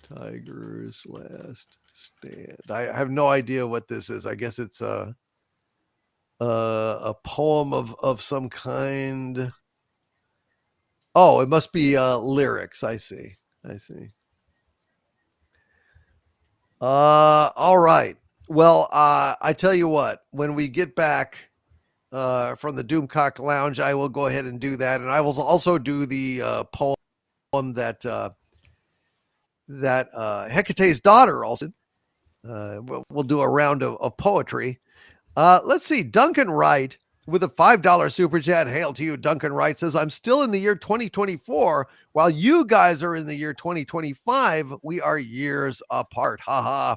Tiger's Last Stand. I have no idea what this is. I guess it's a poem of some kind. Oh, it must be lyrics. I see. All right. Well, I tell you what, when we get back from the Doomcock Lounge, I will go ahead and do that. And I will also do the poem that Hecate's daughter also. We'll do a round of poetry. Let's see. Duncan Wright with a $5 super chat. Hail to you, Duncan Wright. Says, I'm still in the year 2024 while you guys are in the year 2025. We are years apart. Ha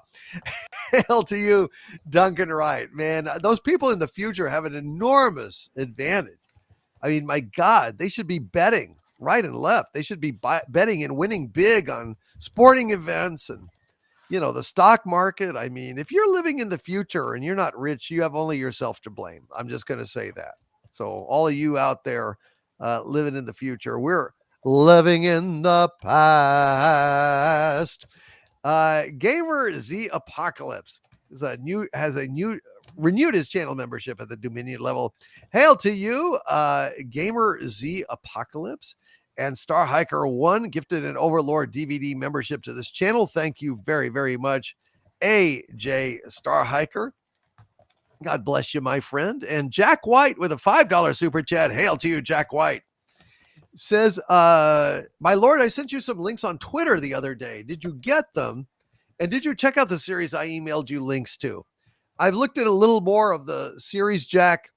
Hail to you, Duncan Wright. Man, those people in the future have an enormous advantage. I mean, my God, they should be betting right and left. They should be betting and winning big on sporting events and the stock market. I mean, if you're living in the future and you're not rich, you have only yourself to blame. I'm just going to say that. So all of you out there living in the future, we're living in the past. Gamer Z Apocalypse has a new renewed his channel membership at the Dominion level. Hail to you, Gamer Z Apocalypse. And Star Hiker 1 gifted an Overlord DVD membership to this channel. Thank you very, very much, AJ Star Hiker. God bless you, my friend. And Jack White with a $5 super chat. Hail to you, Jack White. Says, my lord, I sent you some links on Twitter the other day. Did you get them? And did you check out the series I emailed you links to? I've looked at a little more of the series, Jack,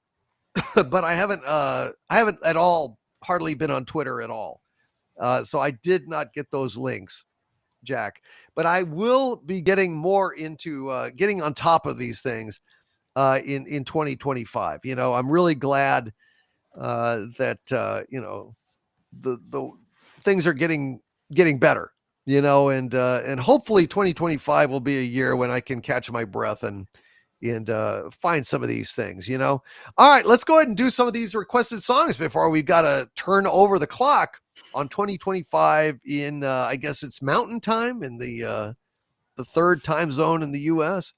but I haven't at all hardly been on Twitter at all. So I did not get those links, Jack, but I will be getting more into getting on top of these things in 2025. I'm really glad that the things are getting better, and hopefully 2025 will be a year when I can catch my breath and find some of these things, All right, let's go ahead and do some of these requested songs before we've got to turn over the clock on 2025 in, I guess it's Mountain Time in the third time zone in the U.S.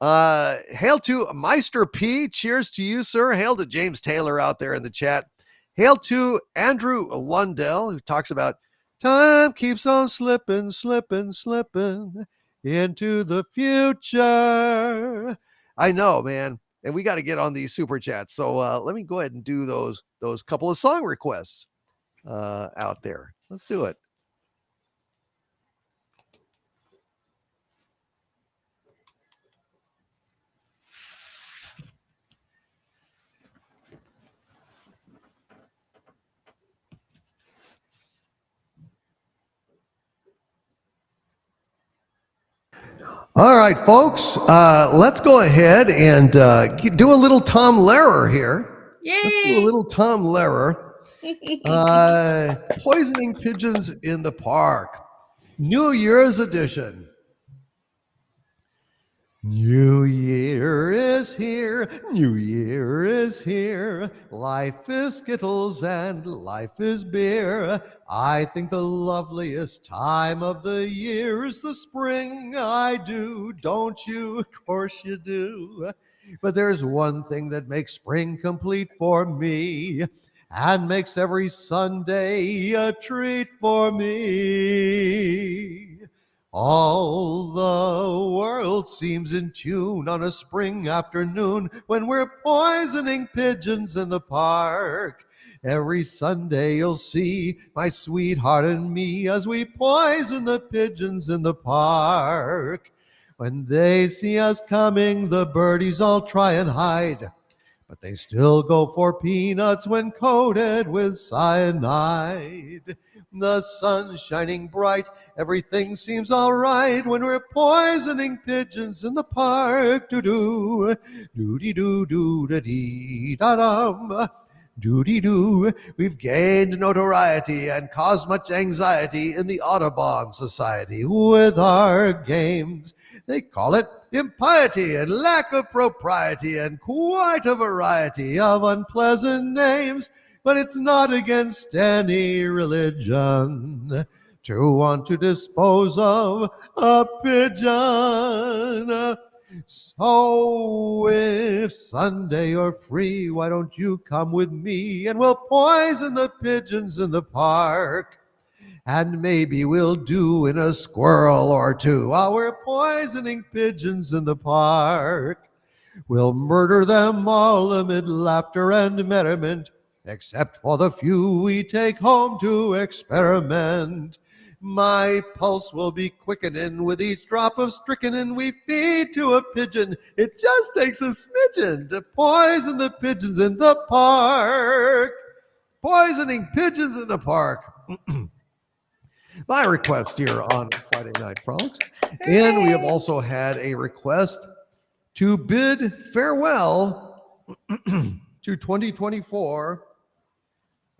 Hail to Meister P. Cheers to you, sir. Hail to James Taylor out there in the chat. Hail to Andrew Lundell, who talks about time keeps on slipping, slipping, slipping into the future. I know, man. And we got to get on these super chats. So let me go ahead and do those couple of song requests out there. Let's do it. All right, folks, let's go ahead and do a little Tom Lehrer here. Yay! Let's do a little Tom Lehrer. Poisoning pigeons in the park. New Year's edition. New Year is here, New Year is here. Life is Skittles and life is beer. I think the loveliest time of the year is the spring. I do, don't you? Of course you do. But there's one thing that makes spring complete for me and makes every Sunday a treat for me. All the world seems in tune on a spring afternoon when we're poisoning pigeons in the park. Every Sunday you'll see my sweetheart and me as we poison the pigeons in the park. When they see us coming, the birdies all try and hide, but they still go for peanuts when coated with cyanide. The sun's shining bright, everything seems all right when we're poisoning pigeons in the park. Doo-doo, doo-dee-doo-doo-da-dee-da-dum. Doo-dee-doo, we've gained notoriety and caused much anxiety in the Audubon Society with our games. They call it impiety and lack of propriety and quite a variety of unpleasant names. But it's not against any religion to want to dispose of a pigeon. So if Sunday you're free, why don't you come with me and we'll poison the pigeons in the park? And maybe we'll do in a squirrel or two while we're poisoning pigeons in the park. We'll murder them all amid laughter and merriment, except for the few we take home to experiment. My pulse will be quickening with each drop of strychnine we feed to a pigeon. It just takes a smidgen to poison the pigeons in the park. Poisoning pigeons in the park. My request here on Friday Night Frolics. And we have also had a request to bid farewell to 2024,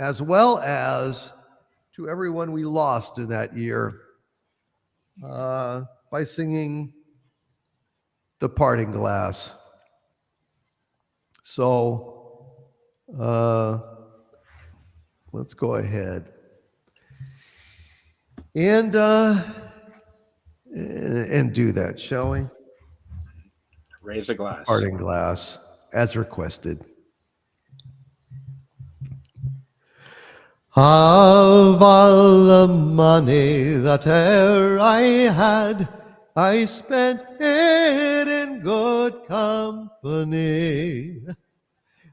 as well as to everyone we lost in that year. by singing The Parting Glass. So let's go ahead and do that, shall we? Raise a glass. Parting Glass, as requested. Of all the money that e'er I had, I spent it in good company.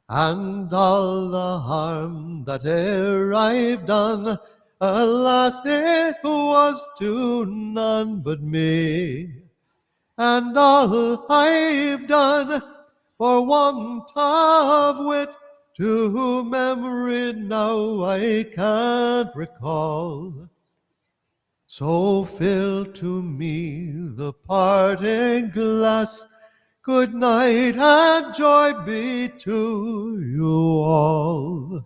And all the harm that e'er I've done, alas, it was to none but me. And all I've done for want of wit, to memory now I can't recall. So fill to me the parting glass. Good night and joy be to you all.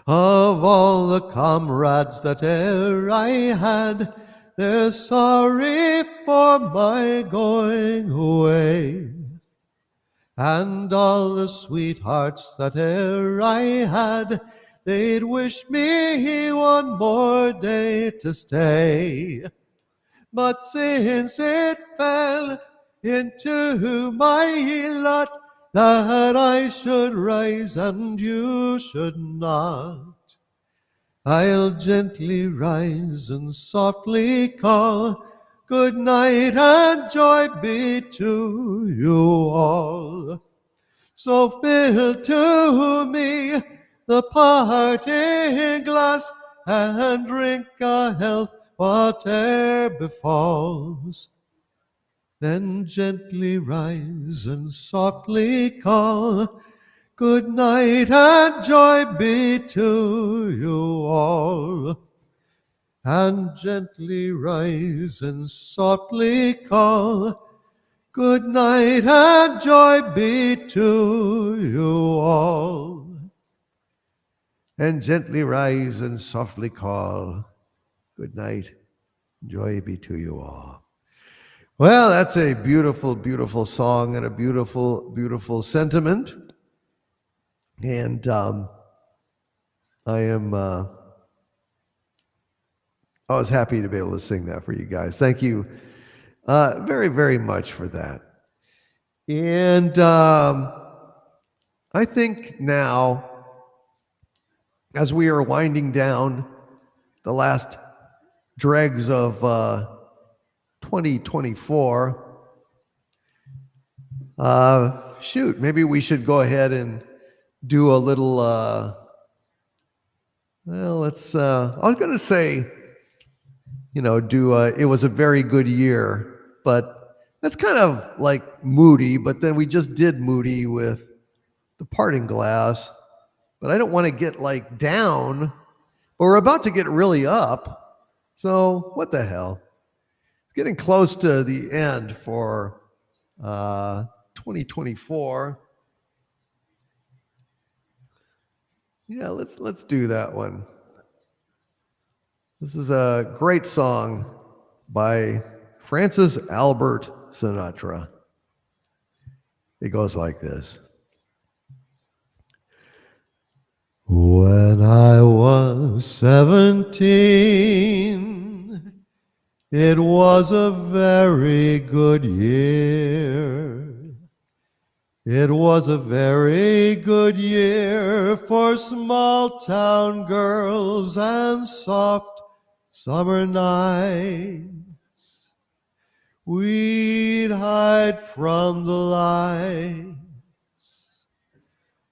Of all the comrades that e'er I had, they're sorry for my going away. And all the sweethearts that e'er I had, they'd wish me one more day to stay. But since it fell into my lot that I should rise and you should not, I'll gently rise and softly call, good night and joy be to you all. So fill to me the parting glass and drink a health whate'er befalls. Then gently rise and softly call, good night and joy be to you all. And gently rise and softly call, good night and joy be to you all. And gently rise and softly call, good night, joy be to you all. Well, that's a beautiful, beautiful song and a beautiful, beautiful sentiment. And I was happy to be able to sing that for you guys. Thank you very, very much for that. And I think now, as we are winding down the last dregs of 2024, maybe we should go ahead and do a little, I was going to say, it was a very good year, but that's kind of like Moody, but then we just did Moody with The Parting Glass, but I don't want to get like down, but we're about to get really up. So what the hell? It's getting close to the end for 2024. Yeah, let's do that one. This is a great song by Francis Albert Sinatra. It goes like this. When I was 17, it was a very good year. It was a very good year for small town girls and soft summer nights. We'd hide from the lights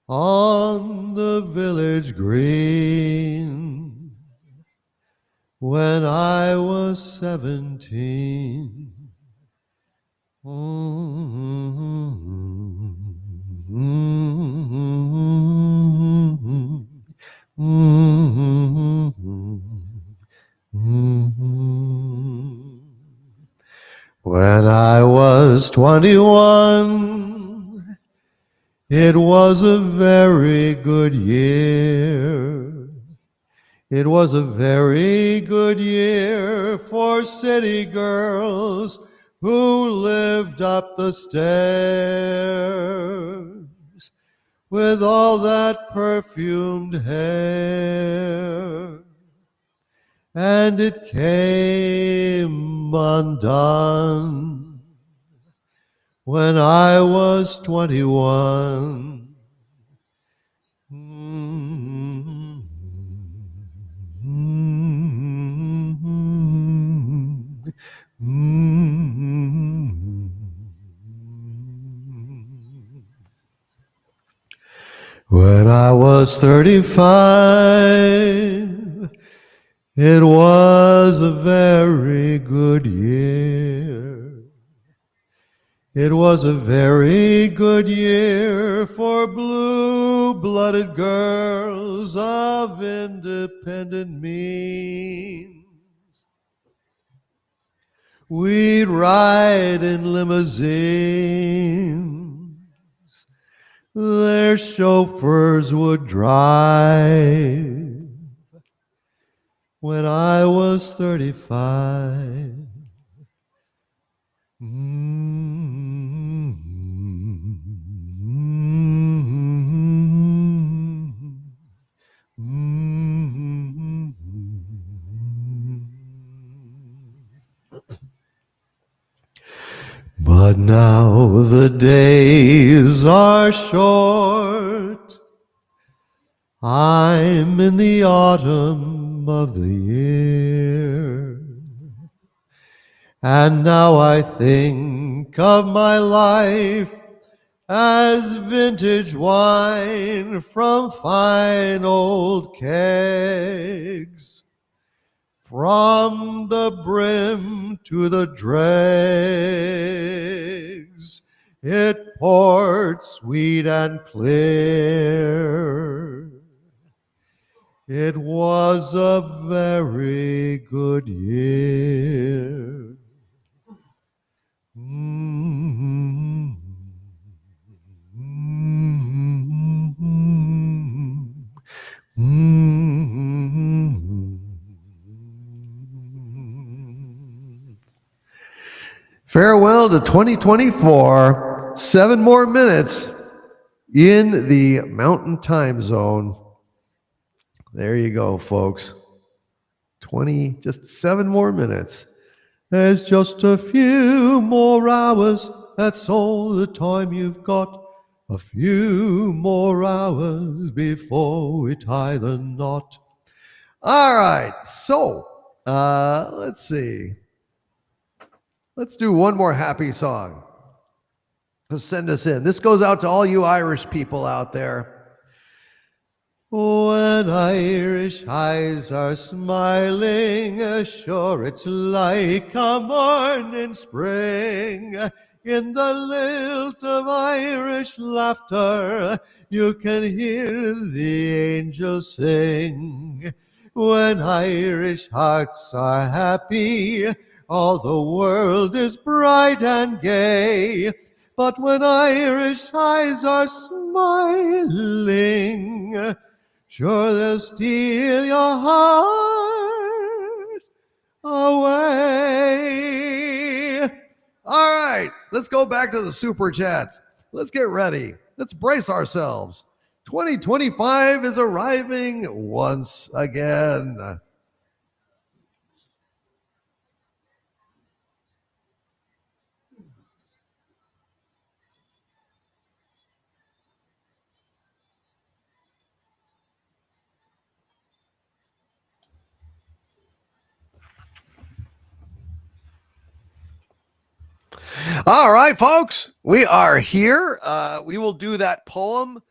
on the village green when I was 17. When I was 21, it was a very good year. It was a very good year for city girls who lived up the stairs with all that perfumed hair. And it came undone when I was 21. When I was 35, it was a very good year. It was a very good year for blue-blooded girls of independent means. We'd ride in limousines. Their chauffeurs would drive. When I was 35, but now the days are short. I'm in the autumn of the year, and now I think of my life as vintage wine from fine old kegs. From the brim to the dregs, it poured sweet and clear. It was a very good year. Farewell to 2024. 7 more minutes in the Mountain Time Zone. There you go, folks. Just 7 more minutes. There's just a few more hours. That's all the time you've got. A few more hours before we tie the knot. All right. So, let's see. Let's do one more happy song. Let's send us in. This goes out to all you Irish people out there. When Irish eyes are smiling, sure it's like a morning spring. In the lilt of Irish laughter, you can hear the angels sing. When Irish hearts are happy, all the world is bright and gay. But when Irish eyes are smiling, sure they'll steal your heart away. All right, let's go back to the super chats. Let's get ready. Let's brace ourselves. 2025 is arriving once again. All right, folks, we are here. We will do that poem.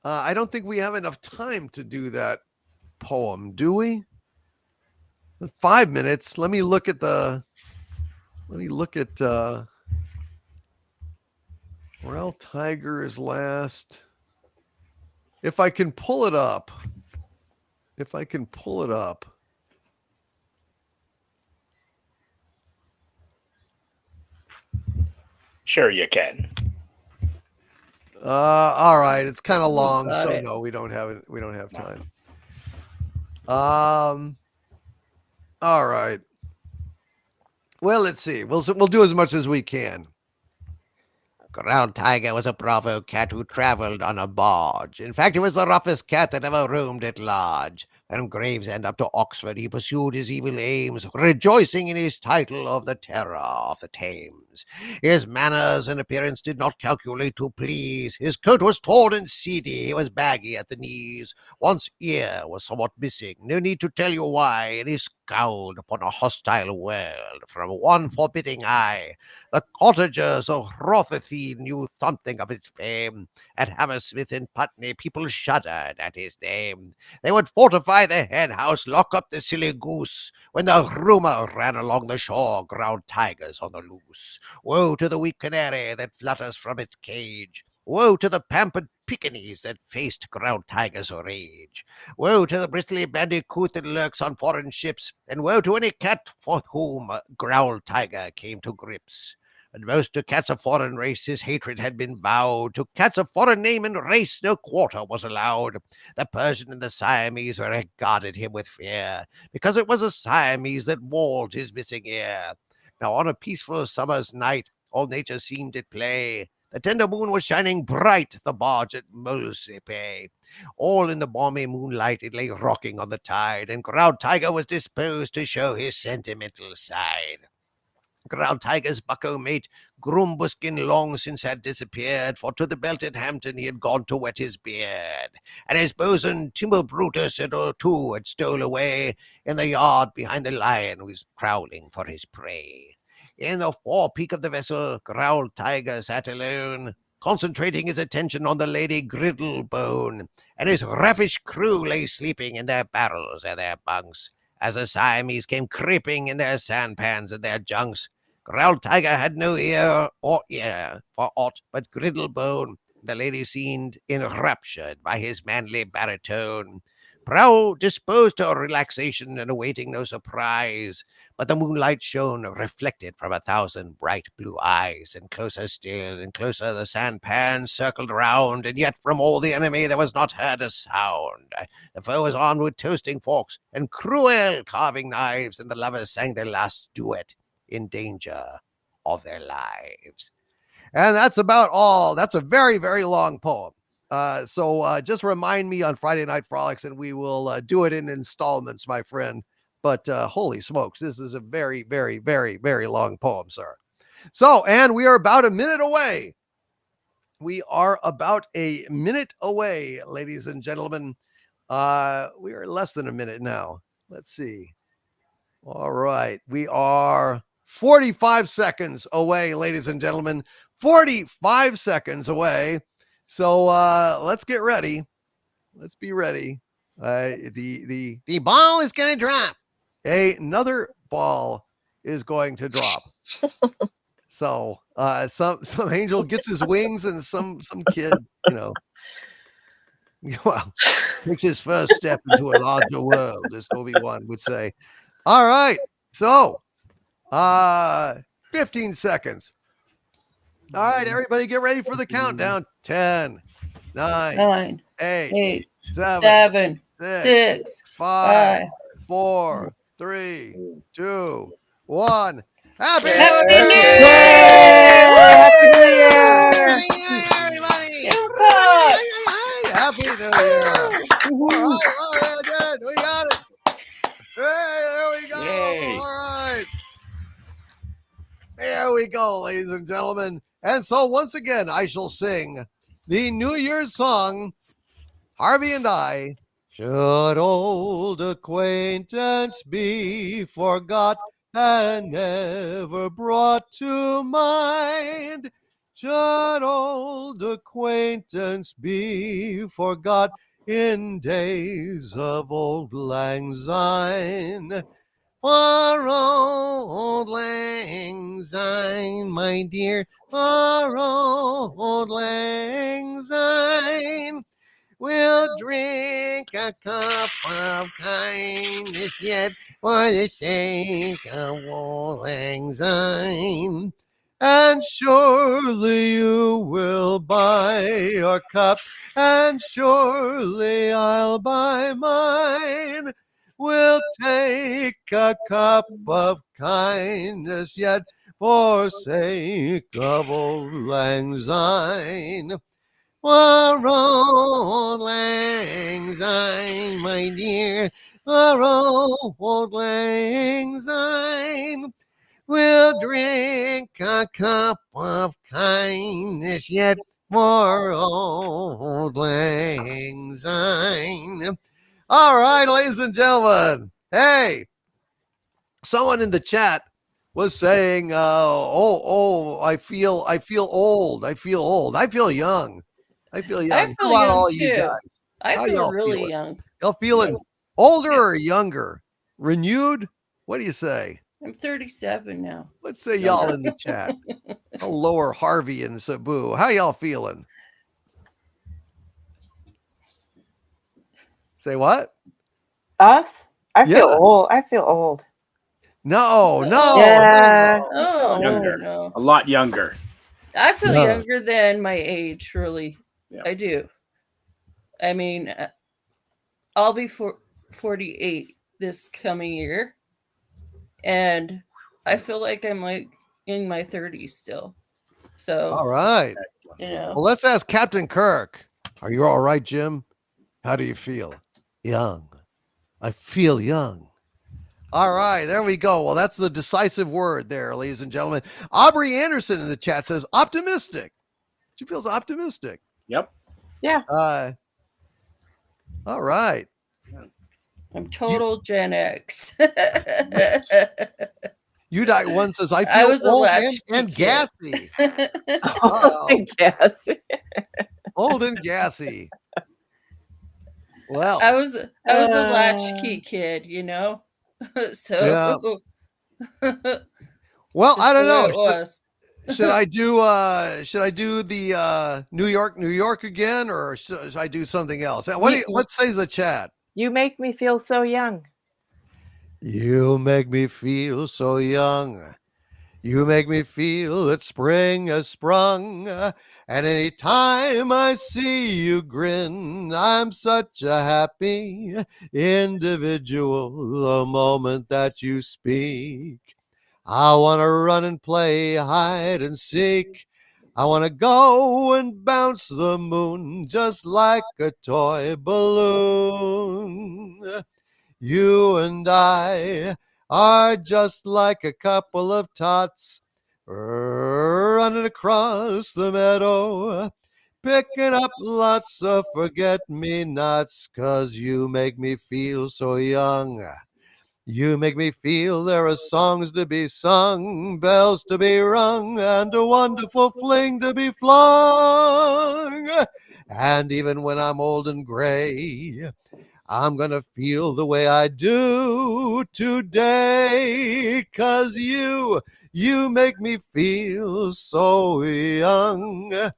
I don't think we have enough time to do that poem, do we? 5 minutes. Let me look at Morel Tiger is last. If I can pull it up. Sure you can. All right. It's kind of long, so no, we don't have it. We don't have time. All right. Well, let's see. We'll do as much as we can. Ground Tiger was a bravo cat who traveled on a barge. In fact, he was the roughest cat that ever roamed at large. From Gravesend up to Oxford, he pursued his evil aims, rejoicing in his title of the Terror of the Thames. His manners and appearance did not calculate to please. His coat was torn and seedy, he was baggy at the knees. One's ear was somewhat missing, no need to tell you why, and he scowled upon a hostile world from one forbidding eye. The cottagers of Rotherhithe knew something of its fame. At Hammersmith and Putney, people shuddered at his name. They would fortify the hen house, lock up the silly goose. When the rumour ran along the shore, Ground Tigers on the loose. Woe to the weak canary that flutters from its cage. Woe to the pampered Pekingese that faced Ground Tiger's rage. Woe to the bristly bandicoot that lurks on foreign ships, and woe to any cat for whom Ground Tiger came to grips. And most to cats of foreign race his hatred had been vowed. To cats of foreign name and race no quarter was allowed. The Persian and the Siamese regarded him with fear, because it was a Siamese that mauled his missing ear. Now on a peaceful summer's night, all nature seemed at play. The tender moon was shining bright, the barge at Mulsipay. All in the balmy moonlight it lay rocking on the tide, and Ground Tiger was disposed to show his sentimental side. Ground Tiger's bucko mate, Grumbuskin, long since had disappeared, for to the belted Hampton he had gone to wet his beard. And his bosun, Timber Brutus, too had stole away. In the yard behind the lion was prowling for his prey. In the forepeak of the vessel, Ground Tiger sat alone, concentrating his attention on the Lady Griddlebone, and his ravish crew lay sleeping in their barrels and their bunks, as the Siamese came creeping in their sampans and their junks. Ground Tiger had no ear or ear for aught but Griddlebone. The lady seemed enraptured by his manly baritone, proud, disposed to relaxation and awaiting no surprise. But the moonlight shone reflected from 1,000 bright blue eyes, and closer still and closer the sampan circled round, and yet from all the enemy there was not heard a sound. The foe was armed with toasting forks and cruel carving knives, and the lovers sang their last duet in danger of their lives. And that's about all. That's a very, very long poem. So just remind me on Friday Night Frolics, and we will do it in installments, my friend. But holy smokes, this is a very, very, very, very long poem, sir. So, and we are about a minute away. We are about a minute away, ladies and gentlemen. We are less than a minute now. Let's see. All right. We are 45 seconds away, ladies and gentlemen. 45 seconds away. So let's get ready. Let's be ready. The ball is going to drop. Another ball is going to drop. So some angel gets his wings, and some kid, well, makes his first step into a larger world, as Obi-Wan would say. All right. So 15 seconds. All right, everybody, get ready for the countdown. 10, 9, 8, 7, 6, 5, 4, 3, 2, 1. Happy New Year! Happy New Year! Happy New Year, everybody! Happy New Year! All right, we got it. Hey, there we go. Yay. All right. There we go, ladies and gentlemen. And so once again, I shall sing the New Year's song, Harvey and I. Should old acquaintance be forgot and never brought to mind? Should old acquaintance be forgot in days of old lang syne? For old lang syne, my dear, for old lang syne, we'll drink a cup of kindness yet for the sake of old lang syne. And surely you will buy your cup, and surely I'll buy mine. We'll take a cup of kindness, yet forsake of old lang syne. For old lang syne, my dear, for old lang syne. We'll drink a cup of kindness, yet for old lang syne. All right, ladies and gentlemen. Hey, someone in the chat was saying, I feel old. I feel old. I feel young. I feel young. I feel How about young all too. you guys? I How feel y'all really feeling? young. Y'all feeling older or younger? Renewed? What do you say? I'm 37 now. Let's say y'all in the chat. I'll lower Harvey and Sabu. How y'all feeling? Say what? Us? I feel Yeah. old. I feel old. No. Yeah. Oh, Younger. no. A lot younger. I feel Yeah. younger than my age, really. Yeah. I do. I mean, I'll be 48 this coming year. And I feel like I'm like in my 30s still. So, All right. you know. Well, let's ask Captain Kirk. Are you all right, Jim? How do you feel? Young. I feel young. All right, there we go. Well, that's the decisive word there, ladies and gentlemen. Aubrey Anderson in the chat says optimistic. She feels optimistic. Yep. Yeah. All right. I'm total Gen X. Udite1 says, I feel was a old latchkey and kid. gassy. Old and gassy. Old and gassy. Well, I was a latchkey kid, you know. So yeah. Well, I don't know. It was. Should I do the New York again, or should I do something else? What says the chat? You make me feel so young. You make me feel so young. You make me feel that spring has sprung. And any time I see you grin, I'm such a happy individual the moment that you speak. I want to run and play hide and seek. I want to go and bounce the moon just like a toy balloon. You and I are just like a couple of tots running across the meadow, picking up lots of forget-me-nots, 'cause you make me feel so young. You make me feel there are songs to be sung, bells to be rung, and a wonderful fling to be flung. And even when I'm old and gray, I'm gonna feel the way I do today, 'cause you make me feel so young.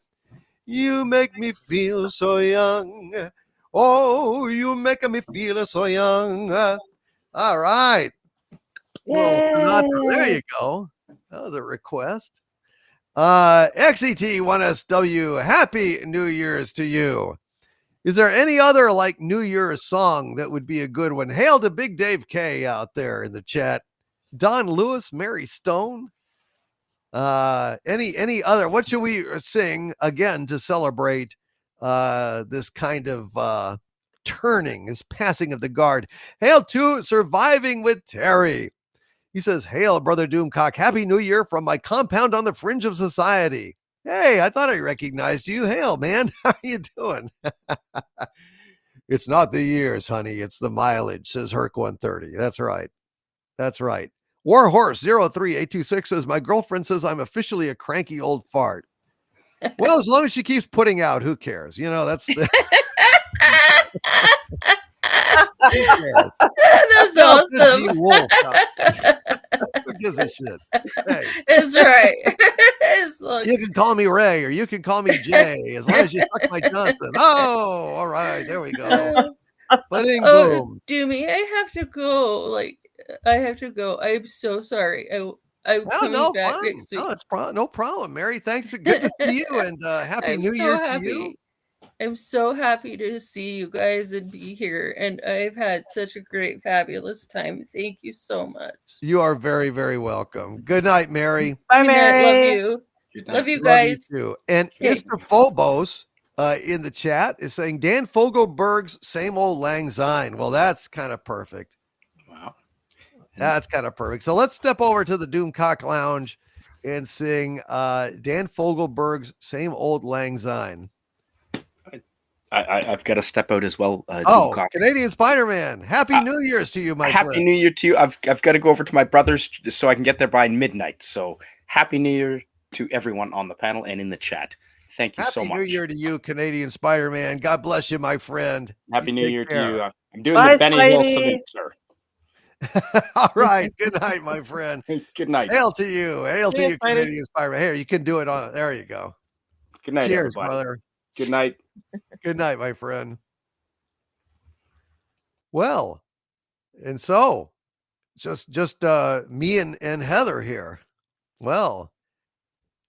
You make me feel so young. Oh, you making me feel so young. All right. Well, there you go. That was a request. XET1SW, Happy New Year's to you. Is there any other like New Year's song that would be a good one? Hail to Big Dave K out there in the chat. Don Lewis, Mary Stone. Any other? What should we sing again to celebrate this kind of turning, this passing of the guard? Hail to Surviving with Terry. He says, hail, Brother Doomcock. Happy New Year from my compound on the fringe of society. Hey, I thought I recognized you. Hail, man. How are you doing? It's not the years, honey. It's the mileage, says Herc 130. That's right. That's right. Warhorse 03826 says, my girlfriend says I'm officially a cranky old fart. Well, as long as she keeps putting out, who cares? You know, that's the... That's awesome. Who gives a shit? Hey. It's right. You can call me Ray or you can call me Jay as long as you suck my Johnson. Oh, all right. There we go. Boom. Doomy, I have to go. Like, I have to go. I'm so sorry. I'm coming back next week. No, it's no problem, Mary. Thanks. Good to see you and happy New Year to you. I'm so happy to see you guys and be here. And I've had such a great, fabulous time. Thank you so much. You are very, very welcome. Good night, Mary. Bye, Good night. Love Mary. you. Good Love night. you Love you guys. too. And Okay. Mr. Phobos in the chat is saying Dan Fogelberg's Same Old Lang Syne. Well, that's kind of perfect. Wow. That's kind of perfect. So let's step over to the Doomcock Lounge and sing Dan Fogelberg's Same Old Lang Syne. I've got to step out as well. Oh, Doomcock. Canadian Spider-Man. Happy New Year's to you, my Happy friend. New Year to you. I've got to go over to my brother's so I can get there by midnight. So Happy New Year to everyone on the panel and in the chat. Thank you so Happy much. New Year to you, Canadian Spider-Man. God bless you, my friend. Happy New take Year to care. you. I'm doing Bye, the Benny Hill Spidey. salute, sir. All right. Good night, my friend. Good night. Hail to you. Hail to Yeah, you, Spidey. Canadian Spider-Man. Here, you can do it on. There you go. Good night, Cheers, everybody. brother. Good night. Good night, my friend. Well, and so just me and Heather here. Well,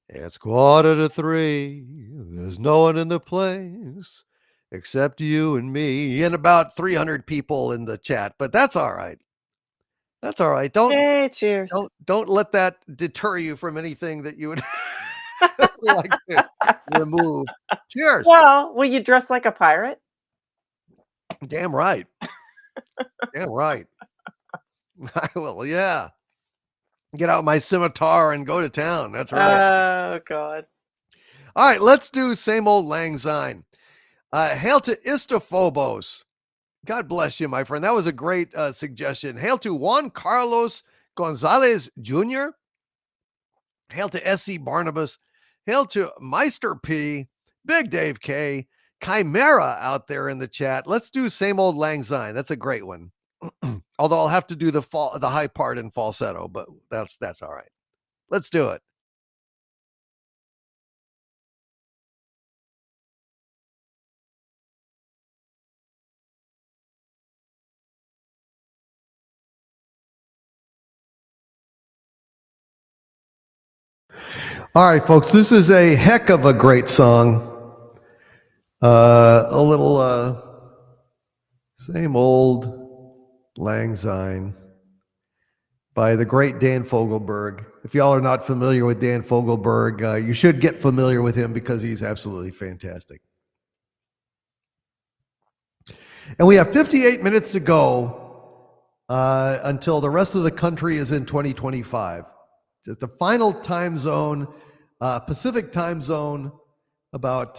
it's 2:45. There's no one in the place except you and me and about 300 people in the chat, but that's all right. That's all right. Hey, cheers. Don't let that deter you from anything that you would like to remove. Cheers. Well, will you dress like a pirate? Damn right. Damn right. I will, yeah. Get out my scimitar and go to town. That's right. Oh, God. All right, let's do Same Old Lang Syne. Hail to Istophobos. God bless you, my friend. That was a great suggestion. Hail to Juan Carlos Gonzalez Jr. Hail to S.C. Barnabas. Hail to Meister P. Big Dave K. Chimera out there in the chat. Let's do Same Old Lang Syne. That's a great one. Although I'll have to do the high part in falsetto, but that's all right. Let's do it. All right, folks, this is a heck of a great song. A little Same Old Lang Syne by the great Dan Fogelberg. If y'all are not familiar with Dan Fogelberg, you should get familiar with him because he's absolutely fantastic. And we have 58 minutes to go until the rest of the country is in 2025. Just the final time zone, Pacific time zone, about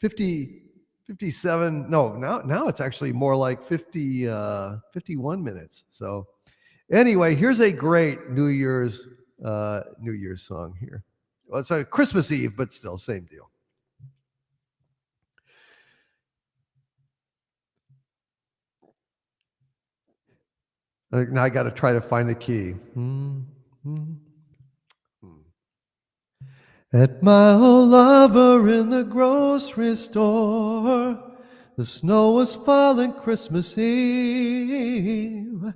57. No, now it's actually more like 51 minutes. So anyway, here's a great New Year's song here. Well, it's a Christmas Eve, but still same deal. Now I got to try to find the key. At my old lover in the grocery store, the snow was falling Christmas Eve.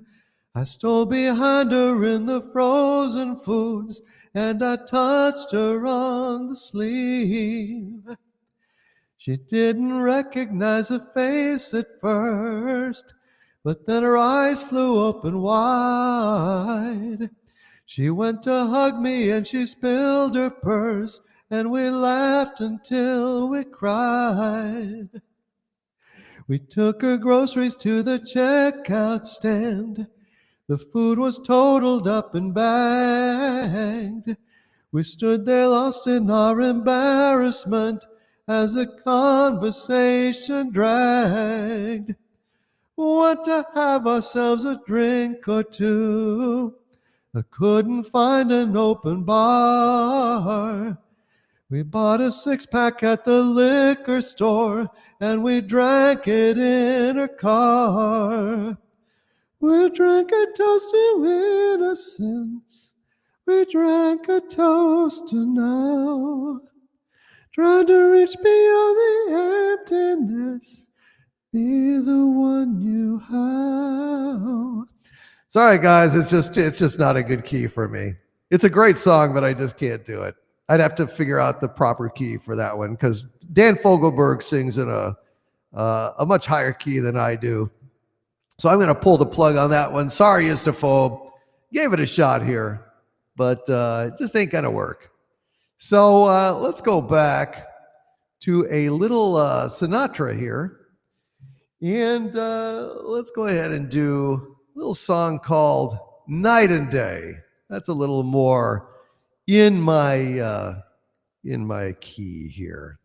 I stole behind her in the frozen foods, and I touched her on the sleeve. She didn't recognize the face at first, but then her eyes flew open wide. She went to hug me and she spilled her purse, and we laughed until we cried. We took her groceries to the checkout stand. The food was totaled up and bagged. We stood there lost in our embarrassment as the conversation dragged. Want to have ourselves a drink or two. I couldn't find an open bar. We bought a 6-pack at the liquor store, and we drank it in her car. We drank a toast to innocence. We drank a toast to now. Trying to reach beyond the emptiness. Be the one you have. Sorry, guys. It's just not a good key for me. It's a great song, but I just can't do it. I'd have to figure out the proper key for that one because Dan Fogelberg sings in a much higher key than I do. So I'm going to pull the plug on that one. Sorry, Istaphobe. Gave it a shot here, but it just ain't going to work. So let's go back to a little Sinatra here. And let's go ahead and do a little song called Night and Day. That's a little more in my key here.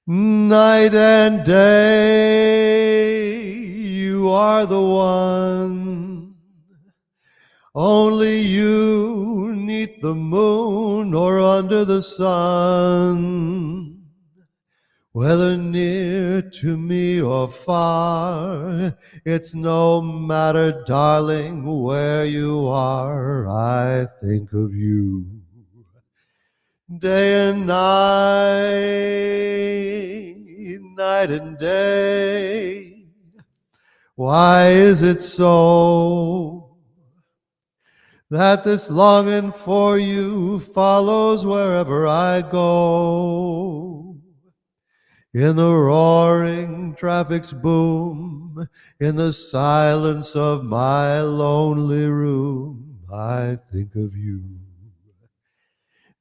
Night and day, you are the one. Only you, 'neath the moon or under the sun. Whether near to me or far, it's no matter, darling, where you are, I think of you. Day and night, night and day, why is it so that this longing for you follows wherever I go? In the roaring traffic's boom, in the silence of my lonely room, I think of you.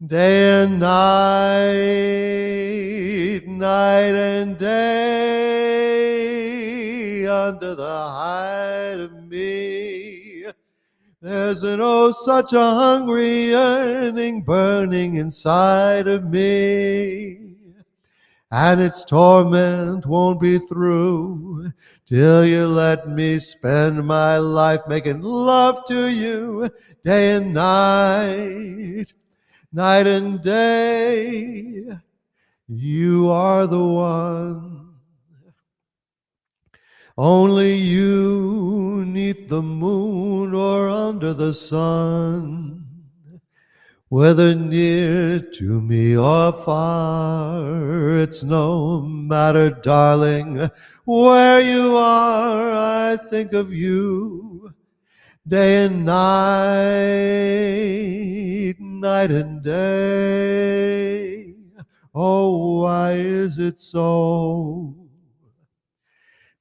Day and night, night and day, under the hide of me, there's an oh such a hungry yearning burning inside of me. And its torment won't be through till you let me spend my life making love to you day and night, night and day. You are the one. Only you, 'neath the moon or under the sun. Whether near to me or far, it's no matter, darling, where you are, I think of you. Day and night, night and day. Oh, why is it so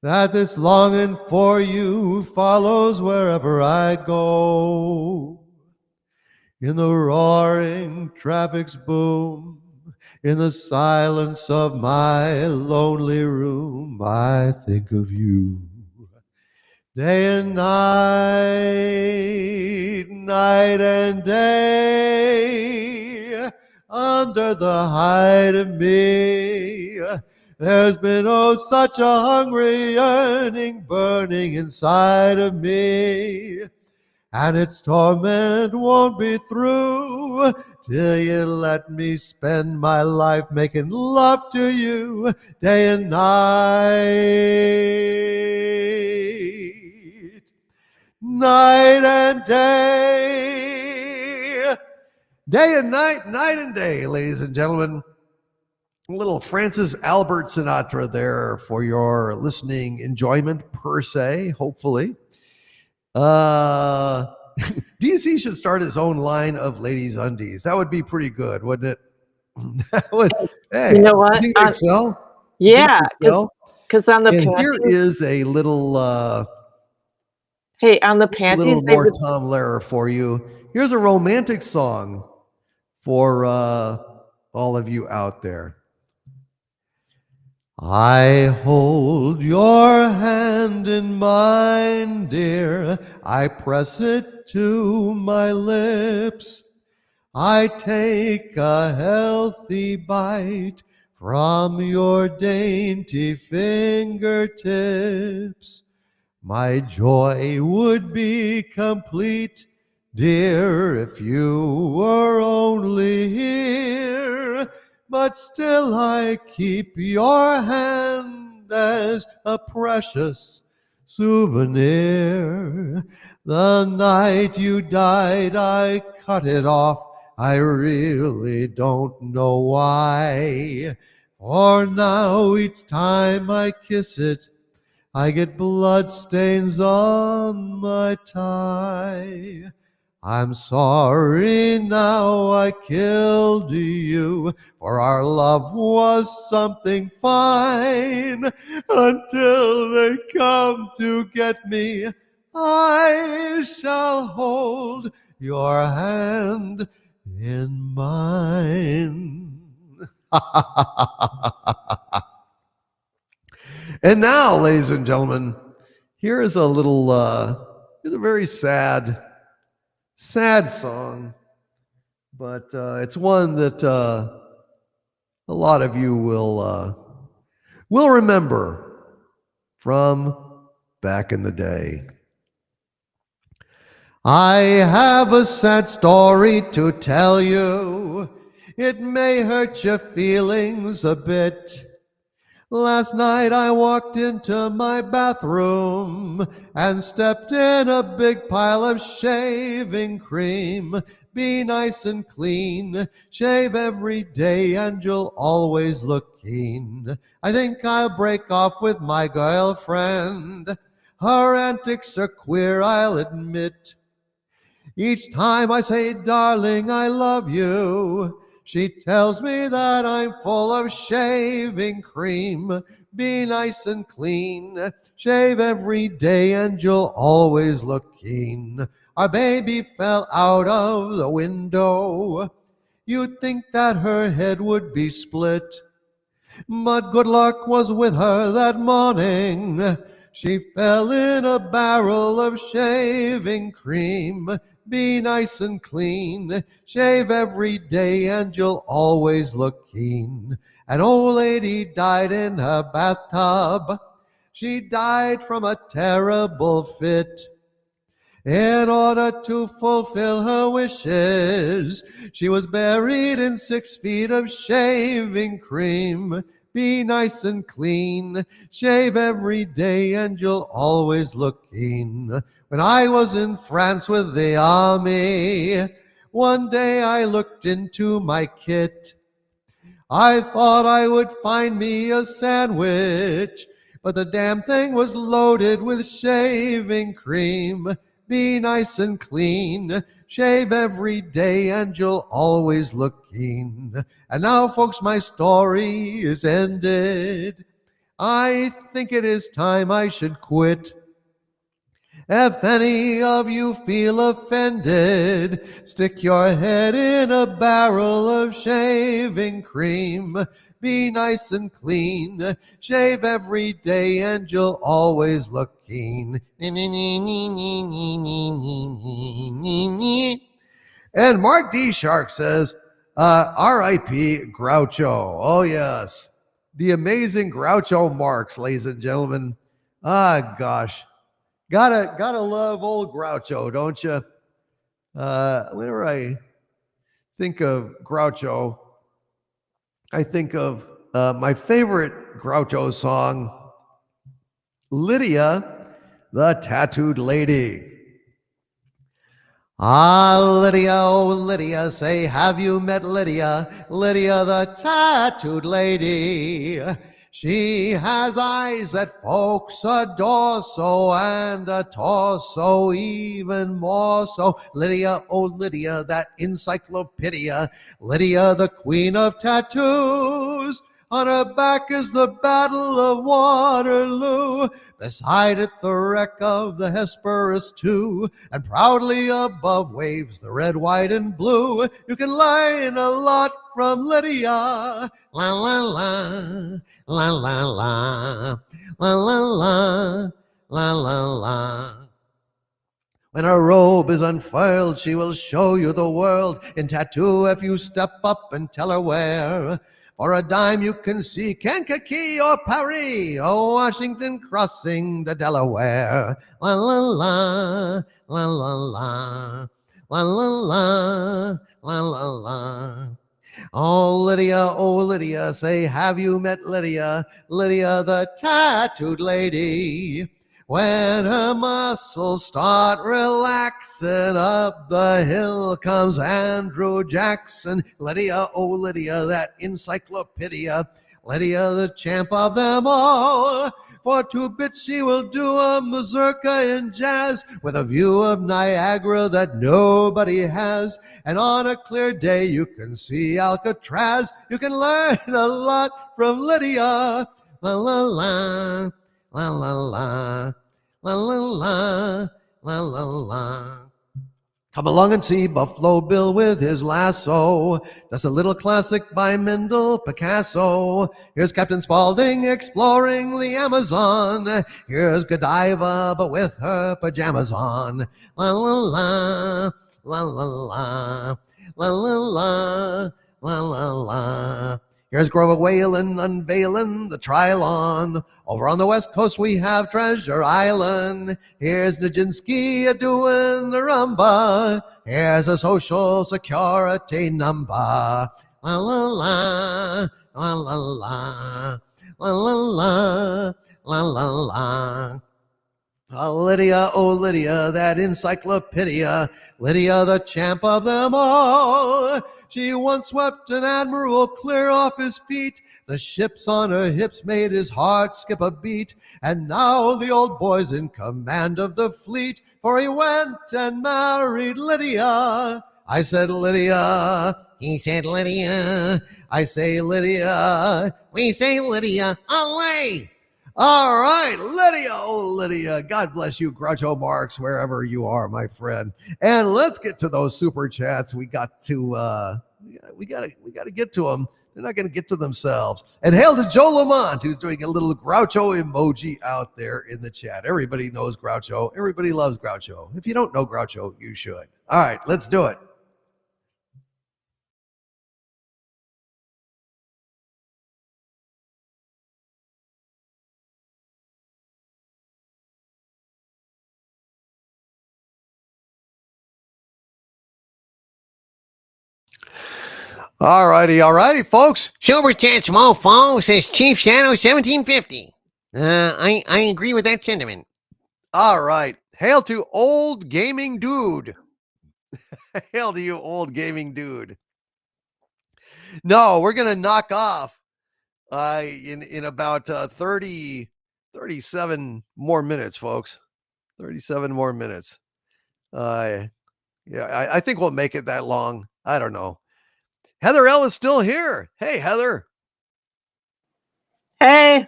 that this longing for you follows wherever I go? In the roaring traffic's boom, in the silence of my lonely room, I think of you. Day and night, night and day, under the hide of me, there's been oh such a hungry yearning burning inside of me. And its torment won't be through till you let me spend my life making love to you day and night, night and day. Day and night, night and day, ladies and gentlemen. A little Francis Albert Sinatra there for your listening enjoyment per se, hopefully. DC should start his own line of ladies' undies. That would be pretty good, wouldn't it? That would, hey, You know what? You think they'd sell? Yeah, because on the And panties, here is a little hey, on the a panties, little they more would, Tom Lehrer for you. Here's a romantic song for all of you out there. I hold your hand in mine, dear. I press it to my lips. I take a healthy bite from your dainty fingertips. My joy would be complete, dear, if you were only here. But still I keep your hand as a precious souvenir. The night you died, I cut it off. I really don't know why. For now, each time I kiss it, I get blood stains on my tie. I'm sorry now I killed you, for our love was something fine. Until they come to get me, I shall hold your hand in mine. And now, ladies and gentlemen, here is a little, here's a very sad song, but it's one that a lot of you will remember from back in the day. I have a sad story to tell you. It may hurt your feelings a bit. Last night I walked into my bathroom and stepped in a big pile of shaving cream. Be nice and clean, shave every day and you'll always look keen. I think I'll break off with my girlfriend. Her antics are queer, I'll admit. Each time I say, darling, I love you, she tells me that I'm full of shaving cream. Be nice and clean, shave every day and you'll always look keen. Our baby fell out of the window. You'd think that her head would be split, but good luck was with her that morning. She fell in a barrel of shaving cream. Be nice and clean, shave every day and you'll always look keen. An old lady died in her bathtub. She died from a terrible fit. In order to fulfill her wishes, she was buried in 6 feet of shaving cream. Be nice and clean, shave every day and you'll always look keen. When I was in France with the army, one day I looked into my kit. I thought I would find me a sandwich, but the damn thing was loaded with shaving cream. Be nice and clean, shave every day and you'll always look keen. And now, folks, my story is ended. I think it is time I should quit. If any of you feel offended, stick your head in a barrel of shaving cream. Be nice and clean, shave every day and you'll always look keen. And Mark D. Shark says, R.I.P. Groucho. Oh, yes. The amazing Groucho Marx, ladies and gentlemen. Ah, gosh. Gotta love old Groucho, don't you? Whenever I think of Groucho, I think of my favorite Groucho song, Lydia, the Tattooed Lady. Ah, Lydia, oh Lydia, say, have you met Lydia? Lydia, the Tattooed Lady. She has eyes that folks adore so, and a torso even more so. Lydia, oh Lydia, that encyclopedia. Lydia, the queen of tattoos. On her back is the Battle of Waterloo. Beside it the wreck of the Hesperus too. And proudly above waves the red, white, and blue. You can learn a lot from Lydia. La la la, la la la, la la la, la la la. When her robe is unfurled, she will show you the world in tattoo if you step up and tell her where. For a dime you can see Kankakee or Paris or Washington crossing the Delaware. La la la, la la la, la la la, la la la. Oh Lydia, say, have you met Lydia? Lydia, the tattooed lady. When her muscles start relaxing, up the hill comes Andrew Jackson. Lydia, oh Lydia, that encyclopedia. Lydia, the champ of them all. For 2 bits she will do a mazurka in jazz with a view of Niagara that nobody has. And on a clear day you can see Alcatraz. You can learn a lot from Lydia. La la la, la la la, la la la, la la la. Come along and see Buffalo Bill with his lasso. That's a little classic by Mendel Picasso. Here's Captain Spaulding exploring the Amazon. Here's Godiva, but with her pajamas on. La la la, la la la, la la la, la la la. Here's Grover Whalen unveiling the Trilon. Over on the west coast we have Treasure Island. Here's Nijinsky a-doing the rumba. Here's a social security number. La la la, la la la, la la la, la la la. Lydia, oh Lydia, that encyclopedia. Lydia, the champ of them all. She once swept an admiral clear off his feet. The ships on her hips made his heart skip a beat. And now the old boy's in command of the fleet, for he went and married Lydia. I said Lydia, he said Lydia. I say Lydia, we say Lydia, away. All right, Lydia, oh Lydia, God bless you, Groucho Marx, wherever you are, my friend. And let's get to those super chats. We got to get to them. They're not going to get to themselves. And hail to Joe Lamont, who's doing a little Groucho emoji out there in the chat. Everybody knows Groucho. Everybody loves Groucho. If you don't know Groucho, you should. All right, let's do it. All righty, folks. Super chat, small fall, says Chief Shadow 1750. I agree with that sentiment. All right. Hail to old gaming dude. Hail to you, old gaming dude. No, we're going to knock off in about 37 more minutes, folks. 37 more minutes. Yeah, I think we'll make it that long. I don't know. Heather L is still here. Hey, Heather. Hey,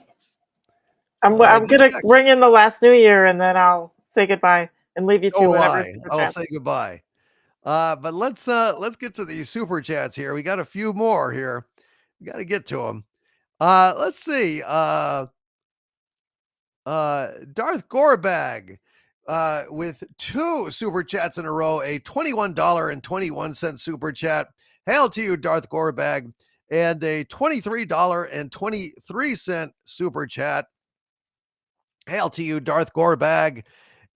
I'm going to ring in the last New Year and then I'll say goodbye and leave you to whatever. I'll say goodbye. But let's get to these super chats here. We got a few more here. We got to get to them. Let's see. Darth Gorbag with 2 super chats in a row, a $21.21 super chat. Hail to you, Darth Gorbag, and a $23.23 super chat. Hail to you, Darth Gorbag.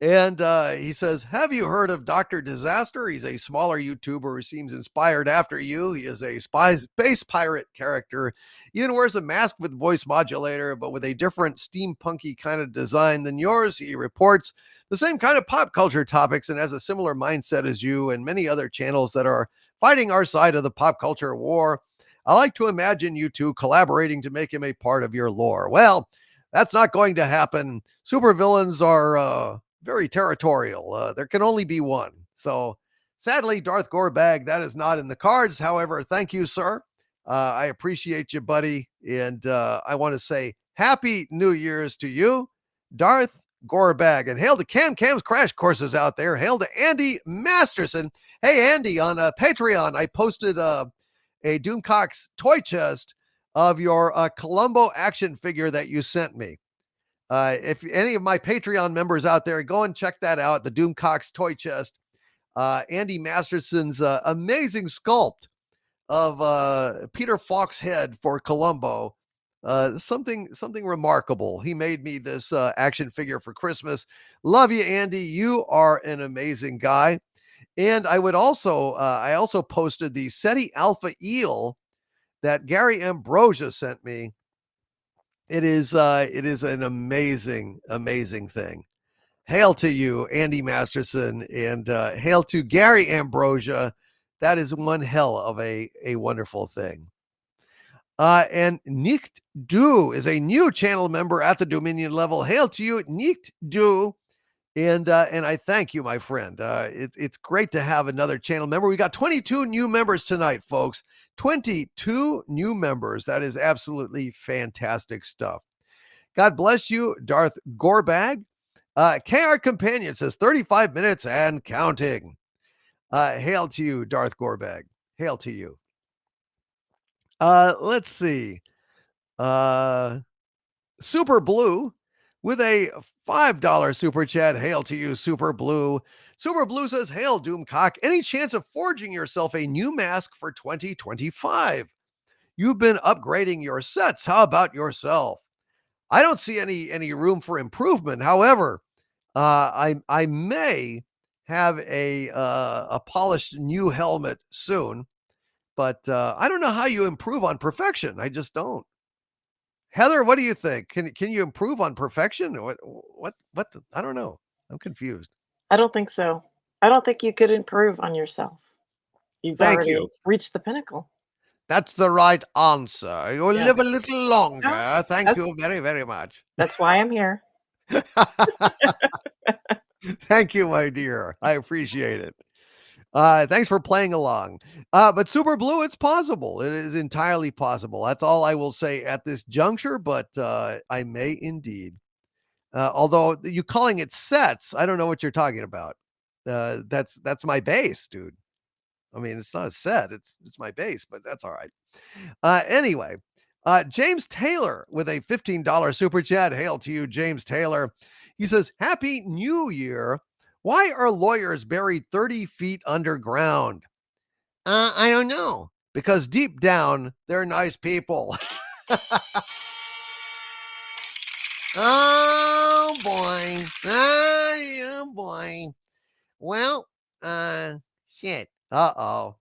And he says, have you heard of Dr. Disaster? He's a smaller YouTuber who seems inspired after you. He is a space pirate character. Even wears a mask with voice modulator, but with a different steampunky kind of design than yours. He reports the same kind of pop culture topics and has a similar mindset as you and many other channels that are fighting our side of the pop culture war. I like to imagine you two collaborating to make him a part of your lore. Well, that's not going to happen. Supervillains are very territorial. There can only be one. So sadly, Darth Gorbag, that is not in the cards. However, thank you, sir. I appreciate you, buddy. And I want to say Happy New Year's to you, Darth Gorbag. And hail to Cam's Crash Courses out there. Hail to Andy Masterson. Hey, Andy, on Patreon, I posted a Doomcock's toy chest of your Columbo action figure that you sent me. If any of my Patreon members out there, go and check that out, the Doomcock's toy chest. Andy Masterson's amazing sculpt of Peter Falk's head for Columbo. Something remarkable. He made me this action figure for Christmas. Love you, Andy. You are an amazing guy. And I also posted the SETI Alpha Eel that Gary Ambrosia sent me. It is an amazing thing. Hail to you, Andy Masterson, and hail to Gary Ambrosia. That is one hell of a wonderful thing. And Nicht Du is a new channel member at the Dominion level. Hail to you, Nicht Du. And I thank you, my friend. It's great to have another channel member. We got 22 new members tonight, folks. 22 new members. That is absolutely fantastic stuff. God bless you, Darth Gorbag. KR Companion says 35 minutes and counting. Hail to you, Darth Gorbag. Hail to you. Let's see. Super Blue with a $5 super chat. Hail to you, Super Blue. Super Blue says, hail, Doomcock. Any chance of forging yourself a new mask for 2025? You've been upgrading your sets. How about yourself? I don't see any room for improvement. However, I may have a polished new helmet soon, but I don't know how you improve on perfection. I just don't. Heather, what do you think? Can you improve on perfection? What I don't know. I'm confused. I don't think so. I don't think you could improve on yourself. You've Thank already you. reached the pinnacle. That's the right answer. You'll Yeah. live a little longer. No, Thank you very, very much. That's why I'm here. Thank you, my dear. I appreciate it. Thanks for playing along. But Super Blue, it's possible. It is entirely possible. That's all I will say at this juncture, but I may indeed. Although you calling it sets, I don't know what you're talking about. That's my base, dude. I mean, it's not a set, it's my base, but that's all right. Anyway, James Taylor with a $15 super chat. Hail to you, James Taylor. He says, Happy New Year. Why are lawyers buried 30 feet underground? I don't know. Because deep down, they're nice people. Oh boy. Oh boy. Well, shit. Uh-oh.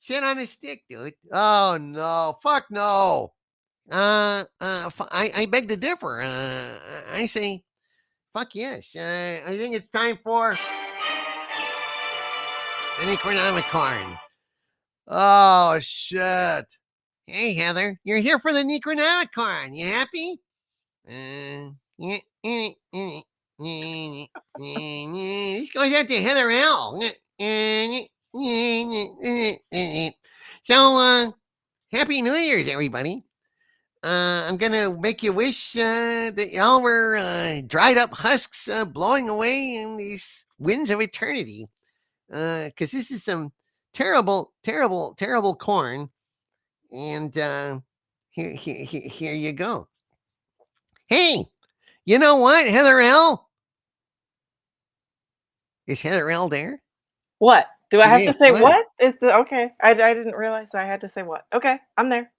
Shit on a stick, dude. Oh no. Fuck no. I beg to differ. I say, fuck yes. I think it's time for an Necronomicon. Oh shit. Hey Heather, you're here for the Necronomicon. You happy? This goes out to Heather L. So, Happy New Year's, everybody. I'm gonna make you wish that y'all were dried up husks blowing away in these winds of eternity. Because this is some terrible, terrible, terrible corn. And here you go. Hey, you know what, Heather L? Is Heather L there? What? Do I She have may to have say fled. what? It's okay. I didn't realize I had to say what. Okay, I'm there.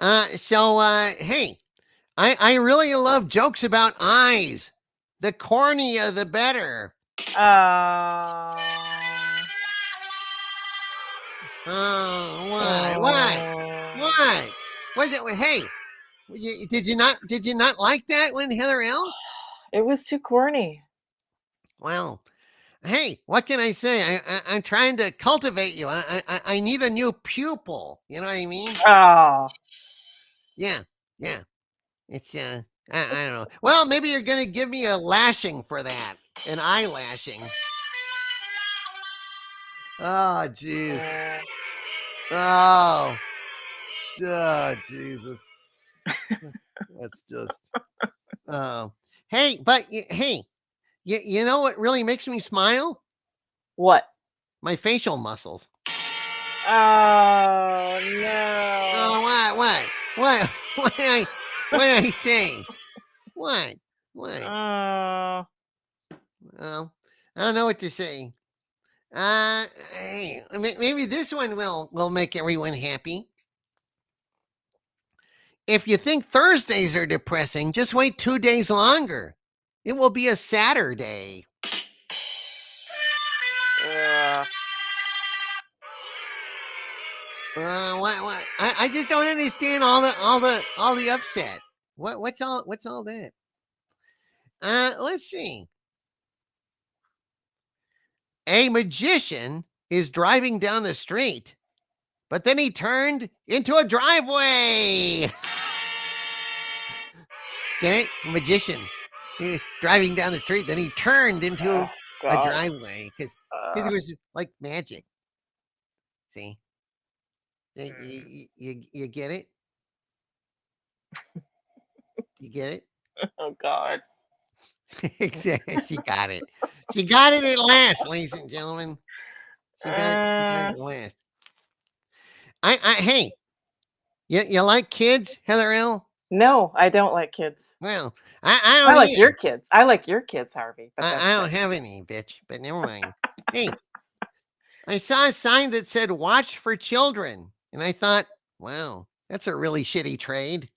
Hey, I really love jokes about eyes. The cornier, the better. Oh. Oh, what? What is it? Hey, did you not like that one, Heather L? It was too corny. Well, hey, what can I say? I'm trying to cultivate you. I need a new pupil. You know what I mean? Oh. Yeah. It's I don't know. Well, maybe you're gonna give me a lashing for that, an eye lashing. Oh, jeez. Oh, Jesus. That's just. Oh, hey, but hey, you know what really makes me smile? What? My facial muscles. Oh no. Oh, what? What did I say? What? Oh. Well, I don't know what to say. Hey, maybe this one will make everyone happy. If you think Thursdays are depressing, just wait 2 days longer. It will be a Saturday. What? I just don't understand all the upset. What's all that? Let's see. A magician is driving down the street, but then he turned into a driveway. Get it? Magician. He was driving down the street, then he turned into a driveway because it was like magic. See? You get it? You get it? Oh God. She got it. She got it at last, ladies and gentlemen. She got it at last. Hey, you like kids, Heather L? No, I don't like kids. Well, I don't I like either. your kids. I like your kids, Harvey. But I don't have any, bitch, but never mind. Hey, I saw a sign that said watch for children. And I thought, wow, that's a really shitty trade.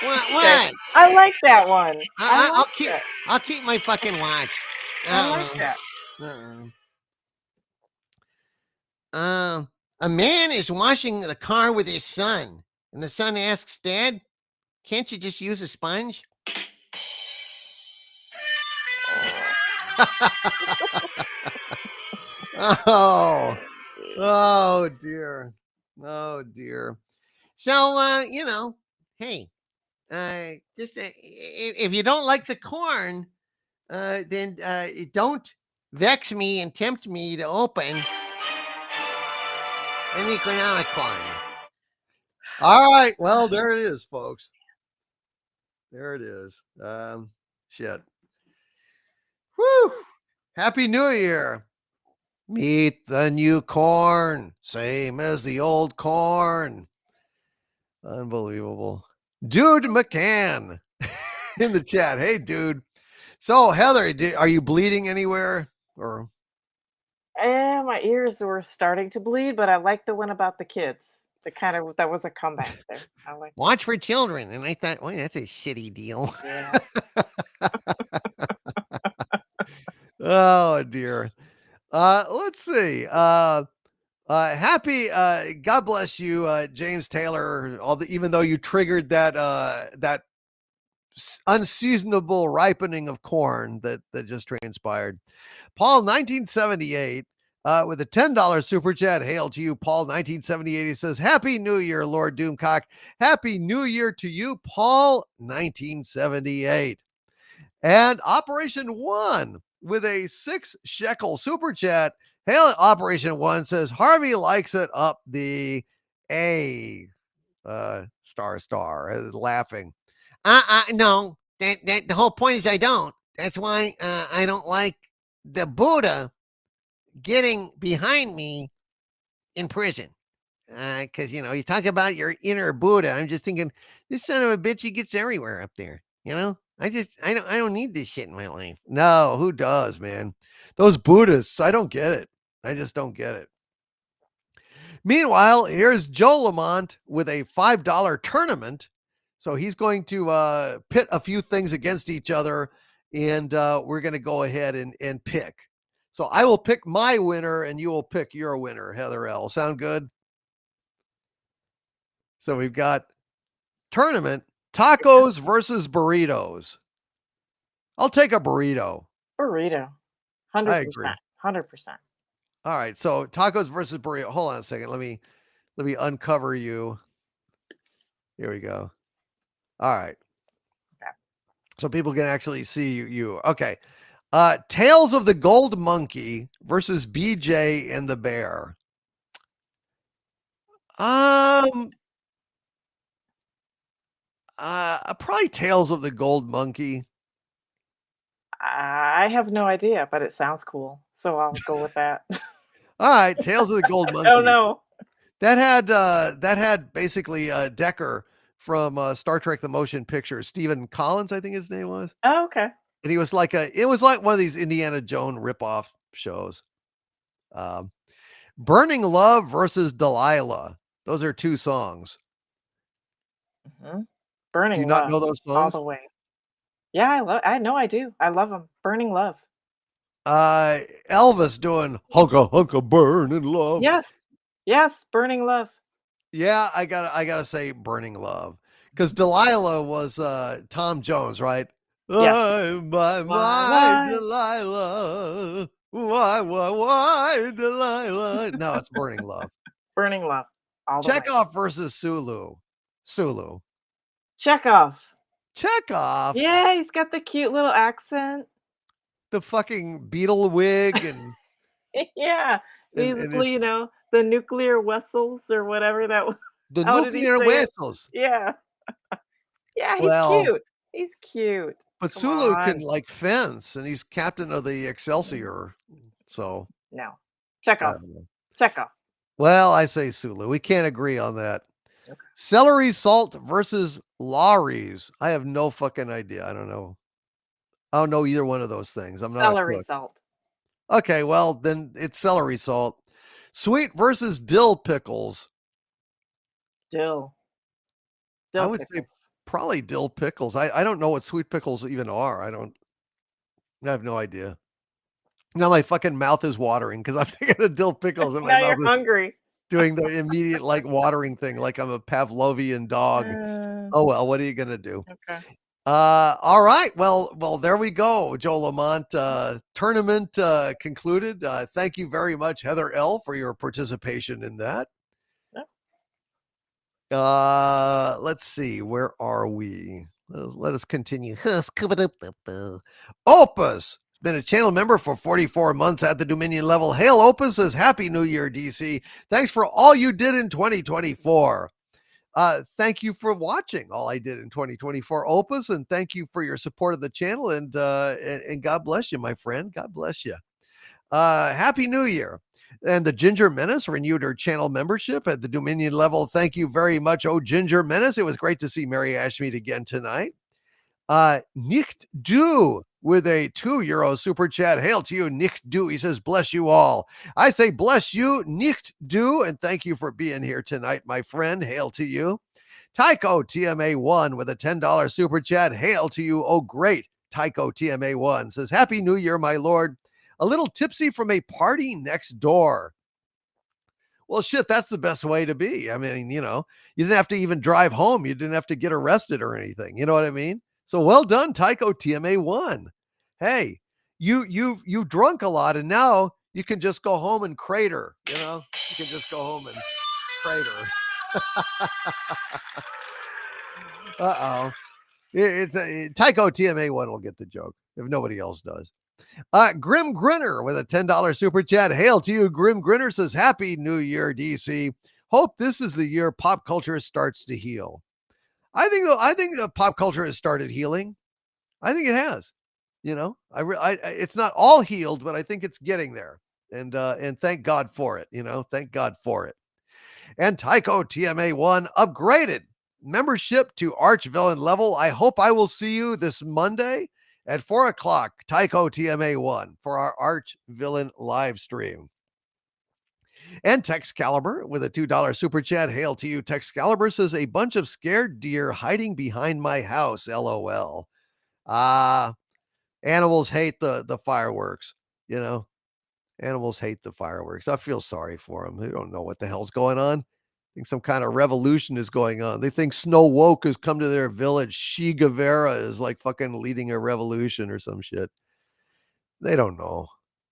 What? I like that one. I'll keep my fucking watch. I like that. A man is washing the car with his son, and the son asks, Dad, can't you just use a sponge? Oh dear. Oh dear. So, hey, just if you don't like the corn, then don't vex me and tempt me to open an economic corn. All right. Well, there it is, folks. There it is. Shit. Whew. Happy New Year. Meet the new corn, same as the old corn. Unbelievable. Dude McCann in the chat. Hey, dude. So, Heather, are you bleeding anywhere? Or my ears were starting to bleed, but I like the one about the kids. That was a comeback there. I like watch for children, and I thought, well, that's a shitty deal. Yeah. Oh dear. Let's see. Happy God bless you, James Taylor, even though you triggered that unseasonable ripening of corn that just transpired. Paul 1978 with a $10 super chat. Hail to you, Paul 1978. He says, Happy New Year, Lord Doomcock. Happy New Year to you, Paul 1978. And Operation One with a 6 shekel super chat. Hail Operation One says Harvey likes it up the A star laughing. No, that the whole point is I don't. That's why I don't like the Buddha getting behind me in prison. Because you talk about your inner Buddha. I'm just thinking this son of a bitch, he gets everywhere up there. I don't need this shit in my life. No, who does, man? Those Buddhists, I don't get it. I just don't get it. Meanwhile, here's Joe Lamont with a $5 tournament. So he's going to pit a few things against each other, and we're going to go ahead and pick. So I will pick my winner, and you will pick your winner, Heather L. Sound good? So we've got tournament, tacos versus burritos. I'll take a burrito. Burrito. 100%. I agree. 100%. All right, so tacos versus burrito. Hold on a second. Let me uncover you. Here we go. All right. Okay. So people can actually see you. Okay. Tales of the Gold Monkey versus BJ and the Bear. Probably Tales of the Gold Monkey. I have no idea, but it sounds cool, so I'll go with that. All right, Tales of the Gold Monkey. Oh no. That had basically Decker from Star Trek: The Motion Picture. Stephen Collins, I think his name was. Oh, okay. And it was like one of these Indiana Jones ripoff shows. Burning Love versus Delilah. Those are 2 songs. Mm-hmm. Burning Do you Love. not know those songs? All the way. Yeah, I know I do. I love them. Burning Love. Elvis doing hunka burning love. Yes, Burning Love. Yeah, I gotta say Burning Love. Because Delilah was Tom Jones, right? Yes. I'm my Delilah. Why, Delilah? No, it's Burning Love. Burning Love. All the way. Chekhov versus Sulu. Sulu. Chekhov. Chekhov? Yeah, he's got the cute little accent. The fucking beetle wig and Yeah. And- and it's- You know, the nuclear vessels or whatever that was. the How did he nuclear say it? vessels. Yeah. Yeah, he's Well- cute. He's cute. But Come Sulu can on. like fence, and he's captain of the Excelsior. So No. I Chekhov. don't know. Chekhov. Well, I say Sulu. We can't agree on that. Okay. Celery salt versus Lawry's. I have no fucking idea. I don't know. I don't know either one of those things. I'm not a Celery cook. salt. Okay, well then it's celery salt. Sweet versus dill pickles. Dill. I Dill would say pickles. probably dill pickles. I don't know what sweet pickles even are. I have no idea. Now my fucking mouth is watering because I'm thinking of dill pickles and my Now mouth you're is hungry. doing the immediate like watering thing, like I'm a Pavlovian dog. Oh well, what are you gonna do? Okay. All right. Well, there we go. Joe Lamont tournament concluded. Thank you very much, Heather L, for your participation in that. Let's see, where are we? Let us continue. Opus been a channel member for 44 months at the Dominion level. Hail Opus says Happy New Year, DC. Thanks for all you did in 2024. Thank you for watching all I did in 2024, Opus, and thank you for your support of the channel. And God bless you, my friend. God bless you. Happy New Year. And the Ginger Menace renewed her channel membership at the Dominion level. Thank you very much, oh Ginger Menace. It was great to see Mary Ashmead again tonight. Nicht Du with a €2 super chat. Hail to you, Nicht Du. He says, bless you all. I say, bless you, Nicht Du, and thank you for being here tonight, my friend. Hail to you. Tycho TMA1 with a $10 super chat. Hail to you, oh great. Tycho TMA1 says, Happy New Year, my lord. A little tipsy from a party next door. Well, shit, that's the best way to be. I mean, you didn't have to even drive home. You didn't have to get arrested or anything. You know what I mean? So well done, Tycho TMA1. Hey, you drunk a lot, and now you can just go home and crater. You can just go home and crater. Uh-oh. It's Tycho TMA1 will get the joke if nobody else does. Grim Grinner with a $10 super chat. Hail to you, Grim Grinner says, Happy New Year, DC. Hope this is the year pop culture starts to heal. I think pop culture has started healing. I think it has. It's not all healed, but I think it's getting there. And thank God for it. Thank God for it. And Tycho TMA1 upgraded membership to Arch Villain level. I hope I will see you this Monday at 4 o'clock, Tycho TMA1 for our Arch Villain live stream. And Texcalibur with a $2 super chat. Hail to you, Texcalibur says, a bunch of scared deer hiding behind my house. LOL. Animals hate the fireworks. Animals hate the fireworks. I feel sorry for them. They don't know what the hell's going on. I think some kind of revolution is going on. They think Snow Woke has come to their village. She Guevara is like fucking leading a revolution or some shit. They don't know.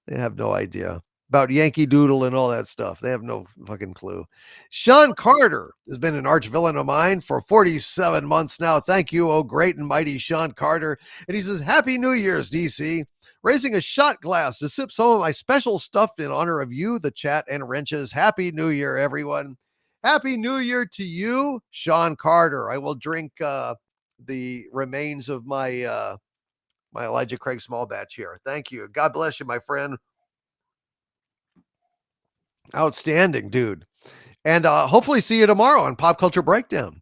They have no idea about Yankee Doodle and all that stuff. They have no fucking clue. Sean Carter has been an arch villain of mine for 47 months now. Thank you, oh great and mighty Sean Carter. And he says, Happy New Year's, DC. Raising a shot glass to sip some of my special stuff in honor of you, the chat, and wrenches. Happy New Year, everyone. Happy New Year to you, Sean Carter. I will drink the remains of my my Elijah Craig small batch here. Thank you. God bless you, my friend. Outstanding, dude. And hopefully see you tomorrow on Pop Culture Breakdown.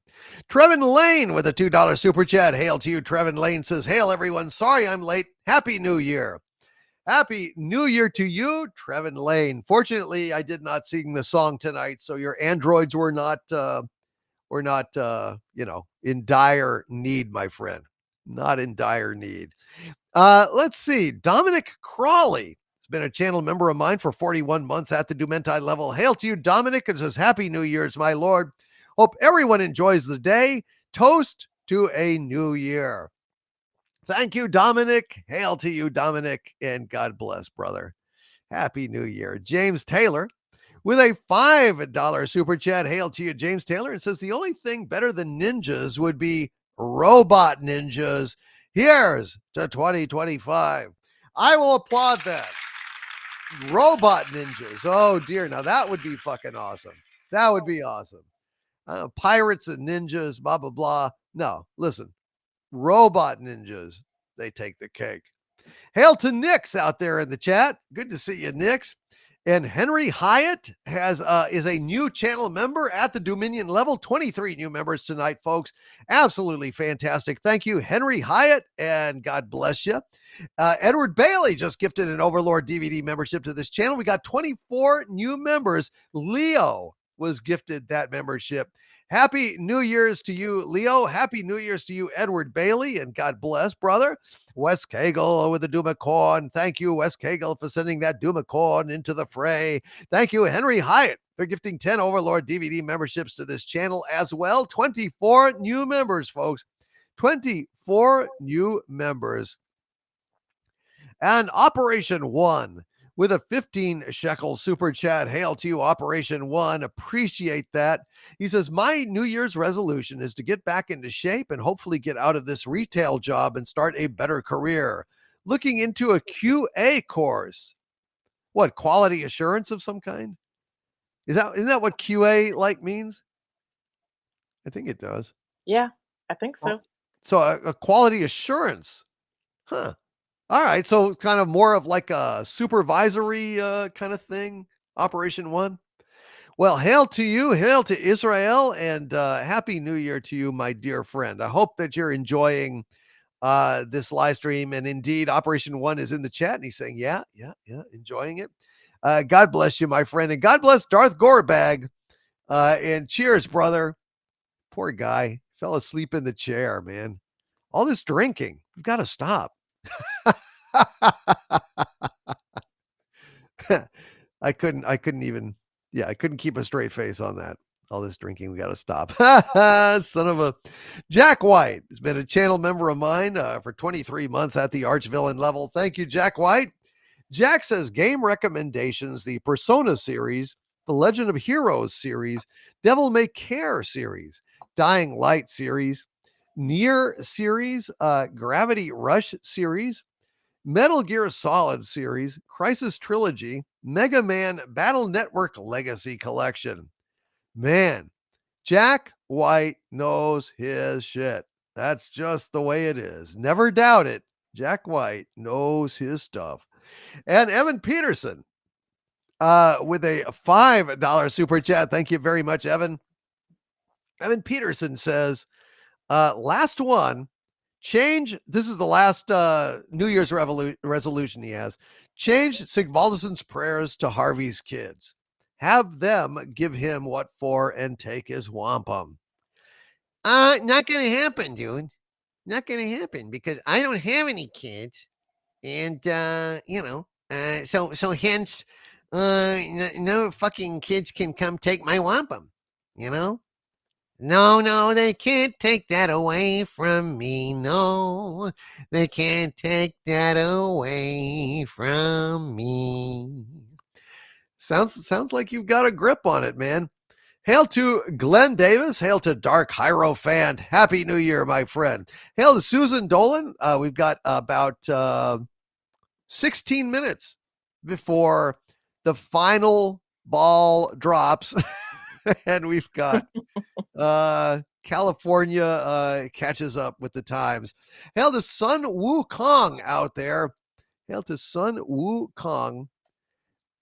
Trevin Lane with a $2 super chat. Hail to you. Trevin Lane says, hail, everyone. Sorry I'm late. Happy New Year. Happy New Year to you, Trevin Lane. Fortunately, I did not sing the song tonight, so your androids were not in dire need, my friend. Not in dire need. Let's see. Dominic Crawley has been a channel member of mine for 41 months at the Dumenti level. Hail to you, Dominic, and says, Happy New Year's, my Lord. Hope everyone enjoys the day. Toast to a new year. Thank you, Dominic. Hail to you, Dominic, and God bless, brother. Happy New Year. James Taylor with a $5 super chat. Hail to you, James Taylor. It says the only thing better than ninjas would be robot ninjas. Here's to 2025. I will applaud that. Robot ninjas. Oh dear. Now that would be fucking awesome. That would be awesome. Pirates and ninjas, blah, blah, blah. No, listen. Robot ninjas, they take the cake. Hail to Nix out there in the chat. Good to see you, Nix. And Henry Hyatt is a new channel member at the Dominion level. 23 new members tonight, folks. Absolutely fantastic. Thank you, Henry Hyatt, and God bless you. Edward Bailey just gifted an Overlord DVD membership to this channel. We got 24 new members. Leo was gifted that membership. Happy New Year's to you, Leo. Happy New Year's to you, Edward Bailey, and God bless, brother. Wes Cagle with the Doomcock. Thank you, Wes Cagle, for sending that Doomcock into the fray. Thank you, Henry Hyatt, for gifting 10 Overlord DVD memberships to this channel as well. 24 new members, folks. 24 new members. And Operation One with a 15 shekel super chat. Hail to you, Operation One. Appreciate that. He says, my New Year's resolution is to get back into shape and hopefully get out of this retail job and start a better career. Looking into a QA course. What, quality assurance of some kind? Isn't that what QA like means? I think it does. Yeah, I think so. So a quality assurance. Huh. All right, so kind of more of like a supervisory kind of thing, Operation One. Well, hail to you, hail to Israel, and Happy New Year to you, my dear friend. I hope that you're enjoying this live stream, and indeed, Operation One is in the chat, and he's saying, yeah, enjoying it. God bless you, my friend, and God bless Darth Gorebag, and cheers, brother. Poor guy, fell asleep in the chair, man. All this drinking, we've got to stop. I couldn't keep a straight face on that. All this drinking, we got to stop. Son of a Jack White has been a channel member of mine for 23 months at the Archvillain level. Thank you, Jack White. Jack says game recommendations, the Persona series, the Legend of Heroes series, Devil May Care series, Dying Light series, Nier series, Gravity Rush series, Metal Gear Solid series, Crisis Trilogy, Mega Man Battle Network Legacy Collection. Man, Jack White knows his shit. That's just the way it is. Never doubt it. Jack White knows his stuff. And Evan Peterson with a $5 super chat. Thank you very much, Evan. Evan Peterson says, last one, change. This is the last New Year's resolution he has. Change Sigvaldsson's prayers to Harvey's kids. Have them give him what for and take his wampum. Not gonna happen, dude. Not gonna happen because I don't have any kids, and so hence, no fucking kids can come take my wampum. No, they can't take that away from me. No, they can't take that away from me. Sounds like you've got a grip on it, man. Hail to Glenn Davis. Hail to Dark Hierophant. Happy New Year, my friend. Hail to Susan Dolan. We've got about 16 minutes before the final ball drops. And we've got California catches up with the times. Hail to Sun Wukong out there. Hail to Sun Wukong.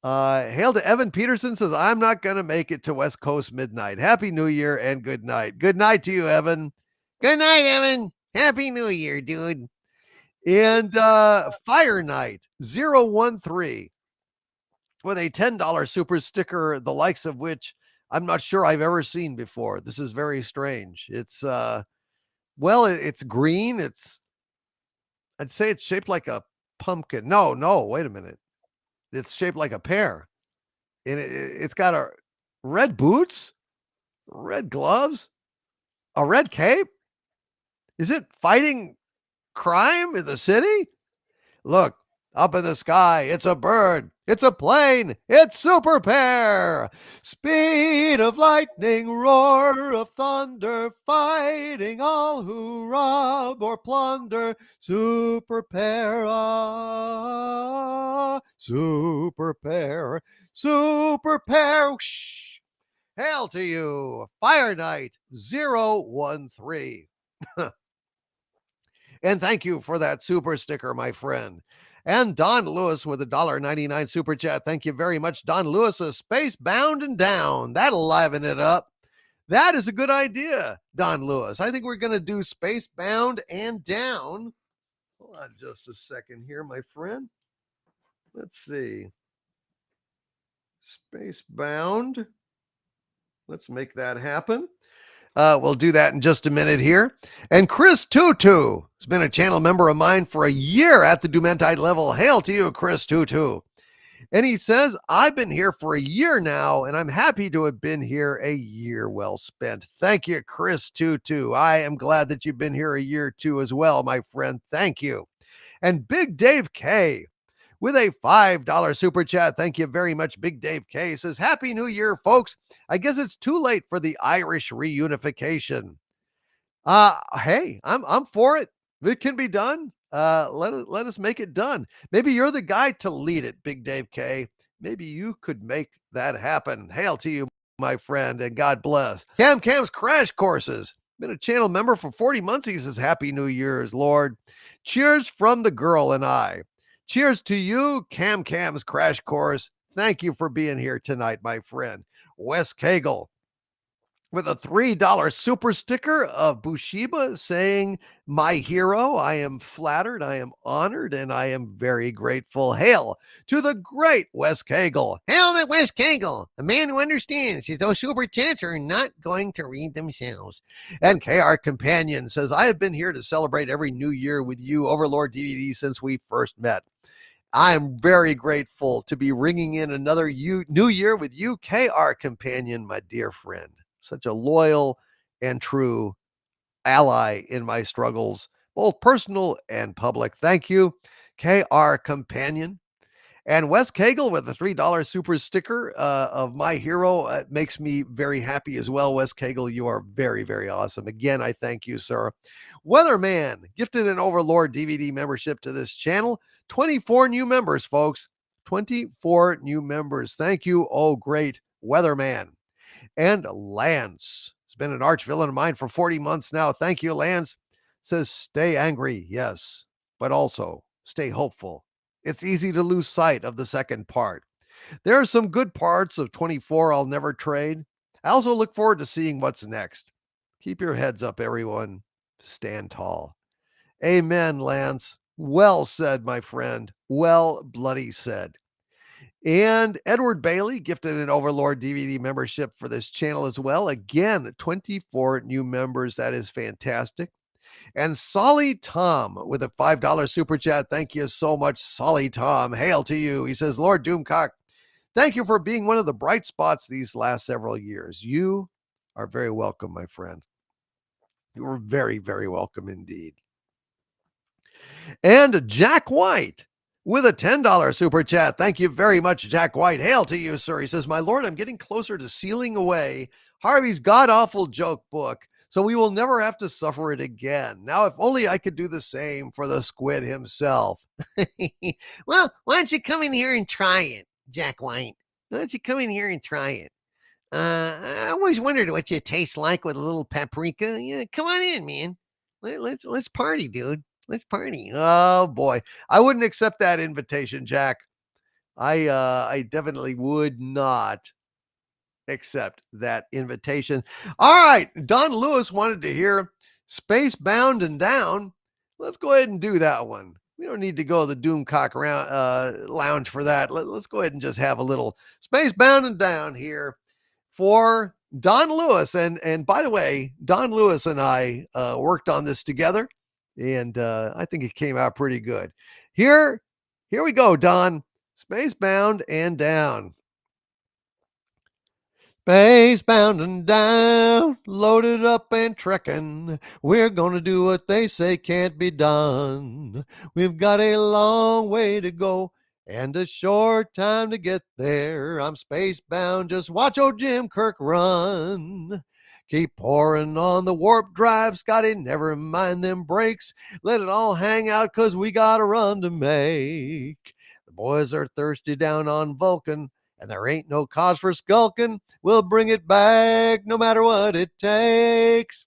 Hail to Evan Peterson says, I'm not going to make it to West Coast midnight. Happy New Year and good night. Good night to you, Evan. Good night, Evan. Happy New Year, dude. And Fire Knight 013 with a $10 super sticker, the likes of which I'm not sure I've ever seen before. This is very strange. It's it's green. I'd say it's shaped like a pumpkin. No, wait a minute. It's shaped like a pear. And it's got a red boots, red gloves, a red cape. Is it fighting crime in the city? Look, up in the sky, it's a bird. It's a plane. It's Super Pair. Speed of lightning, roar of thunder, fighting all who rob or plunder. Super Pair, Super Pair, Super Pair. Whoosh. Hail to you, Fire Knight 013. And thank you for that super sticker, my friend. And Don Lewis with a $1.99 super chat. Thank you very much, Don Lewis. A space bound and down. That'll liven it up. That is a good idea, Don Lewis. I think we're going to do space bound and down. Hold on just a second here, my friend. Let's see. Space bound. Let's make that happen. We'll do that in just a minute here. And Chris Tutu has been a channel member of mine for a year at the Dumentide level. Hail to you, Chris Tutu. And he says, I've been here for a year now, and I'm happy to have been here a year well spent. Thank you, Chris Tutu. I am glad that you've been here a year too as well, my friend. Thank you. And Big Dave K with a $5 super chat. Thank you very much, Big Dave K. Says, Happy New Year, folks. I guess it's too late for the Irish reunification. Hey, I'm for it. It can be done. Let us make it done. Maybe you're the guy to lead it, Big Dave K. Maybe you could make that happen. Hail to you, my friend, and God bless. Cam's Crash Courses. Been a channel member for 40 months. He says, Happy New Year's, Lord. Cheers from the girl and I. Cheers to you, Cam's Crash Course. Thank you for being here tonight, my friend. Wes Cagle with a $3 super sticker of Bushiba saying, my hero, I am flattered, I am honored, and I am very grateful. Hail to the great Wes Cagle. Hail to Wes Cagle, a man who understands that those super chats are not going to read themselves. And KR Companion says, I have been here to celebrate every new year with you, Overlord DVD, since we first met. I am very grateful to be ringing in another new year with you, KR Companion, my dear friend. Such a loyal and true ally in my struggles, both personal and public. Thank you, KR Companion. And Wes Cagle with a $3 super sticker of my hero makes me very happy as well. Wes Cagle, you are very, very awesome. Again, I thank you, sir. Weatherman gifted an Overlord DVD membership to this channel. 24 new members, folks. 24 new members. Thank you. Oh, great Weatherman. And Lance has been an arch villain of mine for 40 months now. Thank you, Lance. Says, stay angry, yes, but also stay hopeful. It's easy to lose sight of the second part. There are some good parts of 24 I'll never trade. I also look forward to seeing what's next. Keep your heads up, everyone. Stand tall. Amen, Lance. Well said, my friend. Well bloody said. And Edward Bailey gifted an Overlord DVD membership for this channel as well. Again, 24 new members. That is fantastic. And Solly Tom with a $5 super chat. Thank you so much, Solly Tom. Hail to you. He says, Lord Doomcock, thank you for being one of the bright spots these last several years. You are very welcome, my friend. You are very, very welcome indeed. And Jack White with a $10 super chat. Thank you very much, Jack White. Hail to you, sir. He says, my Lord, I'm getting closer to sealing away Harvey's god-awful joke book, so we will never have to suffer it again. Now, if only I could do the same for the squid himself. Well, why don't you come in here and try it, Jack White? Why don't you come in here and try it? I always wondered what you taste like with a little paprika. Yeah, come on in, man. Let's party, dude. Let's party. Oh boy, I wouldn't accept that invitation, Jack. I definitely would not accept that invitation. All right, Don Lewis wanted to hear Space Bound and Down. Let's go ahead and do that one. We don't need to go to the Doomcock lounge for that. Let's go ahead and just have a little Space Bound and Down here for Don Lewis. And by the way, Don Lewis and I worked on this together. And I think it came out pretty good. Here we go, Don. Spacebound and down. Spacebound and down, loaded up and trekking. We're gonna do what they say can't be done. We've got a long way to go and a short time to get there. I'm spacebound, just watch old Jim Kirk run. Keep pouring on the warp drive, Scotty, never mind them brakes. Let it all hang out, 'cause we got a run to make. The boys are thirsty down on Vulcan, and there ain't no cause for skulking. We'll bring it back no matter what it takes.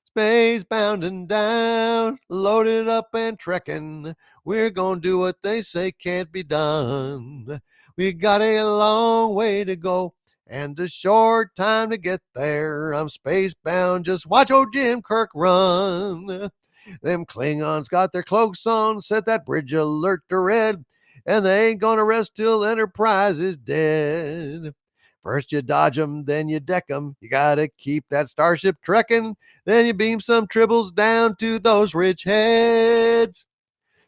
Space bounding down, loaded up and trekking. We're gonna do what they say can't be done. We got a long way to go and a short time to get there. I'm spacebound, just watch old Jim Kirk run. Them Klingons got their cloaks on, set that bridge alert to red, and they ain't gonna rest till Enterprise is dead. First you dodge 'em, then you deck 'em. You gotta keep that starship trekking. Then you beam some tribbles down to those rich heads.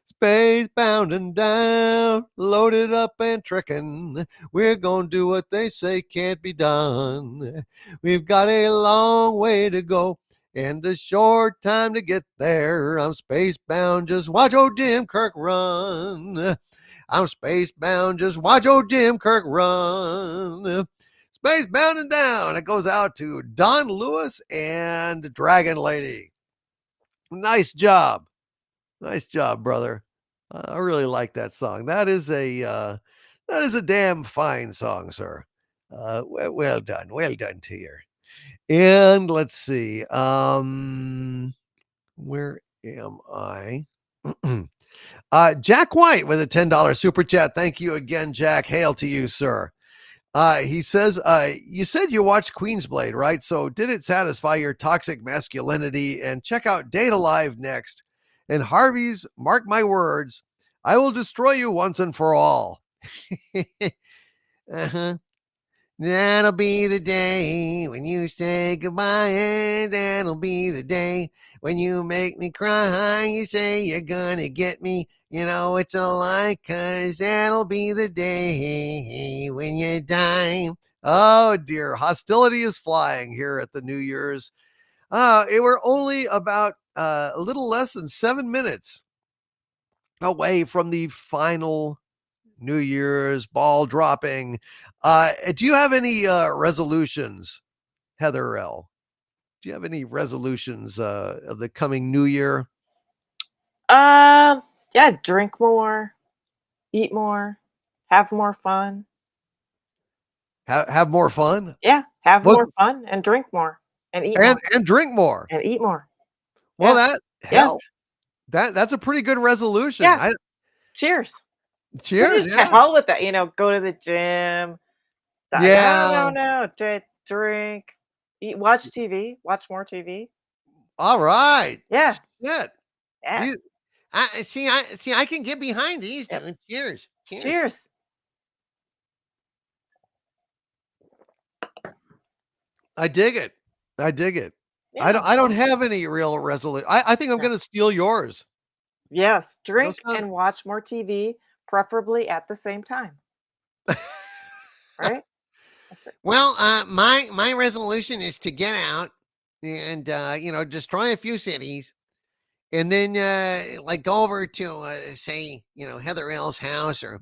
Space bounding down, loaded up and trekking. We're gonna do what they say can't be done. We've got a long way to go and a short time to get there. I'm spacebound, just watch old Jim Kirk run. I'm spacebound, just watch old Jim Kirk run. Space bounding down. It goes out to Don Lewis and Dragon Lady. Nice job. Nice job, brother. I really like that song. That is a damn fine song, sir. Well done. Well done to you. And let's see. Where am I? Jack White with a $10 super chat. Thank you again, Jack. Hail to you, sir. He says, you said you watched Queensblade, right? So did it satisfy your toxic masculinity? And check out Data Live next. And Harvey's, mark my words, I will destroy you once and for all. Uh-huh. That'll be the day when you say goodbye, and that'll be the day when you make me cry. You say you're gonna get me, you know it's a lie, 'cause that'll be the day when you die. Oh dear, hostility is flying here at the New Year's. It were only about a little less than 7 minutes away from the final New Year's ball dropping. Do you have any resolutions, Heather L? Do you have any resolutions of the coming New Year? Yeah, drink more, eat more, have more fun. Have more fun? Yeah, have Well, more fun and drink more and eat and more drink more. and eat more. Well, Yeah. that Yes. hell, that's a pretty good resolution. Yeah. Cheers. Cheers. To Yeah. hell with that. Go to the gym. Yeah. No. Drink. Eat. Watch TV. Watch more TV. All right. Yeah. Shit. Yeah. I can get behind these. Yep. Dude. Cheers. Cheers. I dig it. Yeah. I don't have any real resolution. I think I'm Yeah. going to steal yours. Yes. Drink sound- and watch more TV, preferably at the same time. Right? That's it. Well, my resolution is to get out and destroy a few cities, and then like go over to say Heather L's house, or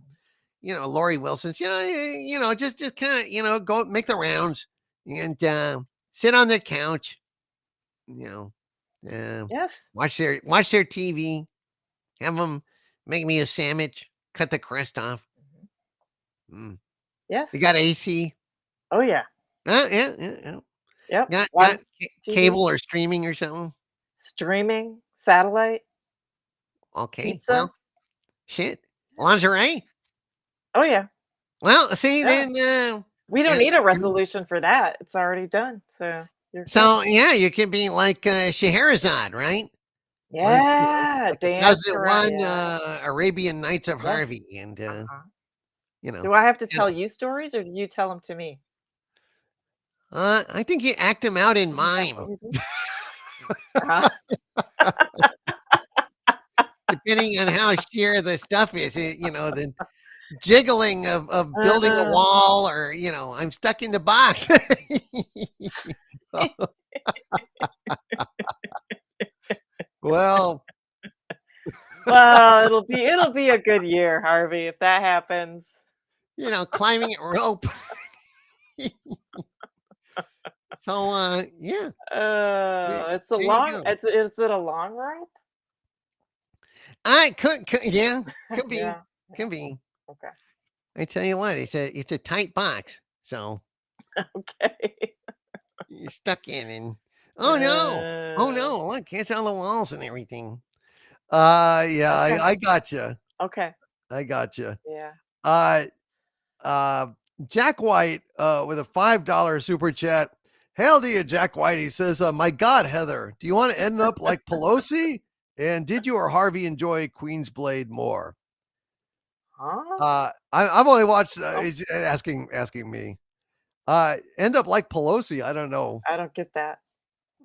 Lori Wilson's. Just kind of go make the rounds and sit on their couch. Yes. Watch their TV. Have them make me a sandwich. Cut the crust off. Yes. They got AC. Oh yeah. Yeah. Yep. Got Watch TV. cable or streaming or something. Streaming, satellite, Okay. pizza. Well, shit. Lingerie. Oh yeah. Well, see, Yeah. then. We don't need a resolution for that. It's already done. So you're good. So yeah, you can be like Scheherazade, right? Yeah, Like the dance 2001 around. Arabian Nights of Yes. Harvey, and Do I have to tell you stories, or do you tell them to me? I think you act them out in Isn't that mime, what we do? Uh-huh. depending on how sheer the stuff is. The jiggling of building a wall, or I'm stuck in the box. Well, Well, it'll be a good year, Harvey, if that happens. Climbing a rope. So, yeah. It's a There you long. go. Is it a long rope? I could yeah, could be, Yeah. could be. Okay. I tell you what, it's a tight box, so Okay. you're stuck in, and oh Uh, no, look, it's on the walls and everything. Yeah, Okay. I got you. Okay. I got you. Yeah. Uh, Jack White with a $5 super chat. Hail to you, Jack White. He says, my God, Heather, do you want to end up like Pelosi? And did you or Harvey enjoy Queen's Blade more? Huh? I've only watched, Oh. he's asking me. End up like Pelosi. I don't know. I don't get that.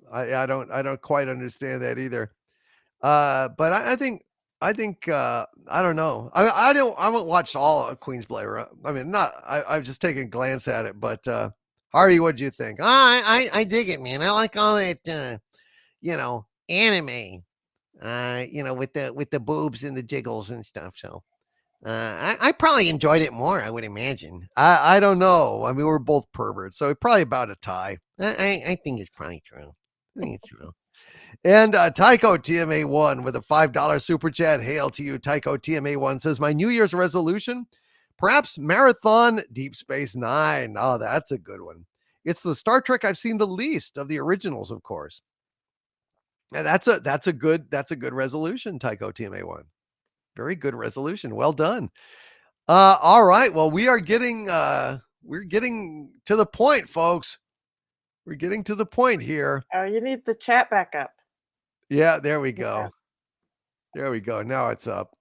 I don't quite understand that either. But I think I don't know. I haven't watched all of Queen's Blade. I mean, I've just taken a glance at it. But Harvey, what do you think? I dig it, man. I like all that, anime. With the boobs and the jiggles and stuff. So, I probably enjoyed it more. I would imagine. I don't know. I mean, we're both perverts, so probably about a tie. I think it's probably true. I think it's true. And Tycho TMA1 with a $5 super chat. Hail to you, Tycho TMA1 says, my New Year's resolution, perhaps marathon Deep Space Nine. Oh, that's a good one. It's the Star Trek I've seen the least of the originals, of course. And that's a good resolution, Tycho TMA1. Very good resolution. Well done. All right. Well, we're getting to the point, folks. We're getting to the point here. Oh, you need the chat back up. Yeah, there we go. There we go. Now it's up.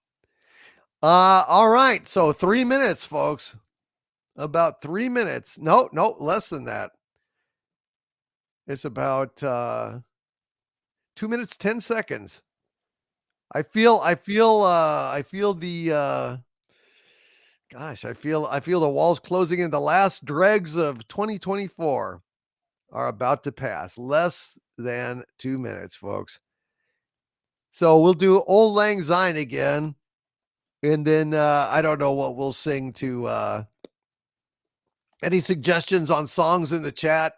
All right. So 3 minutes, folks. About 3 minutes. No, less than that. It's about 2 minutes, 10 seconds. I feel the the walls closing in. The last dregs of 2024 are about to pass. Less than 2 minutes, folks. So we'll do Old Lang Syne again. And then I don't know what we'll sing to. Any suggestions on songs in the chat?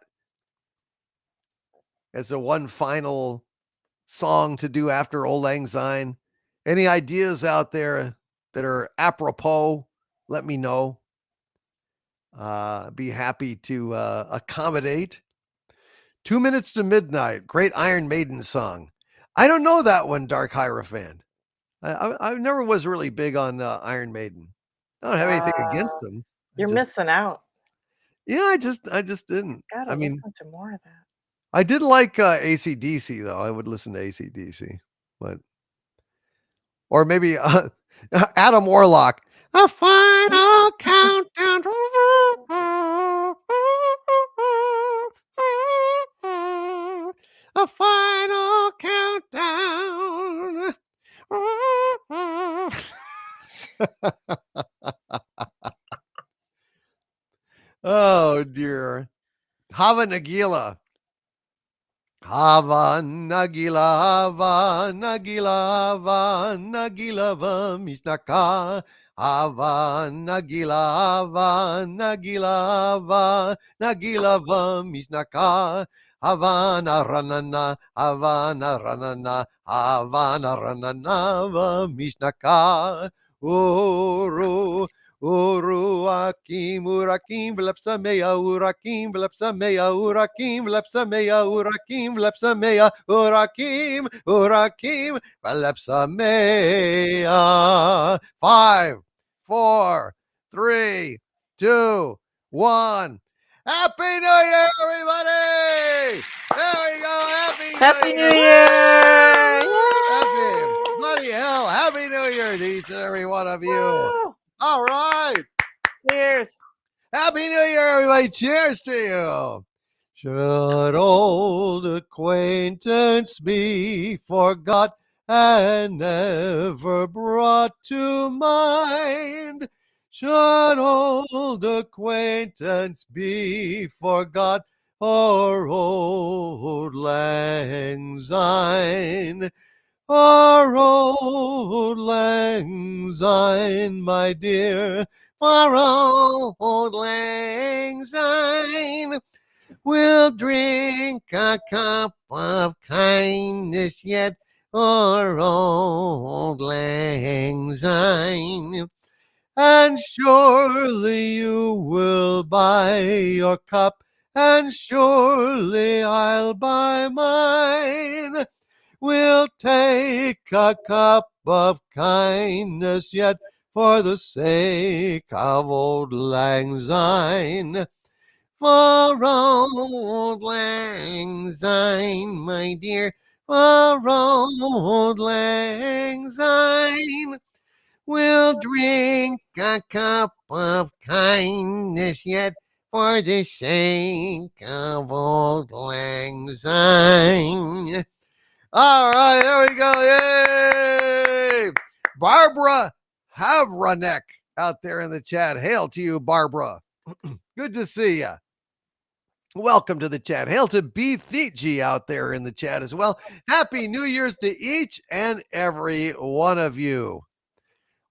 As the one final song to do after Old Lang Syne. Any ideas out there that are apropos? Let me know. Be happy to accommodate. 2 minutes to midnight. Great Iron Maiden song. I don't know that one, Dark Hierophant. I never was really big on Iron Maiden. I don't have anything against them. You're missing out. Yeah, I just didn't. Gotta I mean, listen to more of that. I did like AC/DC though. I would listen to AC/DC, but or maybe Adam Warlock. A final countdown. A final countdown. Oh dear. Hava Nagila. Hava Nagila, Hava Nagila, Hava Nagila Vamishnaka. Hava Nagila, Hava Nagila, Hava Nagila Vamishnaka. Havana Ranana, Havana Ranana, Havana Ranana Vamishnaka. Uru. Urakim, Urakim, Vlepsamea, Urakim, Vlepsamea, Urakim, Vlepsamea, Urakim, Vlepsamea, Urakim, Urakim, Vlepsamea. 5, 4, 3, 2, 1. Happy New Year, everybody! There we go. Happy New Year! Happy, bloody hell! Happy New Year to each and every one of you. Woo! All right. Cheers. Happy New Year, everybody. Cheers to you. Should old acquaintance be forgot and never brought to mind? Should old acquaintance be forgot or old lang syne? Our old lang syne, my dear, For old lang syne, we'll drink a cup of kindness yet, or old lang syne. and surely you will buy your cup, and surely I'll buy mine. We'll take a cup of kindness yet for the sake of old lang syne. For old lang syne, my dear, for old lang syne, we'll drink a cup of kindness yet for the sake of old lang syne. All right, there we go. Yay! Barbara Havranek out there in the chat. Hail to you, Barbara. Good to see you. Welcome to the chat. Hail to B. Theetji out there in the chat as well. Happy New Year's to each and every one of you.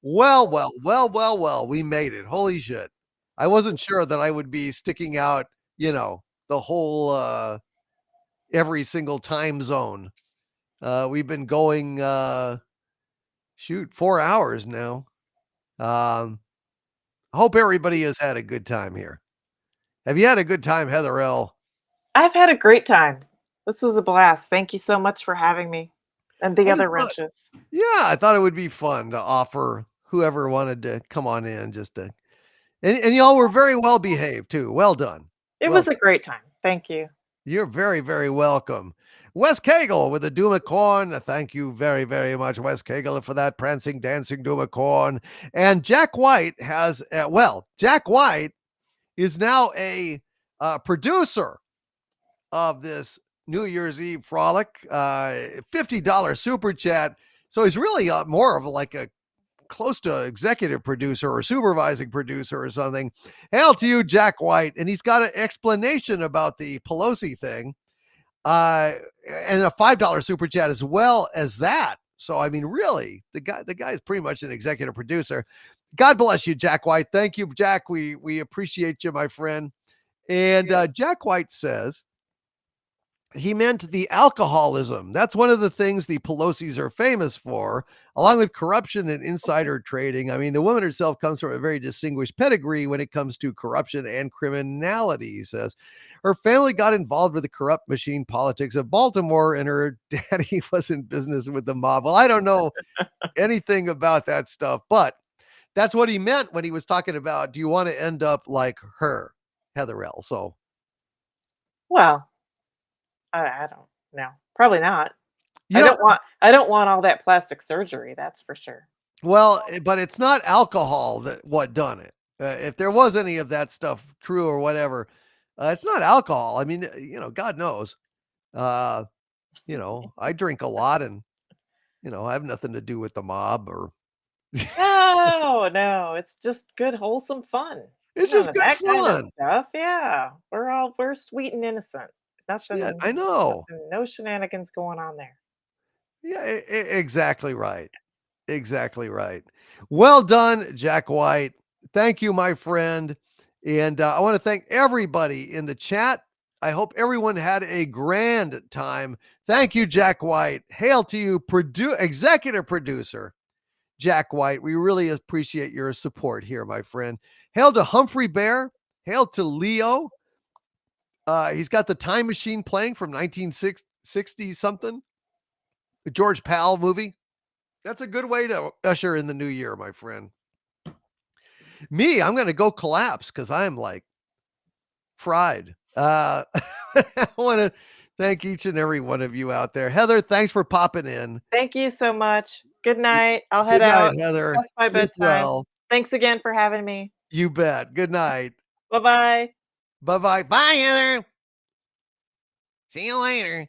Well, we made it. Holy shit. I wasn't sure that I would be sticking out, the whole every single time zone. We've been going 4 hours now. I hope everybody has had a good time here. Have you had a good time, Heather L? I've had a great time. This was a blast. Thank you so much for having me and the I just other thought, wrenches. I thought it would be fun to offer whoever wanted to come on in just to, and y'all were very well behaved too. Well done. It Well was a great time. Thank you. You're very, very welcome. Wes Cagle with the Doomacorn. Thank you very, very much, Wes Cagle, for that prancing, dancing Doomacorn. And Jack White has, Jack White is now a producer of this New Year's Eve frolic, $50 super chat. So he's really more of like a close to executive producer or supervising producer or something. Hail to you, Jack White. And he's got an explanation about the Pelosi thing and a $5 super chat as well as that. So, I mean, really, the guy is pretty much an executive producer. God bless you, Jack White. Thank you, Jack. We appreciate you, my friend. And Jack White says, he meant the alcoholism. That's one of the things the Pelosi's are famous for, along with corruption and insider trading. I mean, the woman herself comes from a very distinguished pedigree when it comes to corruption and criminality, he says. Her family got involved with the corrupt machine politics of Baltimore, and her daddy was in business with the mob. Well, I don't know anything about that stuff, but that's what he meant when he was talking about, do you want to end up like her, Heather L? So, Well, I don't know. Probably not. you I know, don't want all that plastic surgery, that's for sure. well, but it's not alcohol that what done it. If there was any of that stuff true or whatever, it's not alcohol. I mean, God knows. I drink a lot, and I have nothing to do with the mob or. No, it's just good, wholesome fun. It's None just of good that kind of fun. stuff. Yeah, we're sweet and innocent. Nothing, Yeah, I know. no shenanigans going on there. Yeah, exactly right. Exactly right. Well done, Jack White. Thank you, my friend. And I want to thank everybody in the chat. I hope everyone had a grand time. Thank you, Jack White. Hail to you, executive producer, Jack White. We really appreciate your support here, my friend. Hail to Humphrey Bear. Hail to Leo. He's got the time machine playing from 1960 something. The George Powell movie. That's a good way to usher in the new year, my friend. Me, I'm going to go collapse because I'm like fried. I want to thank each and every one of you out there. Heather, thanks for popping in. Thank you so much. Good night. I'll head Good night, out. Heather. Past my Sleep bedtime. well. Thanks again for having me. You bet. Good night. Bye-bye. Bye-bye. Bye, Heather. See you later.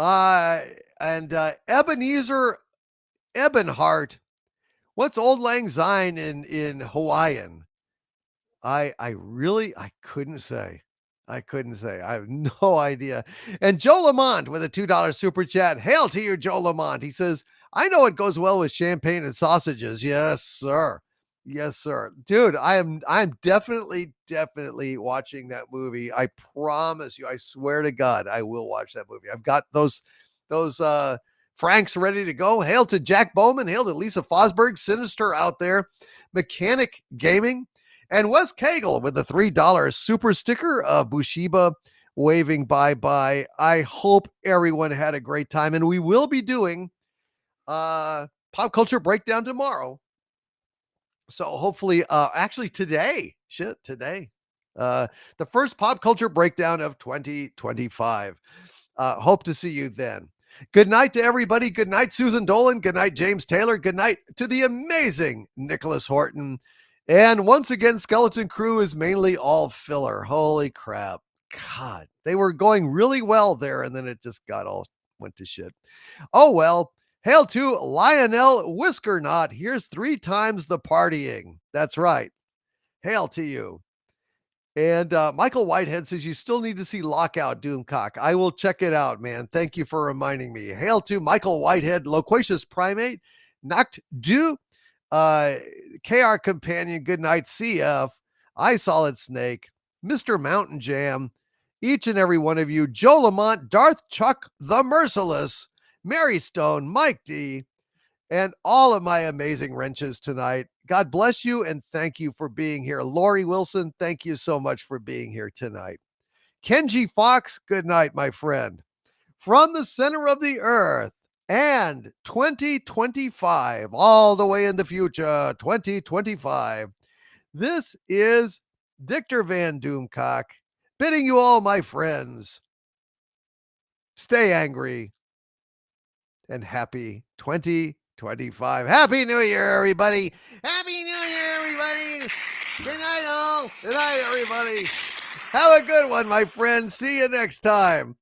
And Ebenezer Ebenhart. What's Old Lang Syne in Hawaiian? I couldn't say. I couldn't say. I have no idea. And Joe Lamont with a $2 super chat. Hail to you, Joe Lamont. He says, I know it goes well with champagne and sausages. Yes, sir. Yes, sir. Dude, I'm definitely watching that movie. I promise you. I swear to God, I will watch that movie. I've got those Franks ready to go. Hail to Jack Bowman. Hail to Lisa Fosberg, Sinister out there. Mechanic Gaming. And Wes Cagle with the $3 super sticker of Bushiba waving bye-bye. I hope everyone had a great time. And we will be doing Pop Culture Breakdown tomorrow. So hopefully, actually today, today. The first Pop Culture Breakdown of 2025. Hope to see you then. Good night to everybody. Good night, Susan Dolan. Good night, James Taylor. Good night to the amazing Nicholas Horton. And once again, Skeleton Crew is mainly all filler. Holy crap. God, they were going really well there, and then it just went to shit. Oh, well. Hail to Lionel Whiskernot. Here's 3 times the partying. That's right. Hail to you. And Michael Whitehead says you still need to see Lockout, Doomcock. I will check it out, man. Thank you for reminding me. Hail to Michael Whitehead, Loquacious Primate, Nacht Du, KR Companion, Goodnight CF, I Solid Snake, Mr. Mountain Jam, each and every one of you, Joe Lamont, Darth Chuck the Merciless, Mary Stone, Mike D, and all of my amazing wrenches tonight. God bless you and thank you for being here. Lori Wilson, thank you so much for being here tonight. Kenji Fox, good night, my friend. From the center of the earth and 2025, all the way in the future, 2025. This is Dictor Van Doomcock bidding you all, my friends, stay angry and happy 2025. Happy New Year, everybody. Happy New Year, everybody. Good night, all. Good night, everybody. Have a good one, my friends. See you next time.